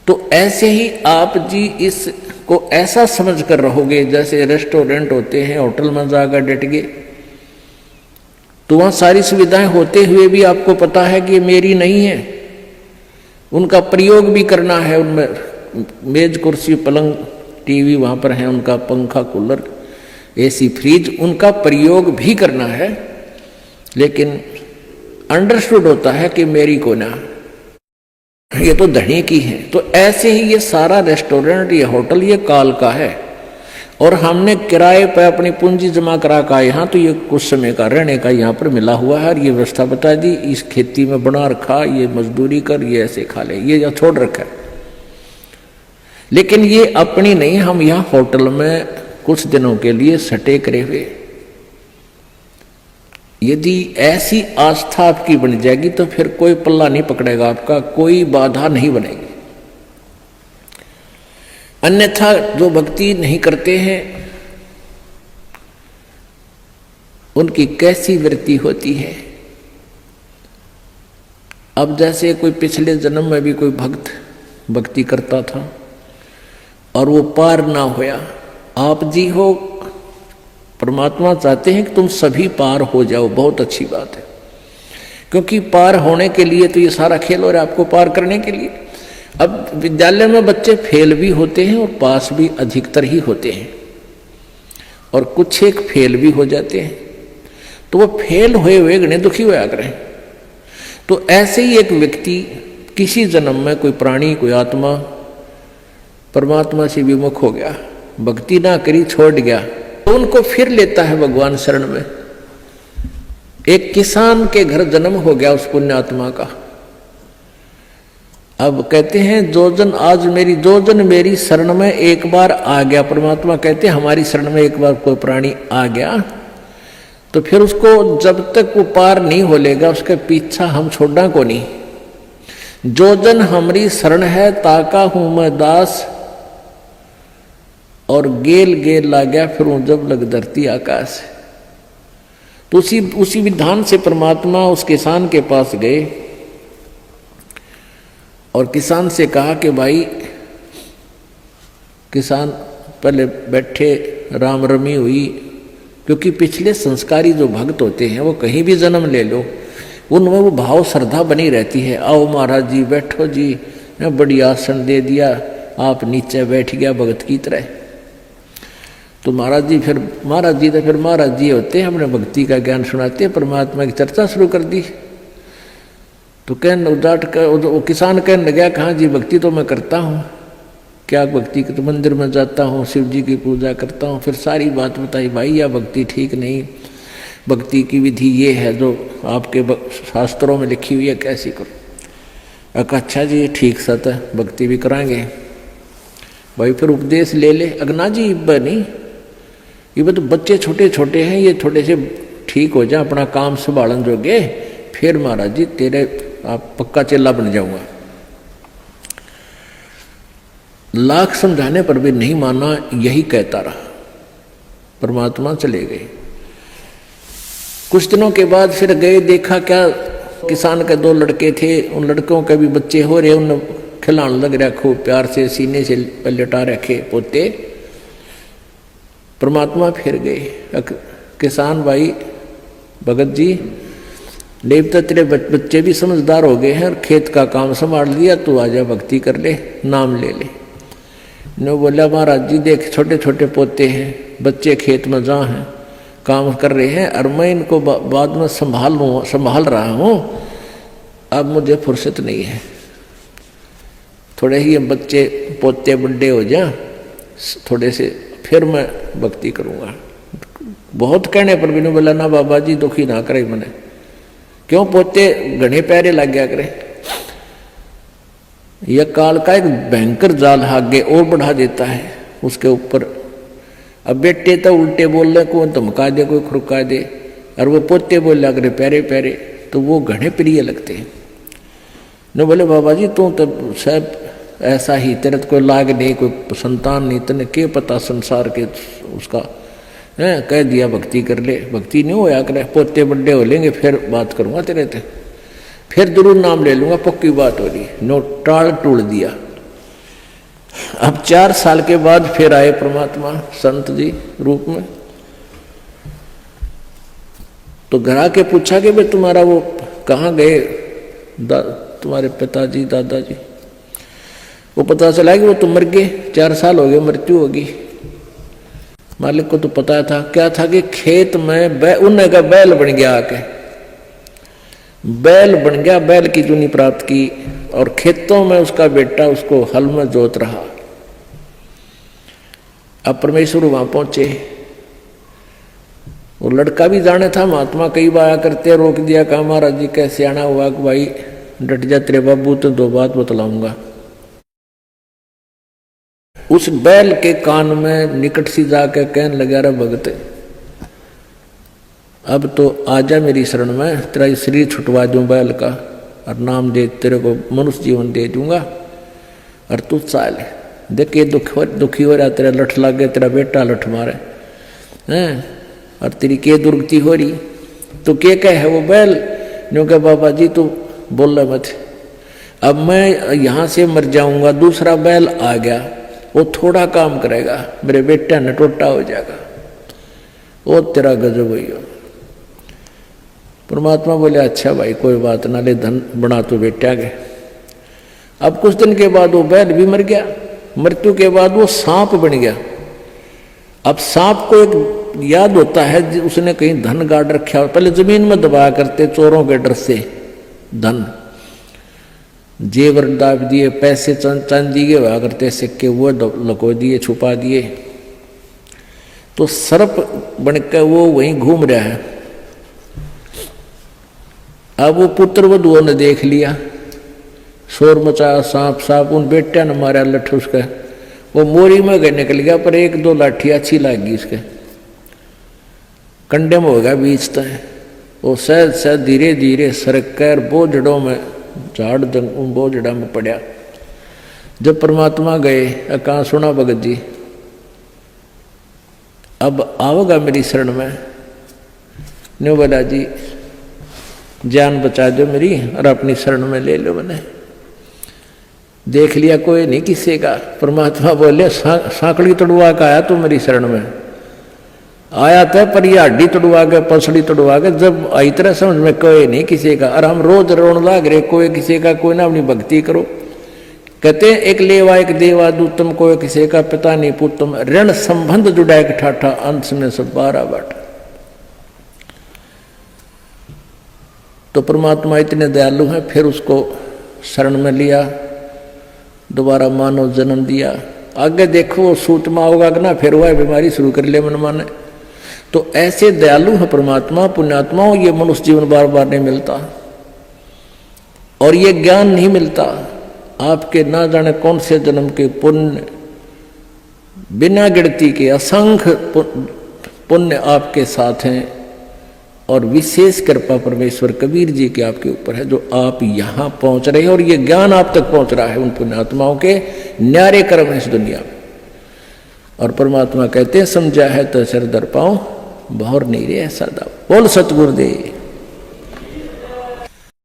तो ऐसे ही आप जी इसको ऐसा समझ कर रहोगे जैसे रेस्टोरेंट होते हैं, होटल में जाकर डट गए तो वहां सारी सुविधाएं होते हुए भी आपको पता है कि मेरी नहीं है, उनका प्रयोग भी करना है, उनमें मेज कुर्सी पलंग टीवी वहां पर है, उनका पंखा कूलर एसी फ्रिज उनका प्रयोग भी करना है, लेकिन अंडरस्टूड होता है कि मेरी को ना, ये तो धनी की है। तो ऐसे ही ये सारा रेस्टोरेंट, ये होटल, ये काल का है और हमने किराए पर अपनी पूंजी जमा करा का यहाँ, तो ये कुछ समय का रहने का यहाँ पर मिला हुआ है और ये व्यवस्था बता दी, इस खेती में बना रखा, ये मजदूरी कर, ये ऐसे खा ले, ये यहाँ छोड़ रखा है। लेकिन ये अपनी नहीं, हम यहाँ होटल में कुछ दिनों के लिए सटे करे हुए। यदि ऐसी आस्था आपकी बन जाएगी तो फिर कोई पल्ला नहीं पकड़ेगा आपका, कोई बाधा नहीं बनेगी। अन्यथा जो भक्ति नहीं करते हैं उनकी कैसी वृत्ति होती है। अब जैसे कोई पिछले जन्म में भी कोई भक्त भक्ति करता था और वो पार ना होया, आप जी हो, परमात्मा चाहते हैं कि तुम सभी पार हो जाओ, बहुत अच्छी बात है, क्योंकि पार होने के लिए तो ये सारा खेल हो रहा है आपको पार करने के लिए। अब विद्यालय में बच्चे फेल भी होते हैं और पास भी अधिकतर ही होते हैं, और कुछ एक फेल भी हो जाते हैं, तो वो फेल हुए हुए गणे दुखी होया करें। तो ऐसे ही एक व्यक्ति किसी जन्म में कोई प्राणी, कोई आत्मा परमात्मा से विमुख हो गया, भक्ति ना करी, छोड़ गया, तो उनको फिर लेता है भगवान शरण में। एक किसान के घर जन्म हो गया उस पुण्यात्मा का। अब कहते हैं जो जन मेरी शरण में एक बार आ गया, परमात्मा कहते हैं हमारी शरण में एक बार कोई प्राणी आ गया तो फिर उसको जब तक वो पार नहीं हो लेगा उसके पीछा हम छोड़ना को नहीं। जो जन हमारी शरण है ताका हूं मैं दास, और गेल गेल ला गया फिर वो जब लग धरती आकाश। तो उसी विधान से परमात्मा उस किसान के पास गए और किसान से कहा कि भाई, किसान पहले बैठे, राम रमी हुई, क्योंकि पिछले संस्कारी जो भक्त होते हैं वो कहीं भी जन्म ले लो उनमें वो भाव श्रद्धा बनी रहती है। आओ महाराज जी बैठो जी, बड़ी आसन दे दिया, आप नीचे बैठ गया भगत की तरह। तो महाराज जी तो फिर महाराज जी होते हैं, हमने भक्ति का ज्ञान सुनाते हैं, परमात्मा की चर्चा शुरू कर दी। तो वो किसान कहने लगा, कहाँ जी भक्ति तो मैं करता हूँ, क्या भक्ति तो मंदिर में जाता हूँ, शिव जी की पूजा करता हूँ। फिर सारी बात बताई, भाई यह भक्ति ठीक नहीं, भक्ति की विधि ये है जो आपके शास्त्रों में लिखी हुई है, कैसी करो। अच्छा जी ठीक सत है, भक्ति भी कराएंगे भाई, फिर उपदेश ले ले। अगना जी नहीं, ये तो बच्चे छोटे छोटे हैं, ये थोड़े से ठीक हो जाए, अपना काम संभालन जोगे, फिर महाराज जी तेरे आप पक्का चेला बन जाऊंगा। लाख समझाने पर भी नहीं माना, यही कहता रहा। परमात्मा चले गए। कुछ दिनों के बाद फिर गए, देखा क्या किसान के 2 लड़के थे, उन लड़कों के भी बच्चे हो रहे, उन खिलाने लग रहा खूब प्यार से, सीने से लटा रखे पोते। परमात्मा फिर गए, किसान भाई भगत जी, देवता तेरे बच्चे भी समझदार हो गए हैं और खेत का काम संभाल लिया, तू आजा भक्ति कर ले, नाम ले ले। ने बोला महाराज जी देख छोटे छोटे पोते हैं, बच्चे खेत में जहाँ हैं काम कर रहे हैं, और मैं इनको बाद में संभाल रहा हूँ, अब मुझे फुर्सत नहीं है। थोड़े ही बच्चे पोते बड़े हो जाए थोड़े से, फिर मैं भक्ति करूँगा। बहुत कहने पर भी नहीं बोला ना बाबा जी दुखी ना करे मैंने, क्यों पोते घने प्यारे लग गया करे। यह काल का एक भयंकर जाल आगे और बढ़ा देता है उसके ऊपर। अब बेटे तो उल्टे बोल रहे, कोई धमका दे कोई खुड़का दे, और वो पोते बोल लग रहे प्यारे प्यारे, तो वो घने प्रिय लगते हैं। न बोले बाबा जी तू तो सब ऐसा ही, तेरे तो कोई लाग नहीं, कोई संतान नहीं, तेने क्या पता संसार के उसका है। कह दिया भक्ति कर ले, भक्ति नहीं होया करे, पोते बड़े हो लेंगे फिर बात करूँगा तेरे से, फिर जरूर नाम ले लूँगा, पक्की बात हो रही। नो टाल टूल दिया। अब 4 साल के बाद फिर आए परमात्मा संत जी रूप में। तो घर आके पूछा कि भाई तुम्हारा वो कहाँ गए तुम्हारे पिताजी दादाजी। वो पता चला कि वो तो मर गए, 4 साल हो गए, मृत्यु होगी। मालिक को तो पता था, क्या था कि खेत में उन्हें का बैल बन गया, आके बैल बन गया, बैल की जूनी प्राप्त की, और खेतों में उसका बेटा उसको हल में जोत रहा। अब परमेश्वर वहां पहुंचे। वो लड़का भी जाने था, महात्मा कई बार करते, रोक दिया, कहा महाराज जी कैसे आना हुआ कि भाई डट जा तेरे बाबू, तो 2 बात बतलाऊंगा। उस बैल के कान में निकट सी जाकर कहने लगा, रे भगत अब तो आजा मेरी शरण में, तेरा शरीर छुटवा दूं बैल का, और नाम दे, तेरे को मनुष्य जीवन दे दूंगा, और तू चाल। देख ये दुखी हो रहा, तेरा लठ लग गया, तेरा बेटा लठ मारे हैं, और तेरी के दुर्गति हो रही, तो के कह है वो बैल। न्यों कहा बाबा जी तू बोल रहा मत, अब मैं यहाँ से मर जाऊंगा, दूसरा बैल आ गया, वो थोड़ा काम करेगा, मेरे बेटा ने टोटा हो जाएगा, वो तेरा गजब हुई हो। परमात्मा बोले अच्छा भाई कोई बात ना, ले धन बना तो बेटा के। अब कुछ दिन के बाद वो बैल भी मर गया, मृत्यु के बाद वो सांप बन गया। अब सांप को एक याद होता है, उसने कहीं धन गाड़ रखा, पहले जमीन में दबाया करते चोरों के डर से, धन जेवर दाब दिए, पैसे चांदी के हुआ करते सिक्के, वो लको दिए, छुपा दिए। तो सर्प बनकर वो वहीं घूम रहा है। अब वो पुत्र वधुओं ने देख लिया, शोर मचाया, सांप सांप, उन बेटा ने मारा लठ उसका, वो मोरी में गए निकल गया, पर 1-2 लाठी अच्छी लगी उसके, कंडे में हो गया बीच तक। वो सहज सहज धीरे धीरे सरक कर बोझड़ों में, झाड़ बोझड़ा में पड़ा। जब परमात्मा गए, कहाँ सुना भगत जी अब आओगा मेरी शरण में। न्यू बोला जी जान बचा दो मेरी, और अपनी शरण में ले लो। मैंने देख लिया कोई नहीं किसी का। परमात्मा बोले सांकड़ी तोड़वा के आया तू मेरी शरण में, आया था पर ये हड्डी तोड़वा के, पसड़ी तोड़वा के, जब आई तरह समझ में कोई नहीं किसी का। और हम रोज रोन लाग रहे, कोई किसी का, कोई ना अपनी भक्ति करो। कहते एक लेवा एक देवा दूतम, कोई किसी का पिता नहीं पुतम, ऋण संबंध जुड़ा एक ठाठा, अंत में सब 12 बाट। तो परमात्मा इतने दयालु हैं, फिर उसको शरण में लिया, दोबारा मानव जन्म दिया। आगे देखो वो सूतमा होगा कि ना, फिर वह बीमारी शुरू कर ले मन माने। तो ऐसे दयालु है परमात्मा, पुण्यात्माओं। ये मनुष्य जीवन बार बार नहीं मिलता, और ये ज्ञान नहीं मिलता। आपके ना जाने कौन से जन्म के पुण्य, बिना गिनती के असंख्य पुण्य आपके साथ हैं, और विशेष कृपा परमेश्वर कबीर जी के आपके ऊपर है, जो आप यहाँ पहुँच रहे हैं और ये ज्ञान आप तक पहुँच रहा है उन पुण्यात्माओं के न्यारे कर्म है इस दुनिया में। और परमात्मा कहते हैं समझा है तो सिर दर पाओ, बहुर नहीं रे ऐसा दाव। बोल सतगुरुदेव।